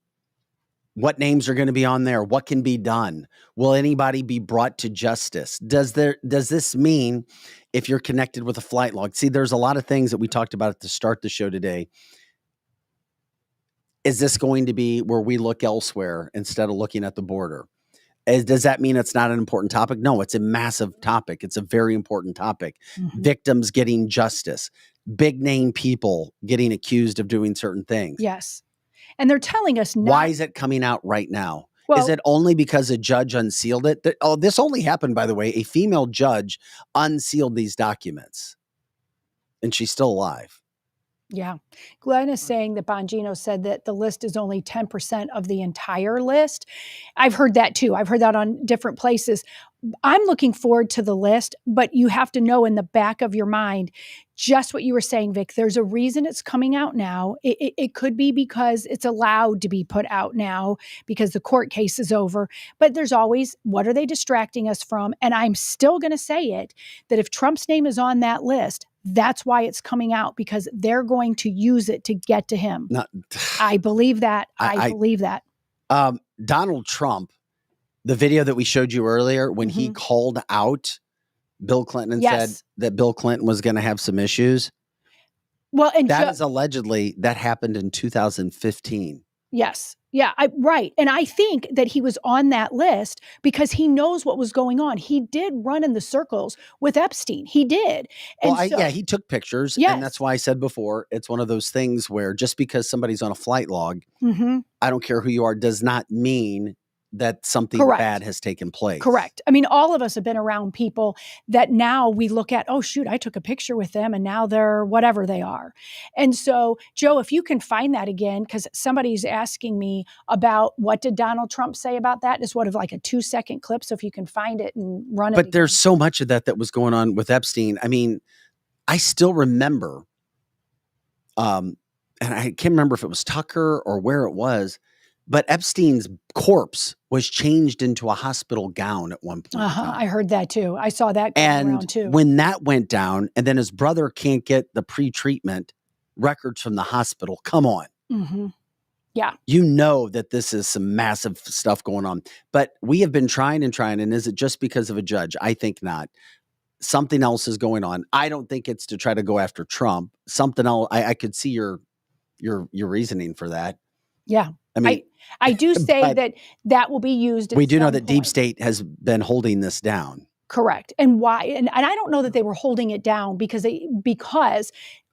[SPEAKER 1] What names are going to be on there? What can be done? Will anybody be brought to justice? Does this mean if you're connected with a flight log? See, there's a lot of things that we talked about at the start of the show today. Is this going to be where we look elsewhere instead of looking at the border? Does that mean it's not an important topic? No, it's a massive topic. It's a very important topic. Mm-hmm. Victims getting justice, big name people getting accused of doing certain things.
[SPEAKER 2] Yes. And they're telling us now.
[SPEAKER 1] Why is it coming out right now?
[SPEAKER 2] Well,
[SPEAKER 1] is it only because a judge unsealed it? This only happened, by the way. A female judge unsealed these documents, and she's still alive.
[SPEAKER 2] Yeah. Glenn is saying that Bongino said that the list is only 10% of the entire list. I've heard that too. I've heard that on different places. I'm looking forward to the list, but you have to know in the back of your mind just what you were saying, Vic. There's a reason it's coming out now. It could be because it's allowed to be put out now because the court case is over. But there's always, what are they distracting us from? And I'm still going to say it, that if Trump's name is on that list, that's why it's coming out, because they're going to use it to get to him. I believe that. I believe that.
[SPEAKER 1] Donald Trump, the video that we showed you earlier, when he called out Bill Clinton and said that Bill Clinton was going to have some issues.
[SPEAKER 2] Well, and
[SPEAKER 1] that is allegedly, that happened in 2015.
[SPEAKER 2] Yes. Yeah, right. And I think that he was on that list because he knows what was going on. He did run in the circles with Epstein. He did. And
[SPEAKER 1] he took pictures. Yes. And that's why I said before, it's one of those things where just because somebody's on a flight log, I don't care who you are, does not mean that something bad has taken place.
[SPEAKER 2] Correct. I mean, all of us have been around people that now we look at, oh, shoot, I took a picture with them and now they're whatever they are. And so, Joe, if you can find that again, because somebody's asking me about what did Donald Trump say about that? It's like a 2-second clip. So if you can find it and run it.
[SPEAKER 1] But there's so much of that was going on with Epstein. I mean, I still remember, and I can't remember if it was Tucker or where it was, but Epstein's corpse was changed into a hospital gown at one point.
[SPEAKER 2] I heard that too. I saw that going around too.
[SPEAKER 1] When that went down, and then his brother can't get the pre-treatment records from the hospital. Come on.
[SPEAKER 2] Yeah.
[SPEAKER 1] You know that this is some massive stuff going on. But we have been trying. And is it just because of a judge? I think not. Something else is going on. I don't think it's to try to go after Trump. Something else. I could see your reasoning for that.
[SPEAKER 2] Yeah.
[SPEAKER 1] I mean,
[SPEAKER 2] I do say that will be used.
[SPEAKER 1] We do know that Deep State has been holding this down.
[SPEAKER 2] Correct. And why? And I don't know that they were holding it down because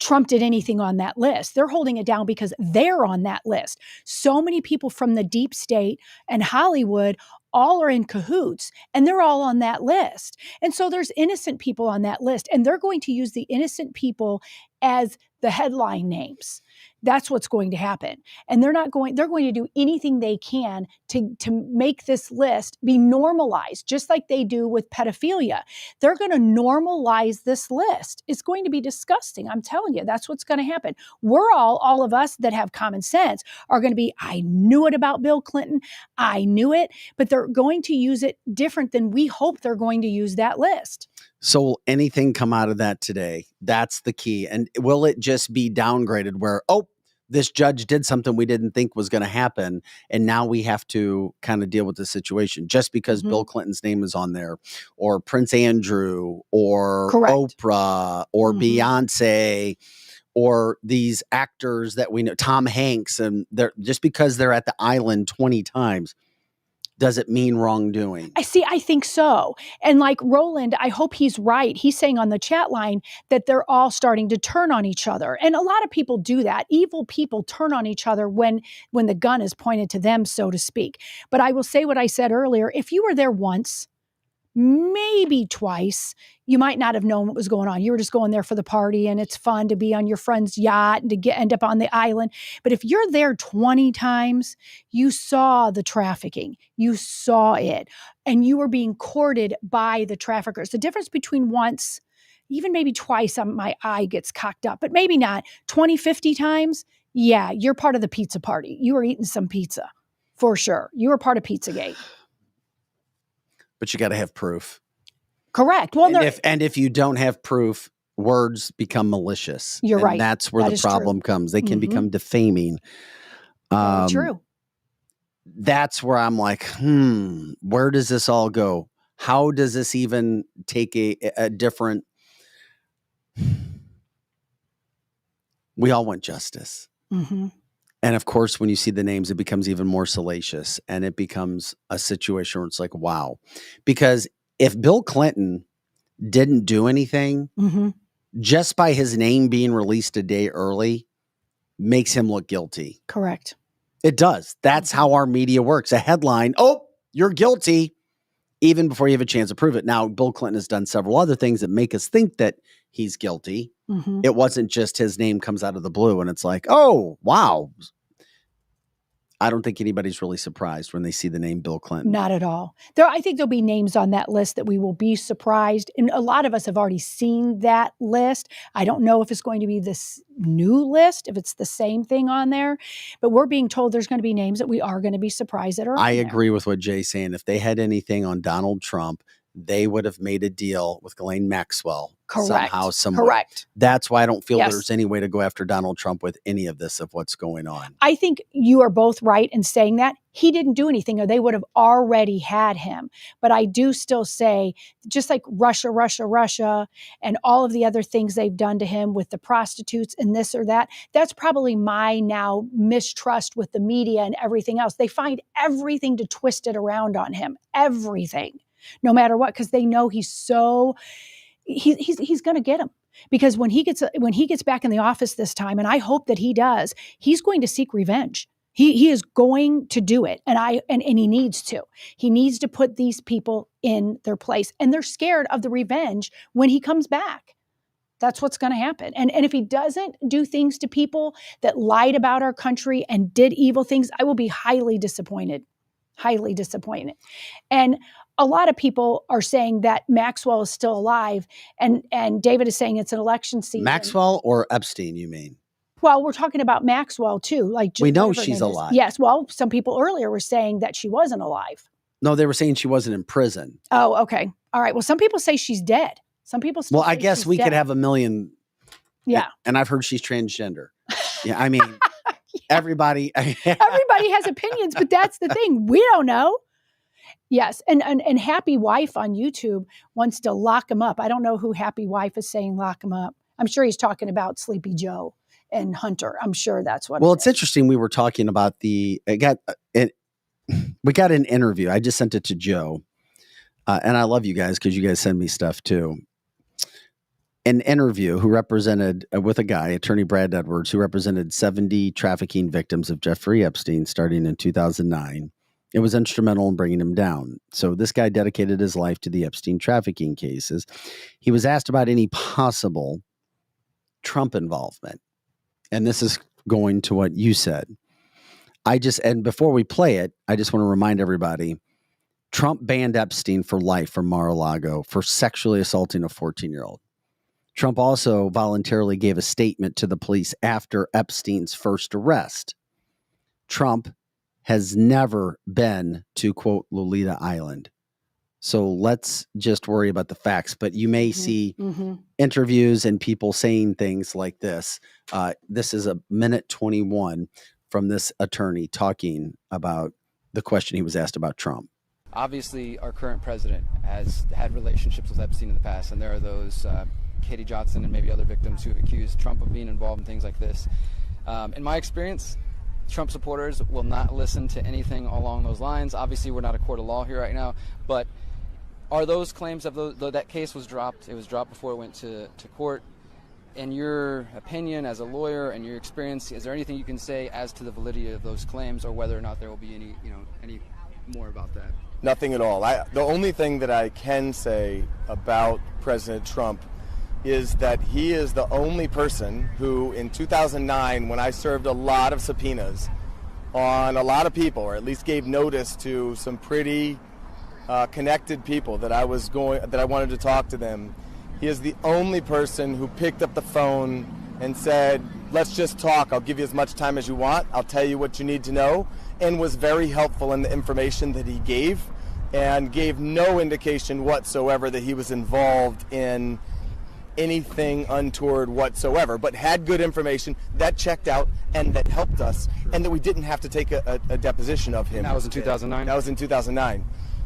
[SPEAKER 2] Trump did anything on that list. They're holding it down because they're on that list. So many people from the Deep State and Hollywood all are in cahoots, and they're all on that list. And so there's innocent people on that list, and they're going to use the innocent people as the headline names. That's what's going to happen. And they're going to do anything they can to make this list be normalized, just like they do with pedophilia. They're going to normalize this list. It's going to be disgusting. I'm telling you, that's what's going to happen. All of us that have common sense are going to be, I knew it about Bill Clinton. I knew it, but they're going to use it different than we hope they're going to use that list.
[SPEAKER 1] So will anything come out of that today? That's the key. And will it just be downgraded where, this judge did something we didn't think was going to happen, and now we have to kind of deal with the situation just because Bill Clinton's name is on there, or Prince Andrew, or Oprah, or Beyonce, or these actors that we know, Tom Hanks, and they're just because they're at the island 20 times. Does it mean wrongdoing?
[SPEAKER 2] I think so. And like Roland, I hope he's right. He's saying on the chat line that they're all starting to turn on each other. And a lot of people do that. Evil people turn on each other when the gun is pointed to them, so to speak. But I will say what I said earlier. If you were there once, maybe twice, you might not have known what was going on. You were just going there for the party, and it's fun to be on your friend's yacht and to end up on the island. But if you're there 20 times, you saw the trafficking, you saw it, and you were being courted by the traffickers. The difference between once, even maybe twice, my eye gets cocked up, but maybe not 20, 50 times. Yeah, you're part of the pizza party. You were eating some pizza for sure. You were part of Pizzagate.
[SPEAKER 1] But you got to have proof.
[SPEAKER 2] Correct. Well,
[SPEAKER 1] and if you don't have proof, words become malicious.
[SPEAKER 2] You're right.
[SPEAKER 1] That's where the problem comes. They can become defaming.
[SPEAKER 2] True.
[SPEAKER 1] That's where I'm like, where does this all go? How does this even take a different? We all want justice. And of course, when you see the names, it becomes even more salacious, and it becomes a situation where it's like, wow. Because if Bill Clinton didn't do anything, just by his name being released a day early makes him look guilty.
[SPEAKER 2] Correct.
[SPEAKER 1] It does. That's how our media works. A headline, oh, you're guilty, even before you have a chance to prove it. Now, Bill Clinton has done several other things that make us think that he's guilty. It wasn't just his name comes out of the blue and it's like, oh, wow. I don't think anybody's really surprised when they see the name Bill Clinton.
[SPEAKER 2] Not at all. I think there'll be names on that list that we will be surprised. And a lot of us have already seen that list. I don't know if it's going to be this new list, if it's the same thing on there, but we're being told there's going to be names that we are going to be surprised that are on there.
[SPEAKER 1] Agree with what Jay's saying. If they had anything on Donald Trump, they would have made a deal with Ghislaine Maxwell. Somehow, somewhere.
[SPEAKER 2] Correct.
[SPEAKER 1] That's why I don't feel there's any way to go after Donald Trump with any of this of what's going on.
[SPEAKER 2] I think you are both right in saying that. He didn't do anything, or they would have already had him. But I do still say, just like Russia, and all of the other things they've done to him with the prostitutes and this or that, that's probably my now mistrust with the media and everything else. They find everything to twist it around on him. Everything. No matter what, because they know he's so... He's going to get him, because when he gets back in the office this time, and I hope that he does, he's going to seek revenge. He is going to do it, and he needs to. He needs to put these people in their place, and they're scared of the revenge when he comes back. That's what's going to happen. And if he doesn't do things to people that lied about our country and did evil things, I will be highly disappointed. Highly disappointed. And a lot of people are saying that Maxwell is still alive, and David is saying it's an election season.
[SPEAKER 1] Maxwell or Epstein, you mean?
[SPEAKER 2] Well, we're talking about Maxwell too. Like,
[SPEAKER 1] we know she's alive.
[SPEAKER 2] Yes. Well, some people earlier were saying that she wasn't alive.
[SPEAKER 1] No, they were saying she wasn't in prison.
[SPEAKER 2] Oh, okay. All right. Well, some people say she's dead. Some people still
[SPEAKER 1] I guess we could have a million.
[SPEAKER 2] Yeah.
[SPEAKER 1] And I've heard she's transgender. Yeah, I mean, everybody
[SPEAKER 2] has opinions, but that's the thing. We don't know. Yes. And Happy Wife on YouTube wants to lock him up. I don't know who Happy Wife is saying lock him up. I'm sure he's talking about Sleepy Joe and Hunter. I'm sure that's what.
[SPEAKER 1] Well, it's interesting. We were talking about we got an interview. I just sent it to Joe. And I love you guys because you guys send me stuff too. An interview who represented with a guy, attorney Brad Edwards, who represented 70 trafficking victims of Jeffrey Epstein starting in 2009. It was instrumental in bringing him down. So this guy dedicated his life to the Epstein trafficking cases. He was asked about any possible Trump involvement. And this is going to what you said. And before we play it, I just want to remind everybody, Trump banned Epstein for life from Mar-a-Lago for sexually assaulting a 14-year-old. Trump also voluntarily gave a statement to the police after Epstein's first arrest. Trump has never been to, quote, Lolita Island. So let's just worry about the facts. But you may see
[SPEAKER 2] Mm-hmm.
[SPEAKER 1] interviews and people saying things like this. This is a minute 21 from this attorney talking about the question he was asked about Trump.
[SPEAKER 12] Obviously, our current president has had relationships with Epstein in the past, and there are those Katie Johnson and maybe other victims who have accused Trump of being involved in things like this. In my experience, Trump supporters will not listen to anything along those lines. Obviously, we're not a court of law here right now, but are those claims of that case was dropped? It was dropped before it went to court. In your opinion, as a lawyer and your experience, is there anything you can say as to the validity of those claims, or whether or not there will be any more about that?
[SPEAKER 13] Nothing at all. The only thing that I can say about President Trump is that he is the only person who, in 2009, when I served a lot of subpoenas on a lot of people, or at least gave notice to some pretty connected people that I wanted to talk to them, he is the only person who picked up the phone and said, let's just talk. I'll give you as much time as you want. I'll tell you what you need to know, and was very helpful in the information that he gave, and gave no indication whatsoever that he was involved in anything untoward whatsoever, but had good information that checked out and that helped us, and that we didn't have to take a deposition of him.
[SPEAKER 12] And that was in 2009?
[SPEAKER 13] That was in 2009.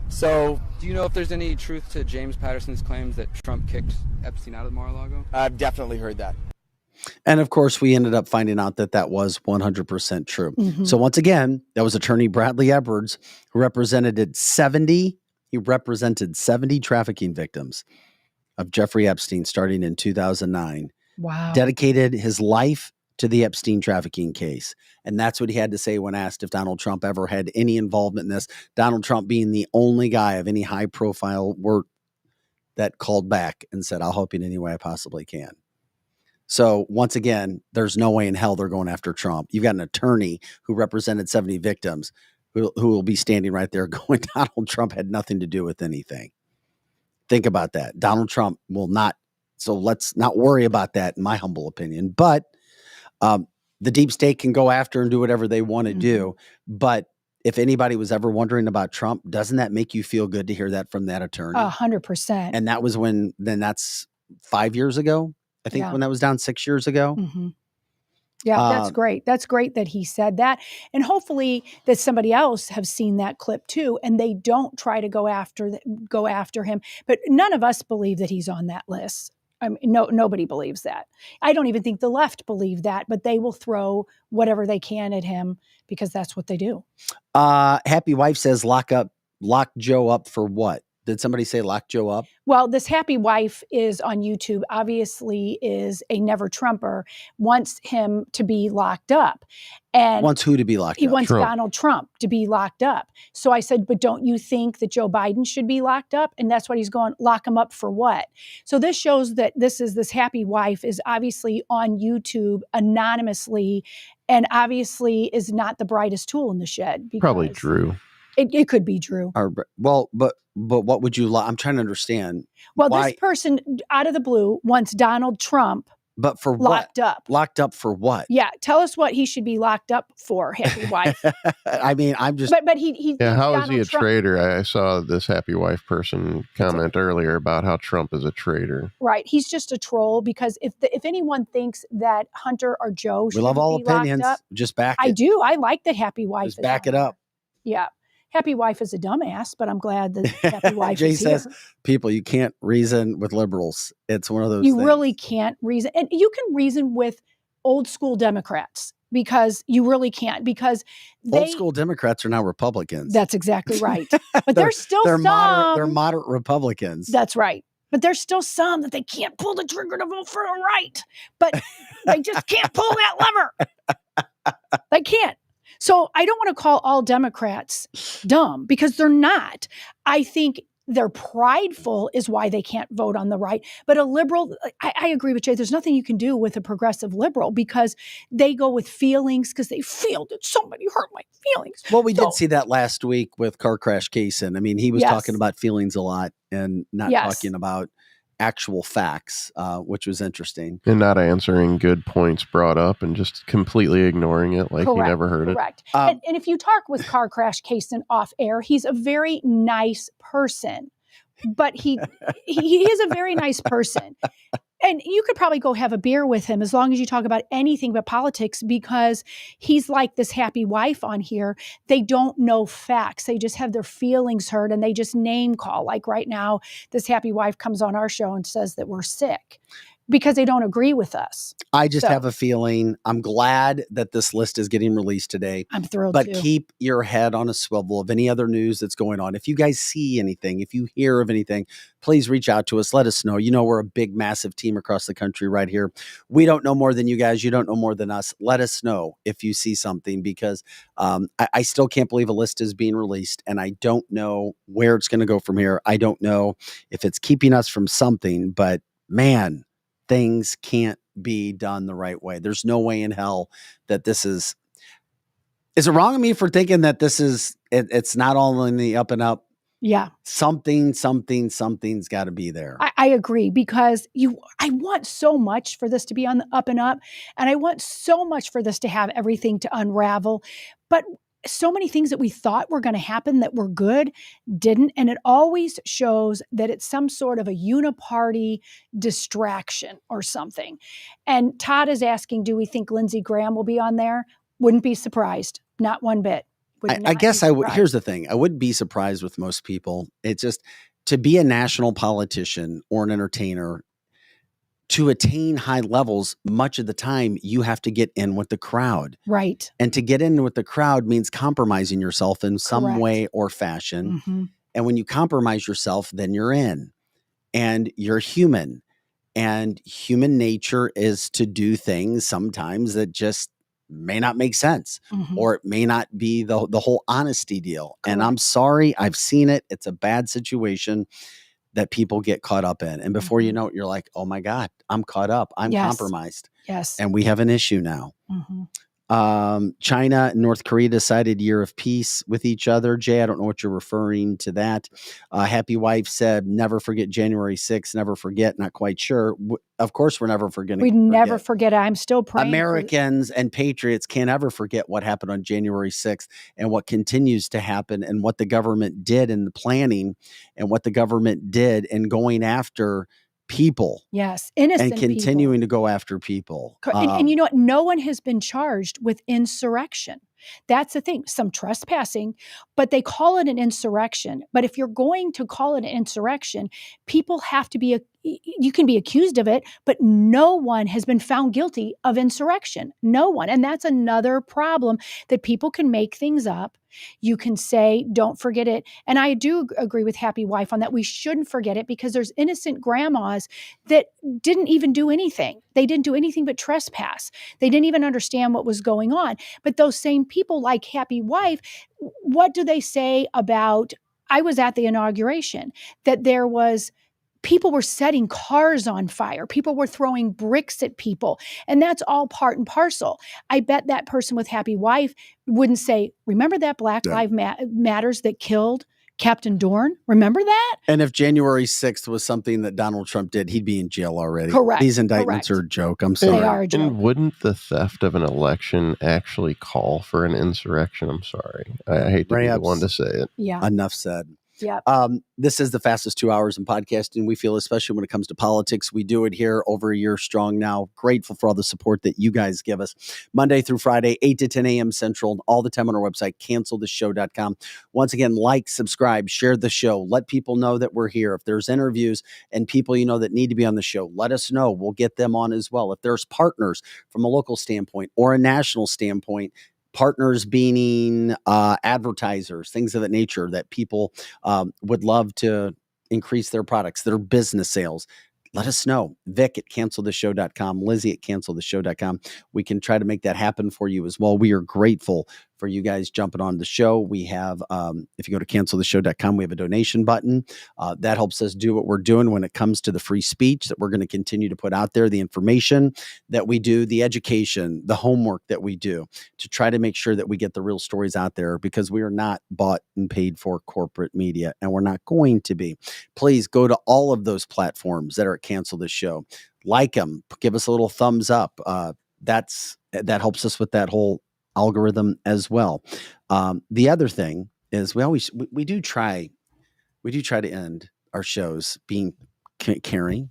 [SPEAKER 13] So,
[SPEAKER 12] do you know if there's any truth to James Patterson's claims that Trump kicked Epstein out of Mar-a-Lago?
[SPEAKER 13] I've definitely heard that.
[SPEAKER 1] And of course, we ended up finding out that was 100% true.
[SPEAKER 2] Mm-hmm.
[SPEAKER 1] So once again, that was attorney Bradley Edwards, who represented 70 trafficking victims of Jeffrey Epstein starting in 2009.
[SPEAKER 2] Wow.
[SPEAKER 1] Dedicated his life to the Epstein trafficking case. And that's what he had to say when asked if Donald Trump ever had any involvement in this. Donald Trump being the only guy of any high profile work that called back and said, I'll help you in any way I possibly can. So once again, there's no way in hell they're going after Trump. You've got an attorney who represented 70 victims who will be standing right there going, Donald Trump had nothing to do with anything. Think about that. Donald Trump will not. So let's not worry about that, in my humble opinion. But the deep state can go after and do whatever they want to do. But if anybody was ever wondering about Trump, doesn't that make you feel good to hear that from that attorney?
[SPEAKER 2] 100%.
[SPEAKER 1] And that was that's 5 years ago. I think when that was down 6 years ago.
[SPEAKER 2] Mm-hmm. Yeah, that's great. That's great that he said that. And hopefully that somebody else have seen that clip too, and they don't try to go after him. But none of us believe that he's on that list. I mean, nobody believes that. I don't even think the left believe that, but they will throw whatever they can at him because that's what they do.
[SPEAKER 1] Happy Wife says, lock Joe up for what? Did somebody say lock Joe up?
[SPEAKER 2] Well, this Happy Wife is on YouTube, obviously is a never Trumper, wants him to be locked up. And
[SPEAKER 1] wants who to be locked up?
[SPEAKER 2] He wants
[SPEAKER 3] Trump.
[SPEAKER 2] Donald Trump to be locked up. So I said, but don't you think that Joe Biden should be locked up? And that's what he's going, lock him up for what? So this shows that this Happy Wife is obviously on YouTube anonymously, and obviously is not the brightest tool in the shed.
[SPEAKER 3] Probably Drew.
[SPEAKER 2] It could be Drew.
[SPEAKER 1] Well, but what would you? I'm trying to understand.
[SPEAKER 2] Well,
[SPEAKER 1] why,
[SPEAKER 2] this person out of the blue wants Donald Trump.
[SPEAKER 1] But for
[SPEAKER 2] locked
[SPEAKER 1] what?
[SPEAKER 2] up.
[SPEAKER 1] Locked up for what?
[SPEAKER 2] Yeah, tell us what he should be locked up for, Happy Wife.
[SPEAKER 1] I mean, I'm just.
[SPEAKER 2] But he.
[SPEAKER 3] Yeah, how is
[SPEAKER 2] Donald
[SPEAKER 3] he a
[SPEAKER 2] Trump.
[SPEAKER 3] traitor? I saw this Happy Wife person comment earlier about how Trump is a traitor.
[SPEAKER 2] Right, he's just a troll because if anyone thinks that Hunter or Joe should
[SPEAKER 1] We love all
[SPEAKER 2] be locked
[SPEAKER 1] opinions.
[SPEAKER 2] up,
[SPEAKER 1] Just back it.
[SPEAKER 2] I do. I like that Happy Wife.
[SPEAKER 1] Just back it up.
[SPEAKER 2] Yeah. Happy Wife is a dumbass, but I'm glad that Happy Wife
[SPEAKER 1] Jay
[SPEAKER 2] is
[SPEAKER 1] says,
[SPEAKER 2] here.
[SPEAKER 1] people, you can't reason with liberals. It's one of those
[SPEAKER 2] You
[SPEAKER 1] things.
[SPEAKER 2] really can't reason. And you can reason with old school Democrats because you really can't because
[SPEAKER 1] old school Democrats are now Republicans.
[SPEAKER 2] That's exactly right. But there's still
[SPEAKER 1] they're
[SPEAKER 2] some.
[SPEAKER 1] They're moderate Republicans.
[SPEAKER 2] That's right. But there's still some that they can't pull the trigger to vote for the right. But they just can't pull that lever. They can't. So I don't want to call all Democrats dumb because they're not. I think they're prideful is why they can't vote on the right. But a liberal, I agree with Jay, there's nothing you can do with a progressive liberal because they go with feelings because they feel that somebody hurt my feelings.
[SPEAKER 1] Well, we did see that last week with car crash Kaysen. I mean, he was talking about feelings a lot and not talking about actual facts, which was interesting.
[SPEAKER 3] And not answering good points brought up and just completely ignoring it like he never heard it.
[SPEAKER 2] And if you talk with car crash Kaysen off air, he's a very nice person. but he is a very nice person. And you could probably go have a beer with him as long as you talk about anything but politics, because he's like this happy wife on here. They don't know facts. They just have their feelings hurt and they just name call. Like right now, this happy wife comes on our show and says that we're sick because they don't agree with us.
[SPEAKER 1] I just have a feeling. I'm glad that this list is getting released today.
[SPEAKER 2] I'm thrilled
[SPEAKER 1] But
[SPEAKER 2] too.
[SPEAKER 1] keep your head on a swivel of any other news that's going on. If you guys see anything, if you hear of anything, please reach out to us. Let us know. You know, we're a big, massive team across the country right here. We don't know more than you guys. You don't know more than us. Let us know if you see something, because I still can't believe a list is being released, and I don't know where it's going to go from here. I don't know if it's keeping us from something, but man, things can't be done the right way. There's no way in hell that this is it wrong of me for thinking that this is, it's not all in the up and up?
[SPEAKER 2] Yeah.
[SPEAKER 1] Something's got to be there.
[SPEAKER 2] I agree, because I want so much for this to be on the up and up, and I want so much for this to have everything to unravel. But so many things that we thought were going to happen that were good didn't. And it always shows that it's some sort of a uniparty distraction or something. And Todd is asking, do we think Lindsey Graham will be on there? Wouldn't be surprised. Not one bit.
[SPEAKER 1] I guess I would. Here's the thing. I wouldn't be surprised with most people. It's just, to be a national politician or an entertainer, to attain high levels, much of the time you have to get in with the crowd.
[SPEAKER 2] Right.
[SPEAKER 1] And to get in with the crowd means compromising yourself in some
[SPEAKER 2] Correct.
[SPEAKER 1] way or fashion.
[SPEAKER 2] Mm-hmm.
[SPEAKER 1] And when you compromise yourself, then you're in. And you're human. And human nature is to do things sometimes that just may not make sense,
[SPEAKER 2] Mm-hmm.
[SPEAKER 1] or it may not be the whole honesty deal.
[SPEAKER 2] Correct.
[SPEAKER 1] And I'm sorry, I've seen it. It's a bad situation that people get caught up in. And before you know it, you're like, oh my God, I'm caught up. I'm
[SPEAKER 2] Yes.
[SPEAKER 1] compromised.
[SPEAKER 2] Yes.
[SPEAKER 1] And we have an issue now.
[SPEAKER 2] Mm-hmm.
[SPEAKER 1] China and North Korea decided year of peace with each other. Jay, I don't know what you're referring to that. Happy Wife said, never forget January 6th. Never forget. Not quite sure. Of course, we're never forgetting.
[SPEAKER 2] We'd never forget it. I'm still praying.
[SPEAKER 1] Americans and patriots can't ever forget what happened on January 6th and what continues to happen, and what the government did in the planning, and what the government did in going after people.
[SPEAKER 2] Yes. Innocent
[SPEAKER 1] and continuing to go after people.
[SPEAKER 2] And you know what? No one has been charged with insurrection. That's the thing. Some trespassing, but they call it an insurrection. But if you're going to call it an insurrection, people have to be, you can be accused of it, but no one has been found guilty of insurrection. No one. And that's another problem, that people can make things up. You can say, don't forget it. And I do agree with Happy Wife on that. We shouldn't forget it, because there's innocent grandmas that didn't even do anything. They didn't do anything but trespass. They didn't even understand what was going on. But those same people, like Happy Wife, what do they say about, I was at the inauguration, that there was, people were setting cars on fire. People were throwing bricks at people. And that's all part and parcel. I bet that person with Happy Wife wouldn't say, remember that Black Lives Matters that killed Captain Dorn? Remember that?
[SPEAKER 1] And if January 6th was something that Donald Trump did, he'd be in jail already.
[SPEAKER 2] Correct.
[SPEAKER 1] These indictments are a joke. I'm sorry.
[SPEAKER 2] They are a joke.
[SPEAKER 3] And wouldn't the theft of an election actually call for an insurrection? I'm sorry. I hate to be the one to say it.
[SPEAKER 2] Yeah.
[SPEAKER 1] Enough said.
[SPEAKER 2] Yeah.
[SPEAKER 1] This is the fastest 2 hours in podcasting. We feel, especially when it comes to politics. We do it here over a year strong now. Grateful for all the support that you guys give us. Monday through Friday, 8 to 10 a.m. Central, all the time on our website, canceltheshow.com. Once again, like, subscribe, share the show. Let people know that we're here. If there's interviews and people you know that need to be on the show, let us know. We'll get them on as well. If there's partners from a local standpoint or a national standpoint, partners being advertisers, things of that nature, that people would love to increase their products, their business sales, let us know. Vic at canceltheshow.com, Lizzie at canceltheshow.com. We can try to make that happen for you as well. We are grateful for you guys jumping on the show. We have, if you go to canceltheshow.com, we have a donation button. That helps us do what we're doing when it comes to the free speech that we're going to continue to put out there, the information that we do, the education, the homework that we do to try to make sure that we get the real stories out there, because we are not bought and paid for corporate media, and we're not going to be. Please go to all of those platforms that are at Cancel This Show. Like them, give us a little thumbs up. That helps us with that whole algorithm as well. The other thing is we do try to end our shows being caring,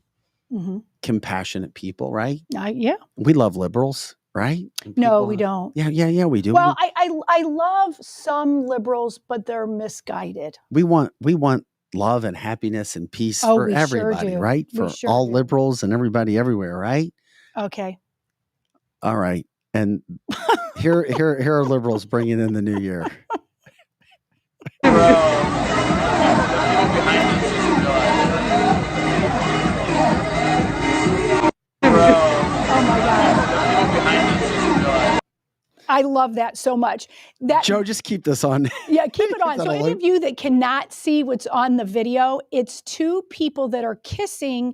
[SPEAKER 1] compassionate people, right?
[SPEAKER 2] Yeah.
[SPEAKER 1] We love liberals, right?
[SPEAKER 2] No, we don't.
[SPEAKER 1] Yeah, we do.
[SPEAKER 2] Well, I love some liberals, but they're misguided.
[SPEAKER 1] We want love and happiness and peace for
[SPEAKER 2] we sure
[SPEAKER 1] everybody,
[SPEAKER 2] do.
[SPEAKER 1] right?
[SPEAKER 2] We
[SPEAKER 1] For
[SPEAKER 2] sure
[SPEAKER 1] all
[SPEAKER 2] do.
[SPEAKER 1] liberals and everybody everywhere, right?
[SPEAKER 2] Okay.
[SPEAKER 1] All right. And here are liberals bringing in the new year.
[SPEAKER 2] I love that so much.
[SPEAKER 1] Joe, just keep this on.
[SPEAKER 2] Yeah, keep it on. So any of you that cannot see what's on the video, it's two people that are kissing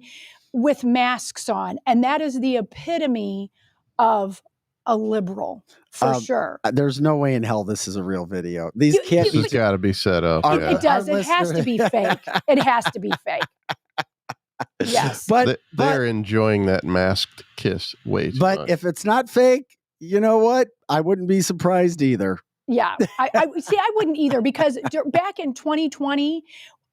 [SPEAKER 2] with masks on. And that is the epitome of a liberal, for sure.
[SPEAKER 1] There's no way in hell this is a real video. These can't be.
[SPEAKER 3] It's got to be set up.
[SPEAKER 2] It does. It has to be fake. It has to be fake. Yes.
[SPEAKER 3] But they're enjoying that masked kiss way too much.
[SPEAKER 1] But if it's not fake, you know what? I wouldn't be surprised either.
[SPEAKER 2] Yeah. I wouldn't either, because back in 2020,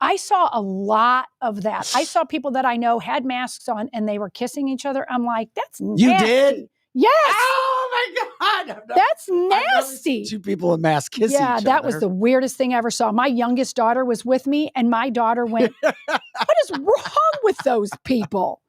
[SPEAKER 2] I saw a lot of that. I saw people that I know had masks on and they were kissing each other. I'm like, that's nasty.
[SPEAKER 1] You did?
[SPEAKER 2] Yes.
[SPEAKER 1] Oh my God.
[SPEAKER 2] That's nasty.
[SPEAKER 1] Two people in masks kissing each other.
[SPEAKER 2] Yeah, that was the weirdest thing I ever saw. My youngest daughter was with me, and my daughter went, what is wrong with those people?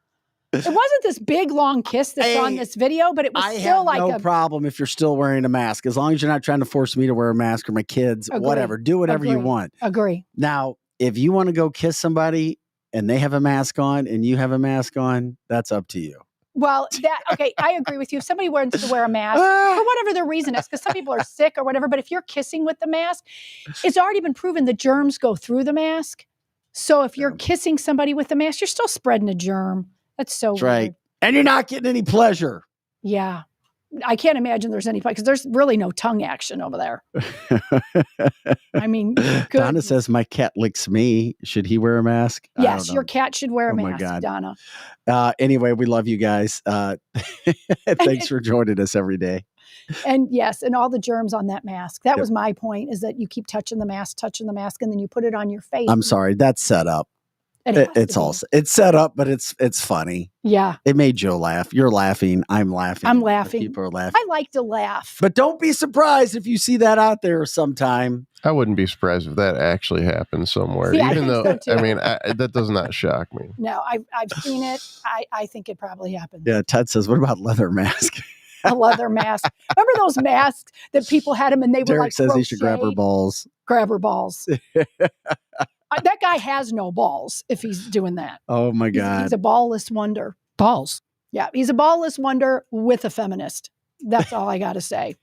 [SPEAKER 2] It wasn't this big, long kiss that's on this video, but it was still like
[SPEAKER 1] no problem if you're still wearing a mask, as long as you're not trying to force me to wear a mask or my kids, whatever. Do whatever you want.
[SPEAKER 2] Agree.
[SPEAKER 1] Now, if you want to go kiss somebody and they have a mask on and you have a mask on, that's up to you.
[SPEAKER 2] Well, okay, I agree with you. If somebody wants to wear a mask for whatever the reason is, because some people are sick or whatever, but if you're kissing with the mask, it's already been proven the germs go through the mask. So if you're kissing somebody with the mask, you're still spreading a germ. That's so weird.
[SPEAKER 1] Right. And you're not getting any pleasure.
[SPEAKER 2] Yeah. I can't imagine there's any, because there's really no tongue action over there. I mean,
[SPEAKER 1] Donna says my cat licks me. Should he wear a mask?
[SPEAKER 2] Yes, your cat should wear a mask,
[SPEAKER 1] my God.
[SPEAKER 2] Donna.
[SPEAKER 1] Anyway, we love you guys. Thanks for joining us every day.
[SPEAKER 2] And yes, and all the germs on that mask. That was my point, is that you keep touching the mask, and then you put it on your face.
[SPEAKER 1] I'm sorry, that's set up. It's set up, but it's funny.
[SPEAKER 2] Yeah.
[SPEAKER 1] It made Joe laugh. You're laughing. I'm laughing.
[SPEAKER 2] I'm laughing.
[SPEAKER 1] People are laughing.
[SPEAKER 2] I like to laugh.
[SPEAKER 1] But don't be surprised if you see that out there sometime.
[SPEAKER 3] I wouldn't be surprised if that actually happened somewhere, even though, that does not shock me.
[SPEAKER 2] No, I've seen it. I think it probably happened.
[SPEAKER 1] Yeah, Ted says, what about leather mask?
[SPEAKER 2] A leather mask. Remember those masks that people had them and they were
[SPEAKER 1] Derek
[SPEAKER 2] like
[SPEAKER 1] says he should grab her balls.
[SPEAKER 2] Grab her balls. That guy has no balls if he's doing that.
[SPEAKER 1] Oh my God.
[SPEAKER 2] He's a ballless wonder. Balls. Yeah, he's a ballless wonder with a feminist. That's all I got to say.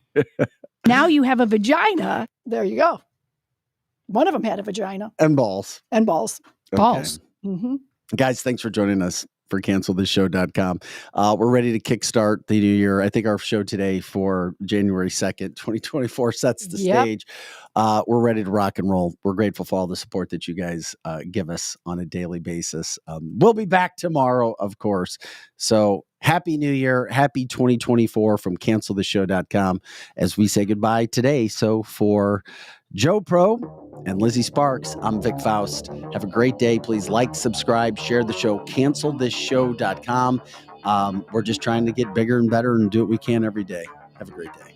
[SPEAKER 2] Now you have a vagina. There you go. One of them had a vagina.
[SPEAKER 1] And balls.
[SPEAKER 2] And balls.
[SPEAKER 1] Okay.
[SPEAKER 2] Balls. Mm-hmm.
[SPEAKER 1] Guys, thanks for joining us for cancelthisshow.com. We're ready to kickstart the new year. I think our show today for January 2nd, 2024 sets the stage. We're ready to rock and roll. We're grateful for all the support that you guys give us on a daily basis. We'll be back tomorrow, of course. So happy new year. Happy 2024 from cancelthisshow.com as we say goodbye today. So for Joe Pro and Lizzie Sparks, I'm Vic Faust. Have a great day. Please like, subscribe, share the show, cancelthisshow.com. We're just trying to get bigger and better and do what we can every day. Have a great day.